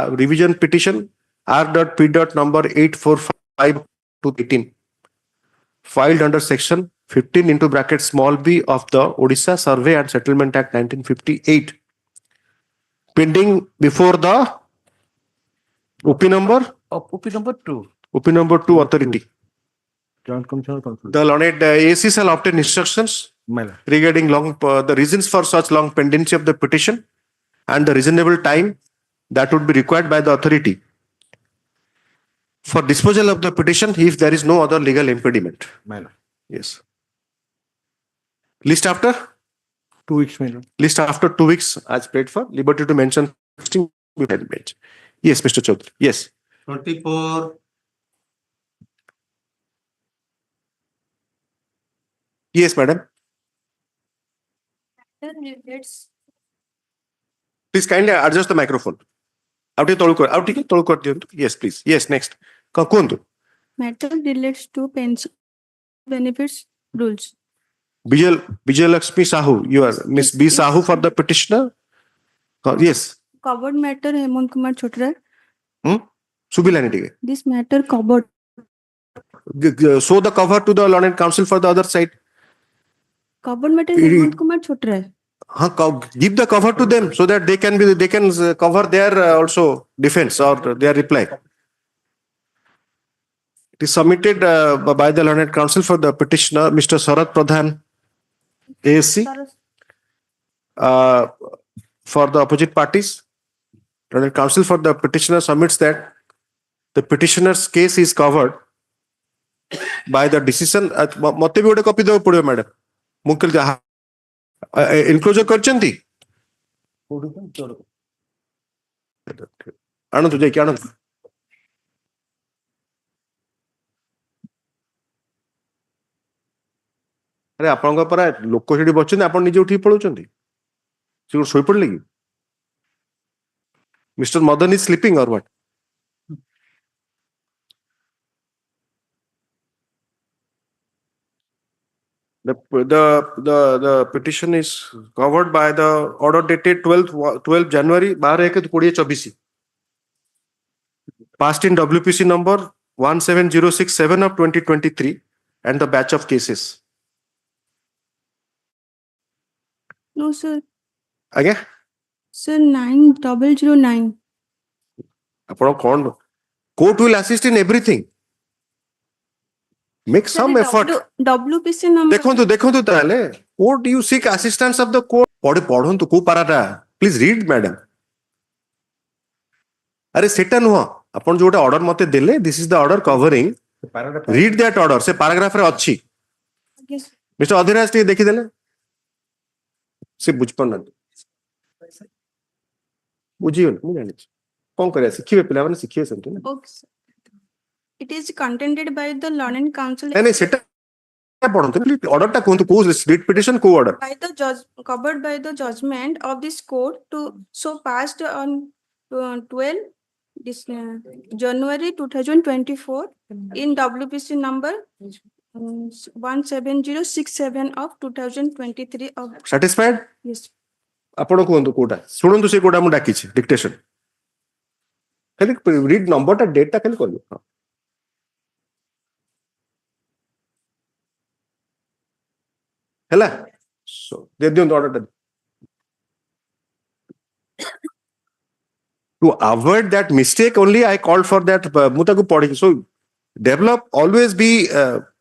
revision petition R.P. number 845 to 18 filed under section 15 into bracket small b of the Odisha Survey and Settlement Act 1958 pending before the OP number 2. OP number 2 authority. The learned AC shall obtain instructions regarding the reasons for such long pendency of the petition and the reasonable time that would be required by the authority for disposal of the petition if there is no other legal impediment. Yes. List after 2 weeks. List after 2 weeks as paid for. Liberty to mention. Yes, Mr. Chaudhary. Yes. 24. Yes, madam. Please kindly adjust the microphone. Yes, please. Yes, next. Matter relates to pension benefits rules. Vijay Lakshmi Sahoo. You are Miss B. Sahoo for the petitioner? Yes. Covered matter Hemant Kumar Chotra. This matter covered. Show the cover to the learned counsel for the other side. Covered matter Hemant Kumar Chotra. Give the cover to them so that they can cover their also defense or their reply. It is submitted by the learned counsel for the petitioner, Mr. Sarath Pradhan, ASC, for the opposite parties. Learned counsel for the petitioner submits that the petitioner's case is covered by the decision. Mate bhi gote copy deବାକୁ ପଡିବ madam. Munkil jaha enclosure କରିଛନ୍ତି ଆଣନ୍ତୁ ଯାଇକି ଆଣନ୍ତୁ। ଆରେ ଆପଣଙ୍କ ପରା ଲୋକ ସେଠି ବସିଛନ୍ତି ଆପଣ ନିଜେ ଉଠିକି ପଳଉଛନ୍ତି ସେ ଶୋଇପଡ଼ିଲେ କି? Mr. Madan is sleeping or what? The petition is covered by the order dated 12 January 12/1/2024, passed in WPC number 17067 of 2023 and the batch of cases. No, sir. Again, Sir, 9009. Court will assist in everything. Make some effort. WPC number. देखो ताले. Court, you seek assistance of the court. पढ़ो को पाराटा. Please read, madam. अरे सेटा नुह. अपन जोटा order मते देले. This is the order covering. Read that order. से paragraph रे अच्छी. Yes. Mr. Adhiraj टी देखी देले. से बुझपन बुझियो नहीं जाने. कौन करे सिखिए पिला माने सिखिए समझे ना. Okay, sir. It is contended by the Learned Council. नहीं सेटा पढ़ो. Order टा कौन तो कोस read petition को order. By the judge, covered by the judgment of this court so passed on 12 January 2024 in WPC number 17067 of 2023 of. Satisfied? Yes. आपण को कोटा सुनंतु से कोटा मु डाकी छी डिक्टेशन खाली रीड नंबर टा डेट टा खाली कर लो हैला सो दे दियो ऑर्डर टा to avoid that mistake only I called for that muta ko padi so develop always be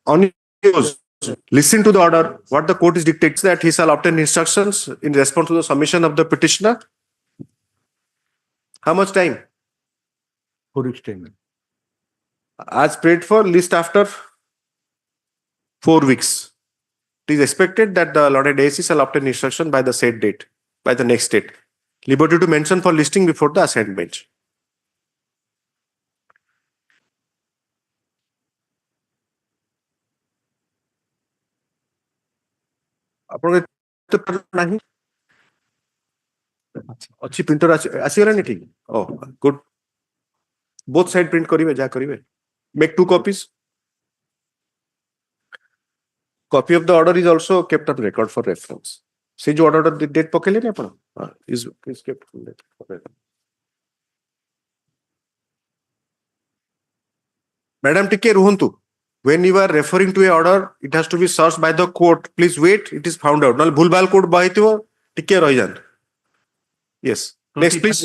on yours. Listen to the order. What the court is dictates that he shall obtain instructions in response to the submission of the petitioner. How much time? 4 weeks time. As prayed for, list after 4 weeks. It is expected that the lauded AC shall obtain instruction by the said date, by the next date. Liberty to mention for listing before the assigned bench. नहीं अच्छी printer आसीगलानी ठीक ओ good both side print करिवे जा करिवे make 2 copies. Copy of the order is also kept on record for reference. से जो order date पकेले ने अपन is kept for reference. Madam टिके रुहंतु. When you are referring to a order, it has to be searched by the court. Please wait, it is found out. Nal bhulbal court bahithibo tikke rahi jant. Yes. Next, please.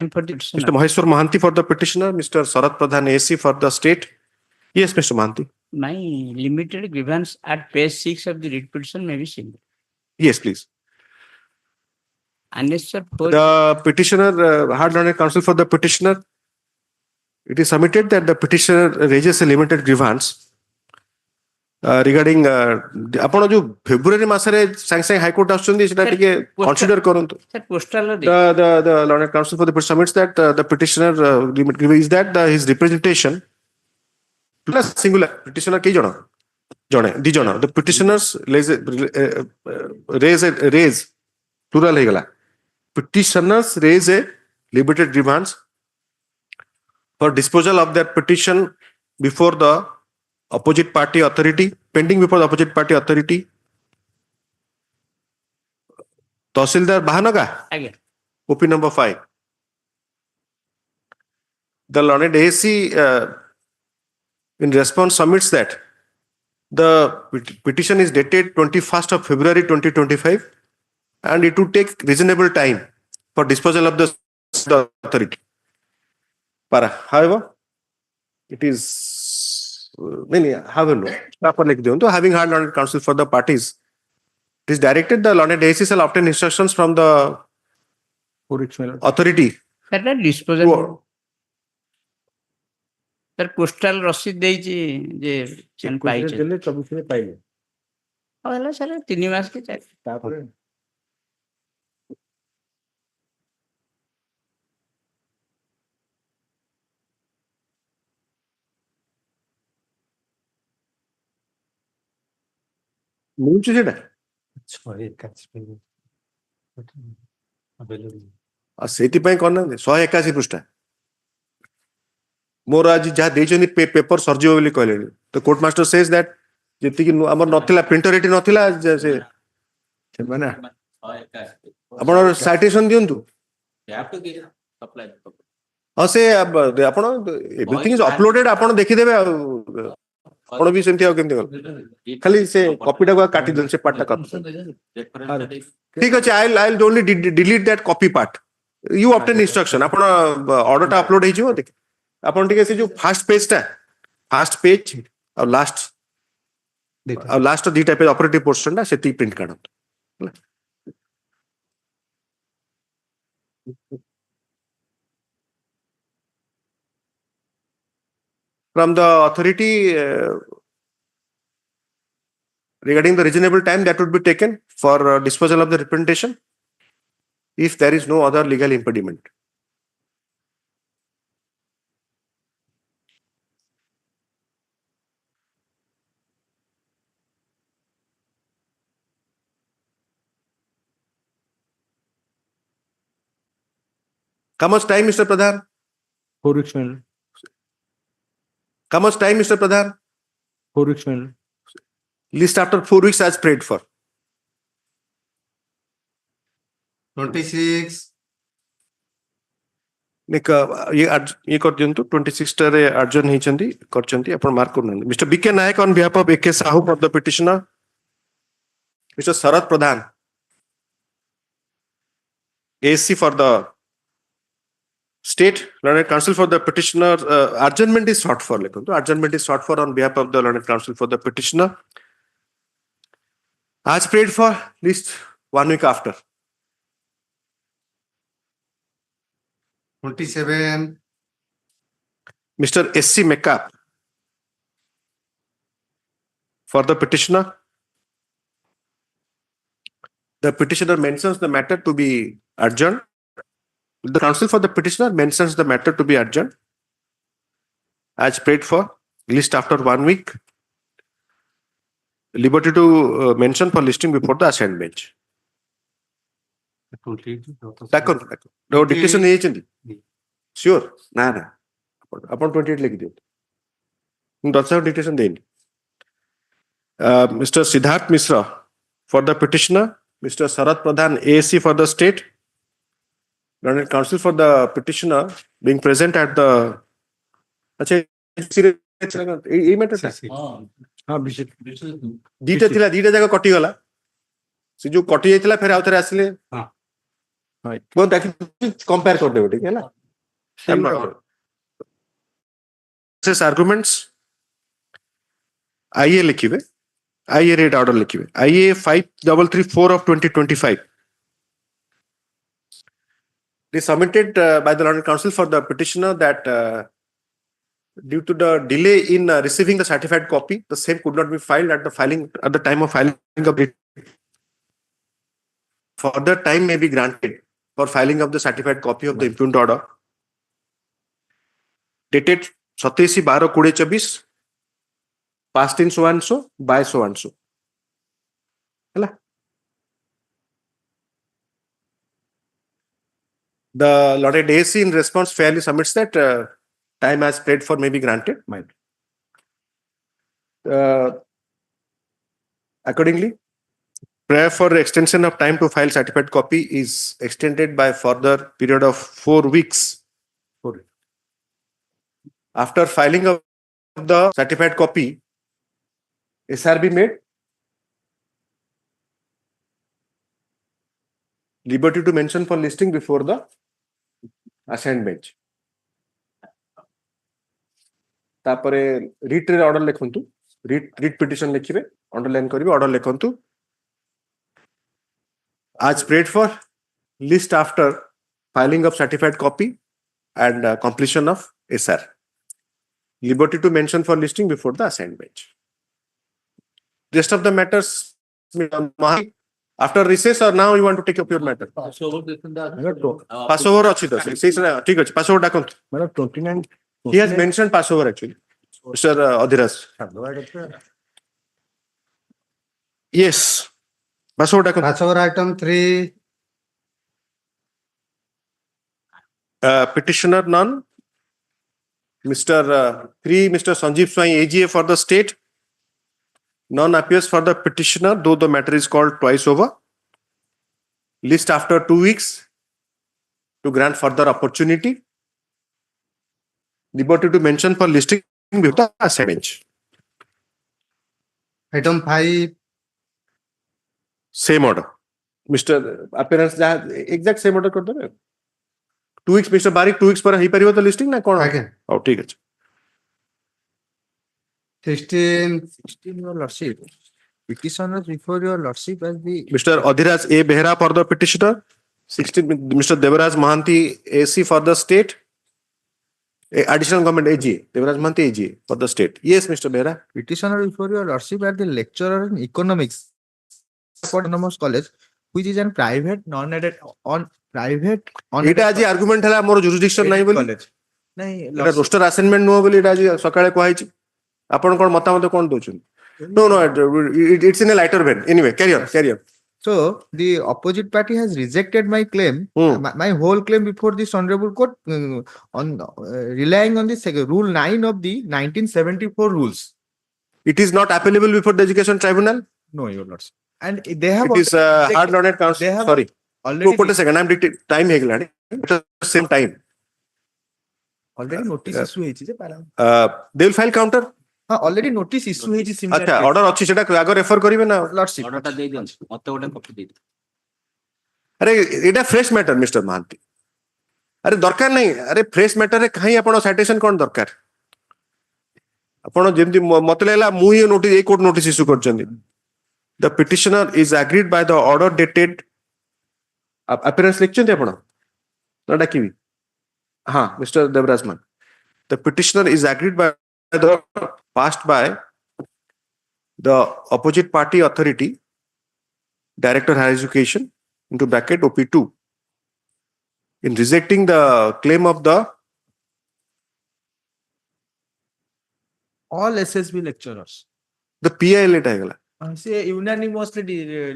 Mr. Maheshwar Mahanti for the petitioner, Mr. Sarat Pradhan AC for the state. Yes, Mr. Mahanti. My limited grievance at page 6 of the writ petition may be seen. Yes, please. Unless, sir, the petitioner, hard learned counsel for the petitioner. It is submitted that the petitioner raises a limited grievance regarding आपण जो February मासरे सांग High Court आछुंदी सेटा टिके consider करंतु. Sir, postal the learned counsel for the petitioner submits that the petitioner is that his representation plus singular petitioner के जणे दी जण the petitioners raise plural हे गला. Petitioners raise a limited grievance for disposal of their petition before the opposite party authority, pending before the opposite party authority. Tahsildar Bahanaga, OP number 5. The learned AC in response submits that the petition is dated 21st of February 2025 and it would take reasonable time for disposal of the authority. However, it is having hard learned counsel for the parties, it is directed the learned AC shall obtain instructions from the authority. Sir, disposal. Sir, postal रसीद देइछि जे chain पाइछि देले 24 रे पाइले होला sir 3 मास के चाहि तापर मिलुछि सेटा sorry काच पे अवेलेबल आ सेति पय कोन 181 पृष्ठ मोर आज जहाँ देचनी पेपर सर्जियो बोली कहले the court master says that ଯେତିକି ଆମର ନଥିଲା ପ୍ରିଣ୍ଟର ଏଠି ନଥିଲା ସେ ସେମାନେ ଆପଣ ସାଇଟେସନ ଦିଅନ୍ତୁ ହଁ ସେ ଆପଣ ଏଭ୍ରିଥିଙ୍ଗ ଇଜ ଅପଲୋଡେଡ ଆପଣ ଦେଖିଦେବେ ଆଉ ଆପଣ ବି ସେମିତି ଆଉ କେମିତି ଖାଲି ସେ କପିଟାକୁ କାଟି ଦିଅନ୍ତୁ ସେ ପାର୍ଟଟା କାଟି ଠିକ ଅଛି I'll only delete that copy part you obtain instruction ଆପଣ ଅର୍ଡରଟା ଅପଲୋଡ ହେଇଯିବ ଦେଖ ଆପଣ ଟିକେ ସେ ଯୋଉ ଫାଷ୍ଟ ପେଜ ଆଉ ଲାଷ୍ଟ ଦିଟା ପେଜ ଅପରେଟିଭ ପୋର୍ସନଟା ସେତିକି print କାଢନ୍ତୁ from the authority regarding the reasonable time that would be taken for disposal of the representation if there is no other legal impediment. How much time, Mr. Pradhan? 4 weeks, madam. How much time, Mr. Pradhan? 4 weeks, madam. List after 4 weeks as prayed for. 26. ये कर दियंतु 26 रे अर्जन हेचंदी करचंती अपन mark करनंदी Mr B K Nayak on behalf of A K Sahu for the petitioner Mr Sharad Pradhan SC for the State Learned Counsel for the petitioner. Adjournment is sought for. Adjournment is sought for on behalf of the Learned Counsel for the petitioner. As prayed for, least 1 week after. 27. Mr. S.C. Mecca for the petitioner. The petitioner mentions the matter to be adjourned. The counsel for the petitioner mentions the matter to be adjourned as prayed for, list after 1 week. Liberty to mention for listing before the assigned bench. No dictation नहीं चाहिए sure ना अपन 28 लिख दियो दस dictation देंगे Mr. Siddharth Misra for the petitioner, Mr. Sharad Pradhan ASC for the state. Learned Counsel for the petitioner being present at the अच्छा ये matter हाँ दीटा थिला दीटा जगह कटि गला से जो कटि जाइतला फेर आउथरे आसिले हां कोन ताकि कंपेयर कर देबो ठीक है ना सेस आर्गुमेंट्स आईए लिखिबे आईए रेट ऑर्डर लिखिबे आईए 5334 of 2025 is submitted by the Learned Counsel for the petitioner that due to the delay in receiving the certified copy, the same could not be filed at the time of filing of it. Further time may be granted for filing of the certified copy of the impugned order dated 27/12/2024 passed in so and so by so and so. The Lord AC in response fairly submits that time as prayed for may be granted. Accordingly, prayer for extension of time to file certified copy is extended by further period of 4 weeks. After filing of the certified copy, SR be made. Liberty to mention for listing before the assigned bench. तापरे रीट रे order लिखंतु REET petition लिखिबे underline करिवे order लिखंतु आज prayed for list after filing of certified copy and completion of SR. Liberty to mention for listing before the assigned bench. Rest of the matters after recess or now you want to take up your matter? Passover achi to ठीक अछि passover डाकंतु madam 29 he has mentioned Passover actually Mr. Adhiras. Yes Passover डाकंतु Passover item 3 petitioner none. Mr. 3 Mr. Sanjeev Swai AGA for the state. None appears for the petitioner, though the matter is called twice over. List after 2 weeks to grant further opportunity. Liberty to mention for listing with the assignment. Item 5. Same order. Mr. Appearance exact same order कर दो 2 weeks Mr. Barik 2 weeks पर ही परिवर्तन listing ना कौन? Okay. Oh, ठीक है. 16 your lordship. Petitioner before your lordship as the Mr. Adhiraj A. Behra for the petitioner. 16 Mr. Devaraj Mahanti AC for the state. Additional government AG. Devaraj Mahanti AG for the state. Yes, Mr. Behra. petitioner before your lordship are the lecturer in economics for Autonomous College, which is a private non-aided on private on एटा आज argument है मोर jurisdiction नहीं बोली college. नहीं एटा roster assignment no बोली एटा आज सकाळे को आइछि आपण कोन मतामत कोन दोछन no no it's in a lighter vein anyway carry on So the opposite party has rejected my claim, my whole claim before this honorable court on relying on the rule 9 of the 1974 rules. It is not applicable before the education tribunal. No, your lords. And they have. It is hard learned counsel. Sorry. Already. Put a second. I'm dictating. Time है गलानी. Same time. Already notice issue है चीज़ पाला. They will file counter. हाँ already notice issue है चीज़ similar. अच्छा order अच्छी चीज़ का आगे refer करीबे ना. Lordship. Order टा दे दियो मत्ते ओटे कॉपी दे दियो अरे इटा fresh matter Mr. Mahanti. अरे दरकार नहीं अरे fresh matter रे कहीं आपण citation कौन दरकार आपण जेमती मते लेला मु ही नोटिस ए कोर्ट नोटिस इशू करछन्ती. The petitioner is agreed by the order dated appearance लिखछन्ती आपण ना डाकिबी हाँ Mr. Devrajman. The petitioner is agreed by the passed by the opposite party authority director higher education into bracket OP2 in rejecting the claim of the all SSB lecturers. the PIL एटा हेगला से unanimously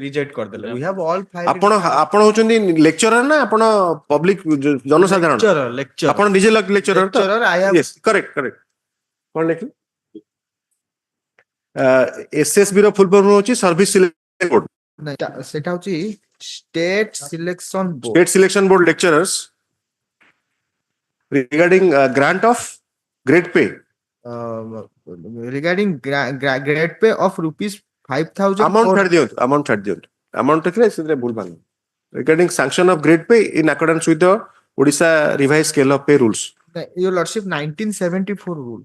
reject कर देले. We have all five. आपण आपण होचंदी lecturer ना आपण public जनसाधारण lecturer. आपण निजे lecturer तो Lecturer, I have. Yes correct कोन लेखि एसएसबी रो फुल फॉर्म होची सर्विस सिलेक्शन बोर्ड नहीं सेटा होची state selection board. State selection board lecturers regarding grant of grade pay regarding grade pay of rupees 5,000. Amount छाड़ दियो अमाउंट रखले से भूल भाल regarding sanction of grade pay in accordance with the Odisha revised scale of pay rules. Your lordship 1974 rule.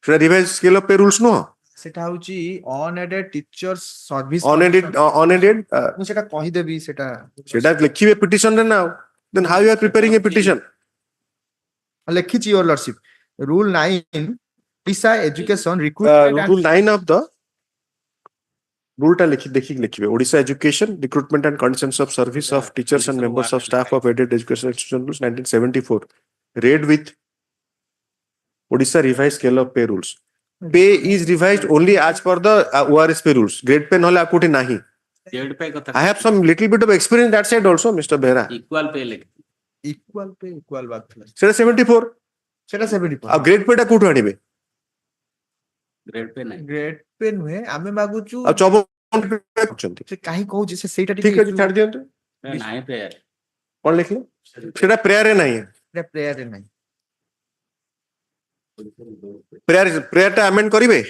सेटा revised scale of pay rules नो सेटा होची unaided teachers service unaided ମୁଁ सेटा कहि देबी सेटा लिखिबे पिटिशन रे ना then how you are preparing a petition लिखिची your lordship rule 9 Odisha education recruitment rule 9 of the rule ta likhibe Odisha education recruitment and conditions of service of teachers and members of staff of aided education institution rules 1974 read with Odisha revised scale of pay rules. Pay is revised only as per the ORS pay rules. Grade pay nola akuti nahi. grade pay kotha I have some little bit of experience that side also, Mr. Behra. equal pay like equal pay equal बात थी. सेटा 74 सेटा 74. अब grade PETA कोठु आनिबे grade pay नहीं grade pay नुहे आमे मागुचु अब 54 पे करछंती से काहे कहू जे सेटा ठीक है छाड़ दियंतु नहीं prayer कोन लिखले सेटा प्रेयर रे नहीं है प्रेयर रे नहीं प्रेयर टा अमेंड करिवे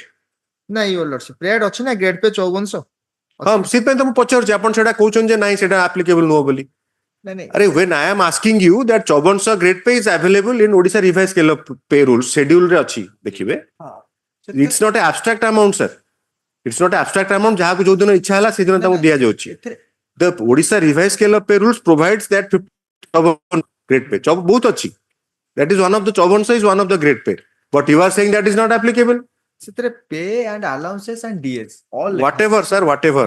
नहीं योर लॉर्डशिप प्रेयर अछि ना ग्रेड पे 5400 हां सित पे तुम पचर जे अपन सेटा कहउछन जे नहीं सेटा एप्लीकेबल नो बोली नहीं नहीं अरे when I am asking you that 5400 grade pay is available in Odisha revise scale of पे रूल शेड्यूल रे अछि देखिबे हां it's not a abstract amount sir it's not abstract amount जहा को जो दिन इच्छा हला से दिन ताको दिया जाउछि the Odisha revise scale of pay rules provides that 57 grade pay बहुत अछि that is one of the 5400 is one of the grade pay but you are saying that is not applicable सेतरे pay and allowances and DS all whatever sir whatever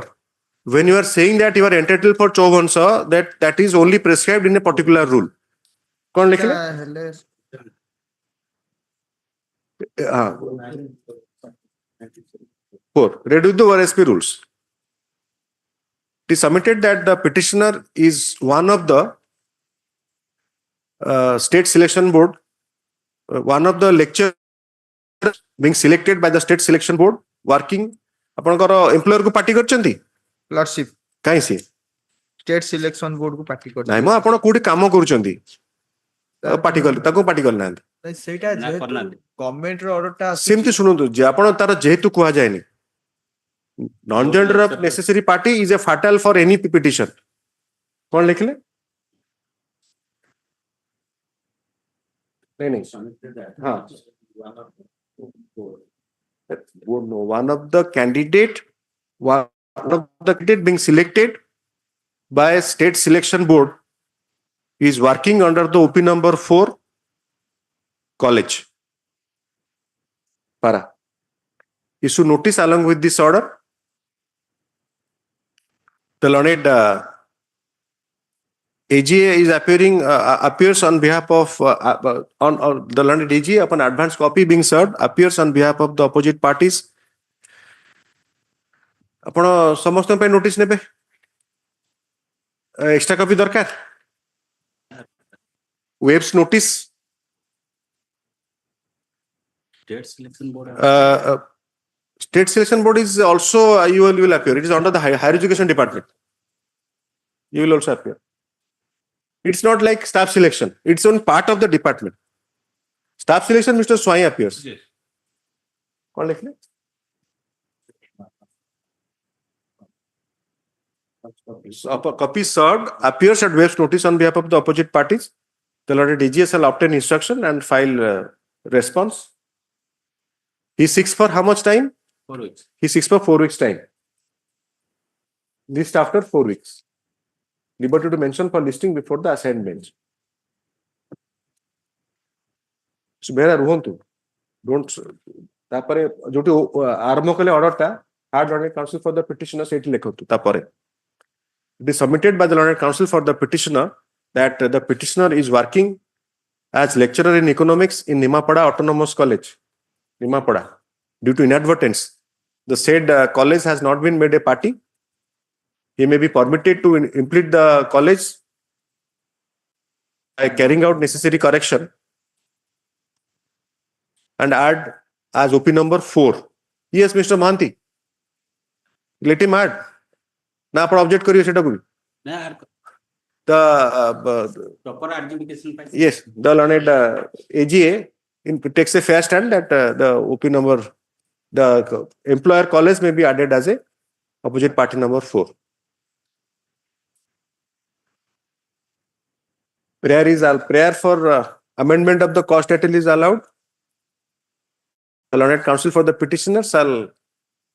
when you are saying that you are entitled for 5400 that is only prescribed in a particular rule kon likhile four read with the ORSP rules it is submitted that the petitioner is one of the state selection board one of the lecturers being selected by the state selection board working ଆପଣଙ୍କର employer କୁ party କରିଛନ୍ତି Lordship, କାହିଁ ସିଏ state selection board को party कर ନାଇଁ ମ ଆପଣ କୋଉଠି କାମ କରୁଛନ୍ତି ପାର୍ଟି କଲେ ତାକୁ ପାର୍ଟି କରିନାହାନ୍ତି ସେଇଟା ଯେହେତୁ ଗଭର୍ଣ୍ଣମେଣ୍ଟ ର ଅର୍ଡର ଟା ସେମିତି ଶୁଣନ୍ତୁ ଯେ ଆପଣ ତାର ଯେହେତୁ କୁହାଯାଏନି non gender of necessary party is a fatal for any petition କଣ ଲେଖିଲେ नहीं हाँ one of the candidate being selected by a state selection board is working under the OP number 4 college para issue notice along with this order the learned AGA is appears on behalf of on the learned AGA upon advance copy being served appears on behalf of the opposite parties. ଆପଣ ସମସ୍ତଙ୍କ ପାଇଁ notice ନେବେ extra copy ଦରକାର waves notice state selection board is also you will appear it is under the higher education department you will also appear. It's not like staff selection. It's on part of the department. Staff selection, Mr. Swai appears. Yes. कौन लिख ले? Copy served appears at waived notice on behalf of the opposite parties. The Lord DG shall obtain instruction and file response. He seeks for how much time? 4 weeks. He seeks for 4 weeks time. List after 4 weeks. Liberty to mention for listing before the assigned bench. So बेरा रुहंतु don't तापरे जोटी आरंभ कले order टा hard learned counsel for the petitioner सेठी लेखंतु तापरे it is submitted by the learned counsel for the petitioner that the petitioner is working as lecturer in economics in Nimapada Autonomous College Nimapada due to inadvertence the said college has not been made a party. He may be permitted to implement the college by carrying out necessary correction and add as OP number 4. Yes, Mr. Mahanti. Let him add. Na apna object kariye seta kuri. The proper adjudication. Yes, the learned AGA takes a fair stand that the OP number, the employer college may be added as a opposite party number 4. Prayer for amendment of the cost title is allowed. The learned counsel for the petitioner shall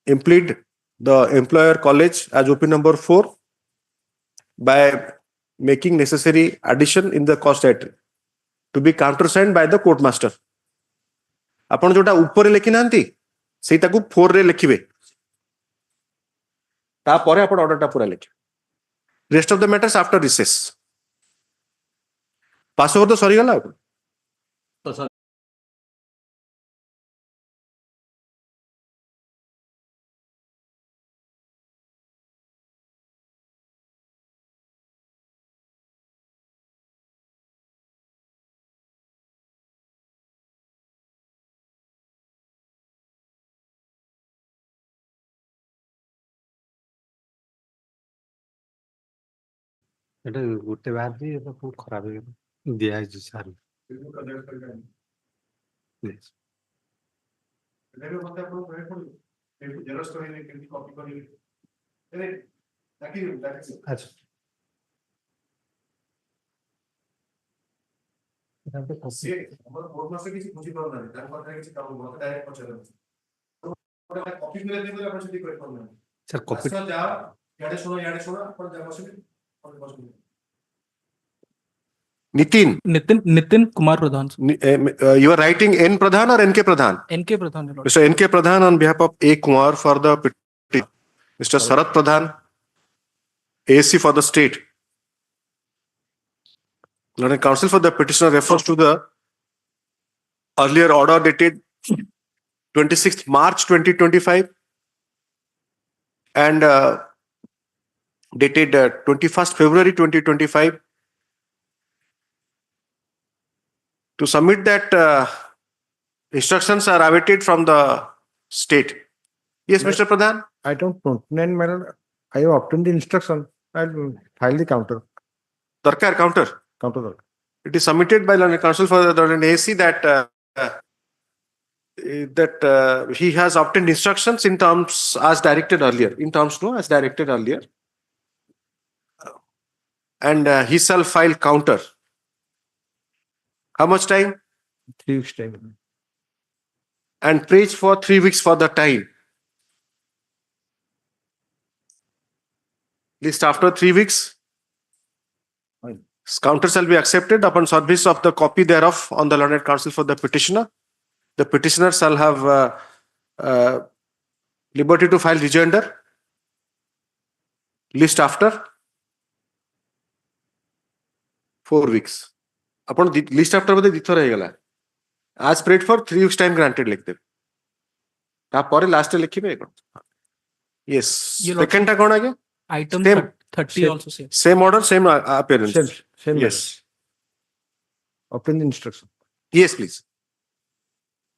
implead the employer college as OP number 4 by making necessary addition in the cost title to be countersigned by the court master. आपण जोटा ऊपर लिखि नांती सेटा को 4 रे लिखिबे ता परे आपण ऑर्डर टा पूरा लिखिबे rest of the matters after recess. Pass over तो सरी गला तो सर এটা গোটে বাহার দিয়ে এটা খুব খারাপ হয়ে গেল দিয়া হয়েছে সার আচ্ছা sir copy Nitin Kumar Pradhan. You are writing N Pradhan or NK Pradhan? NK Pradhan. Mr. NK Pradhan on behalf of A Kumar for the petition. Mr. Sarat Pradhan, ASC for the state. Learned counsel for the petitioner refers to the earlier order dated 26th March 2025 and dated 21st February 2025 to submit that instructions are awaited from the state Yes, Mr. Pradhan. Item 29, madam, I have obtained the instruction and filed the counter. Darkar counter. Counter. It is submitted by learned counsel for the learned AC that he has obtained instructions in terms as directed earlier. In terms, no, as directed earlier. And he shall file counter. How much time? 3 weeks time. And praise for 3 weeks for the time. List after 3 weeks. Counter shall be accepted upon service of the copy thereof on the learned counsel for the petitioner. The petitioner shall have liberty to file rejoinder. List after 4 weeks. Upon the list after बोलते दिथो रहेगा. As prayed for 3 weeks time granted लिखते. आप पौरे last लिखी पे कौन? Yes. Second टा कौन आ गया? Item Same. 30 also same. Same order, same appearance. Same. Yes. Obtain the instruction. Yes, please.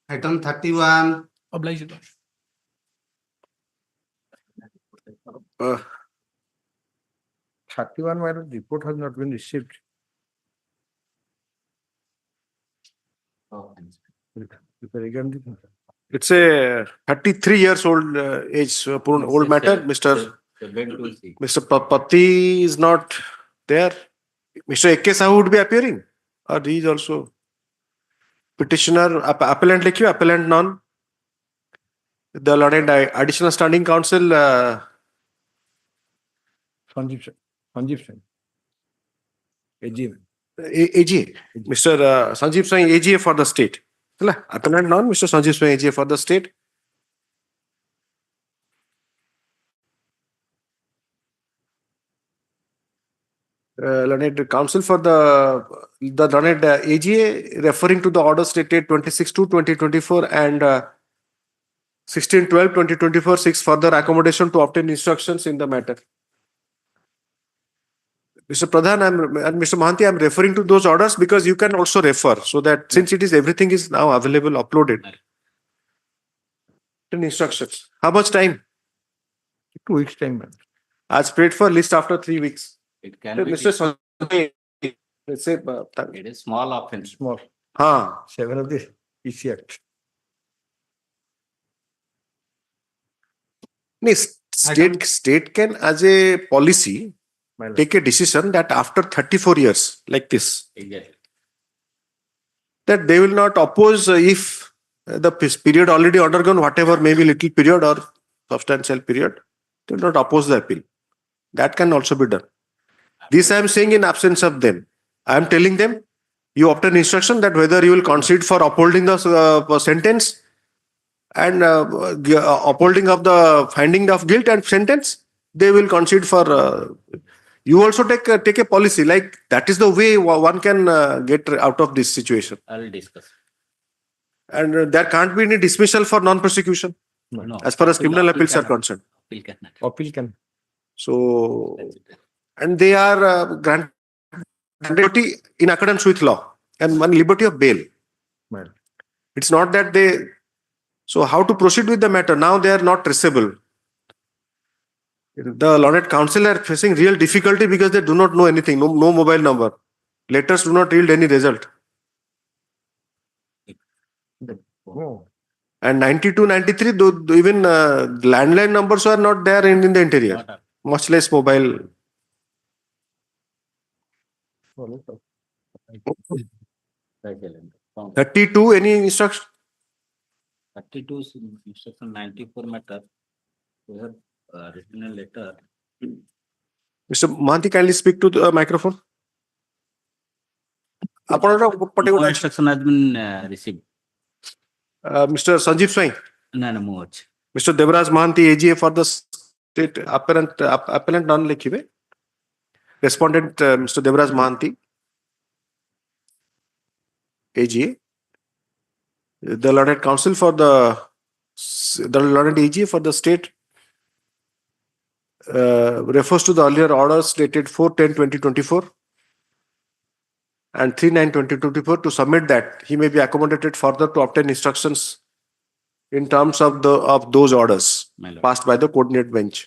Item 31. Obliged. 31, my report has not been received. It's a 33 years old age, old matter. Mr. Patti is not there. Mr. A.K. Sahoo would be appearing. Or he is also petitioner, appellant likhiyo, appellant none. The learned additional standing counsel. Sanjeev Singh. AGA. AGA. Mr. Sanjeev Singh, AGA for the state. Appellant none, Mr. Sanjeev Singh, AGA for the state. Learned counsel for the learned AGA referring to the orders dated 26/2/2024 and 16/12/2024, 6 further accommodation to obtain instructions in the matter. Mr. Pradhan and Mr. Mohanty, I'm referring to those orders because you can also refer, so that since it is everything is now available, uploaded. Instructions. How much time? 2 weeks time, man. As prayed for, list after 3 weeks. It can be. Mr. Let's say It is small offense. Small. 7 of the EC Act. State can, as a policy, take a decision that after 34 years, like this, Exactly. that they will not oppose if the period already undergone, whatever, maybe little period or substantial period, they will not oppose the appeal. That can also be done. This I am saying in absence of them. I am telling them, you obtain instruction that whether you will concede for upholding the sentence and upholding of the finding of guilt and sentence, they will concede for. You also take a policy like that is the way one can get out of this situation. I'll discuss. And there can't be any dismissal for non-prosecution as far as criminal appeals are concerned. Appeal can. So, and they are granted liberty in accordance with law and one liberty of bail. Well. It's not that they. So, how to proceed with the matter? Now they are not traceable. The learned counsel are facing real difficulty because they do not know anything, no mobile number. Letters do not yield any result. Oh. And 92, 93, even landline numbers are not there in the interior, much less mobile. 32, any instruction? 32 instruction 94 matter. We have written a letter. Mr. Mohanty, kindly speak to the microphone. No instruction has been received. Mr. Sanjeev Swain. No, much. Mr. Devraj Mohanty, AGA for the state appellant non likhive. Respondent Mr. Devraj Mohanty, AGA. The learned counsel for the learned AGA for the state refers to the earlier orders dated 4/10/2024 and 3/9/2024 to submit that he may be accommodated further to obtain instructions in terms of those orders. My lord. passed by the coordinate bench.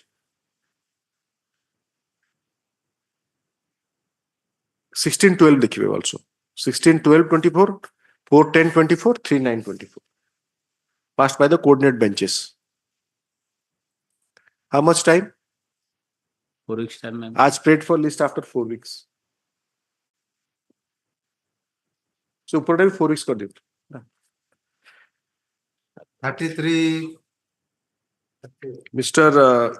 1612 देखिए also. 1612-24, 410-24, 39-24. Passed by the coordinate benches. How much time? 4 weeks time, ma'am. As paid for list after 4 weeks. So ऊपर 4 weeks कर दो. 33. Mr.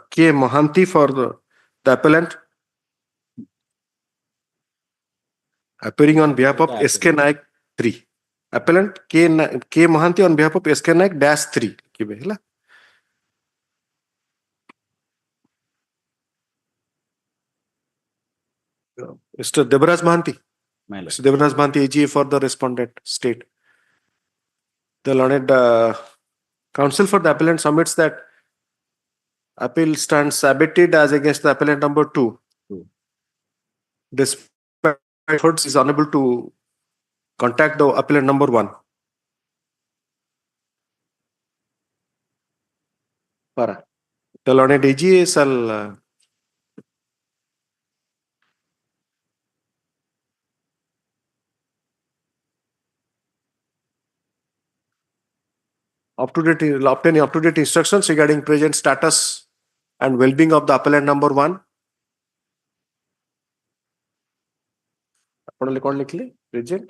K. Mohanty for the appellant. Appearing on behalf of SK Naik 3. Appellant K. Mohanty on behalf of SK Naik -3. किबे हला. Mr. Devraj Mohanty. My lord. Mr. Devraj Mohanty, AGA for the respondent state. The learned counsel for the appellant submits that appeal stands abated as against the appellant number 2. Despite efforts is unable to contact the appellant number 1. Para. The learned AGA shall obtain up-to-date instructions regarding present status and well-being of the appellant number 1. ଆପଣ କଣ ଲେଖିଲେ? Present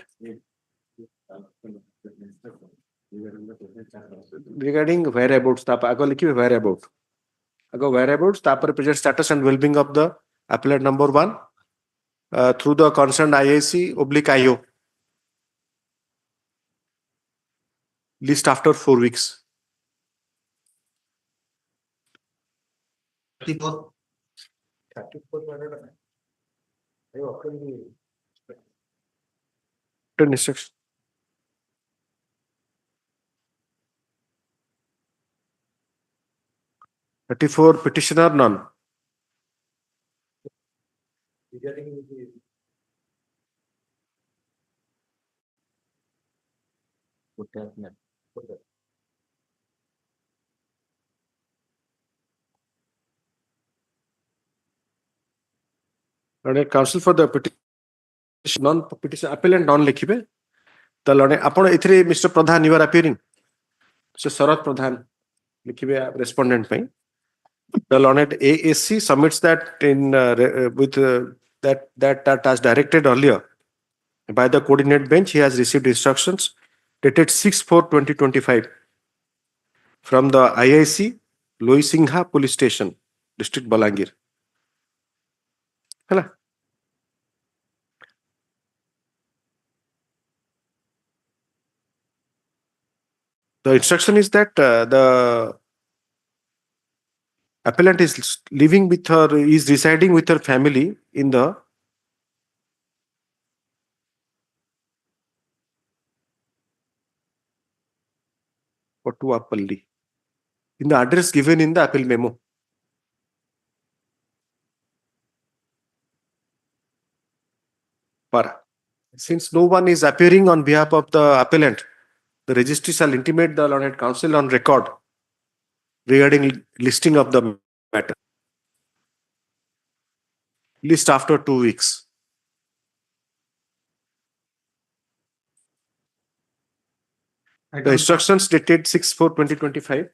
regarding whereabouts. ତାପ ଆଗ ଲେଖିବେ whereabout. ଆଗ whereabouts ତାପରେ present status and well-being of the appellant number 1 through the concerned IAC/IO. List after 4 weeks. 34. 10 instruction. Petitioner none. Counsel for the petition non-petition appellant non लिखिबे. The lone आपण एथरे Mr. Pradhan you are appearing. Mr. Sarath Pradhan लिखिबे respondent ପାଇଁ. The learned ASC submits that in with that as directed earlier by the coordinate bench. He has received instructions dated 6/4/2025 from the IIC Loisingha Police Station, District Balangir. Hala. The instruction is that the appellant is living with her, is residing with her family in the Pottuapalli, in the address given in the appeal memo. Para. Since no one is appearing on behalf of the appellant, the registry shall intimate the learned counsel on record regarding listing of the matter. List after 2 weeks. The instructions dated 6/4/2025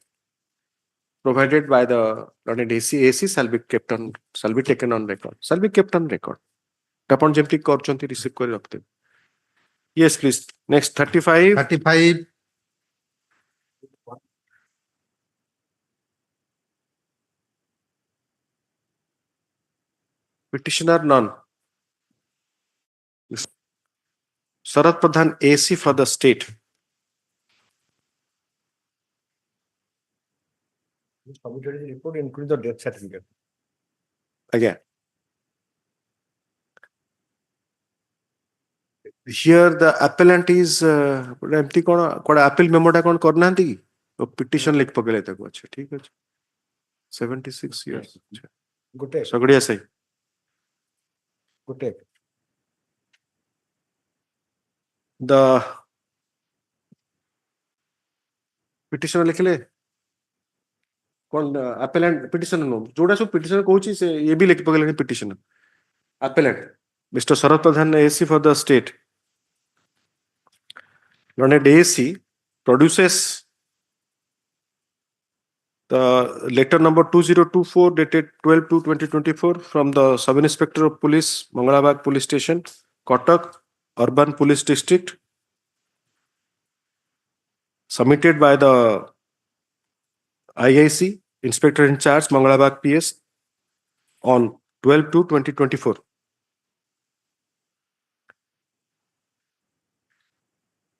provided by the learned AC shall be taken on record. Shall be kept on record. Upon jemti korchanti receive kori rakhte. Yes, please. Next 35. 35. Petitioner none. Sarath Pradhan AC for the state. Submitted report includes the death certificate. Again. Here the appellant is एमती कोन appeal memo टा कोन करना थी तो petition लिख पकड़े तक अच्छा ठीक है 76 years गुटे सगड़िया सही गुटे the petitioner लिख ले କଣ appellant petitioner ନୁହଁ ଯୋଉଟା ସବୁ petitioner କହୁଛି ସେ ଇଏ ବି ଲେଖି ପକେଇଲେଣି petitioner appellant Mr. Sarath Pradhan ASC for the state learned ASC produces the letter number 2024 dated 12/2/2024 from the Sub Inspector of Police Mangalabag Police Station Kotak Urban Police District submitted by the IIC Inspector in Charge Mangalabag PS on 12/2/2024.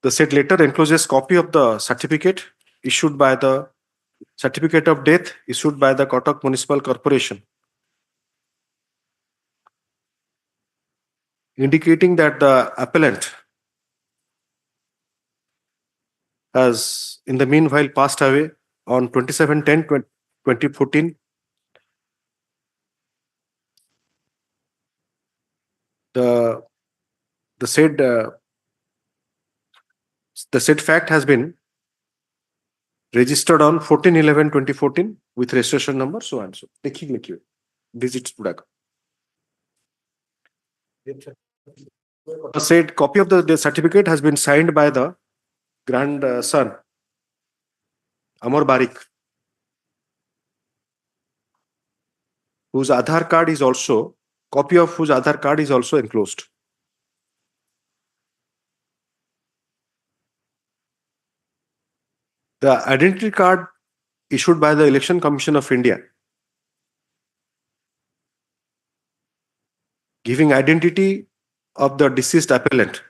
The said letter encloses copy of the certificate issued by the certificate of death issued by the Kotak Municipal Corporation, indicating that the appellant has in the meanwhile passed away on 27/10/2014. The said fact has been registered on 14/11/2014 with registration number so and so. देखिए digits गुड़ाक. The said copy of the death certificate has been signed by the grandson Amar Barik, whose Aadhaar card is also copy of whose Aadhaar card is also enclosed. The identity card issued by the Election Commission of India, giving identity of the deceased appellant,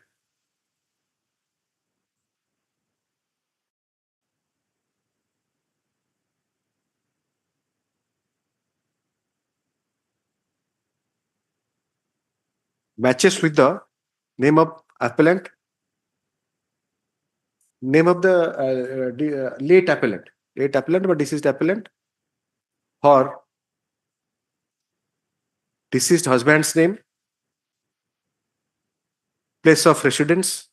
matches with the name of appellant, name of the late appellant but deceased appellant, or deceased husband's name, place of residence,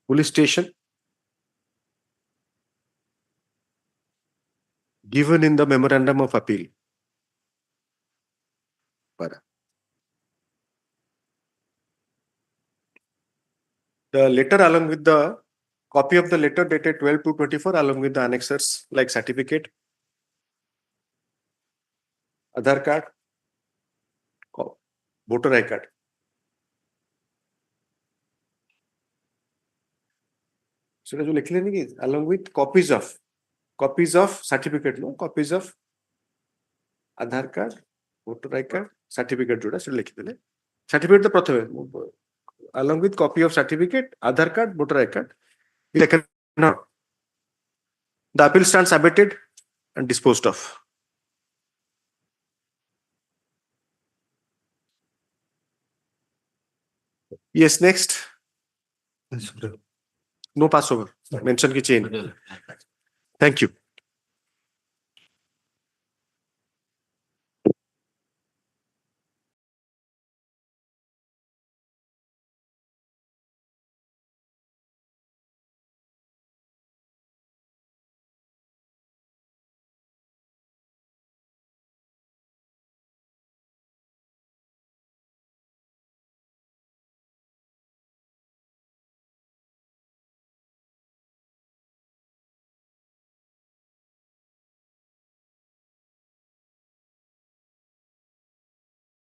police station, given in the memorandum of appeal. The letter along with the copy of the letter dated 12/2/24 along with the annexures like certificate, Aadhaar card, voter ID card. So जो लिख लेने की along with copies of certificate no copies of Aadhaar card, voter ID card, certificate जोड़ा से लिख देले. Certificate तो प्रथमे along with copy of certificate, Aadhaar card, voter ID card. The appeal stands abated and disposed of. Yes, next. No passover. Mention ki chain. Thank you.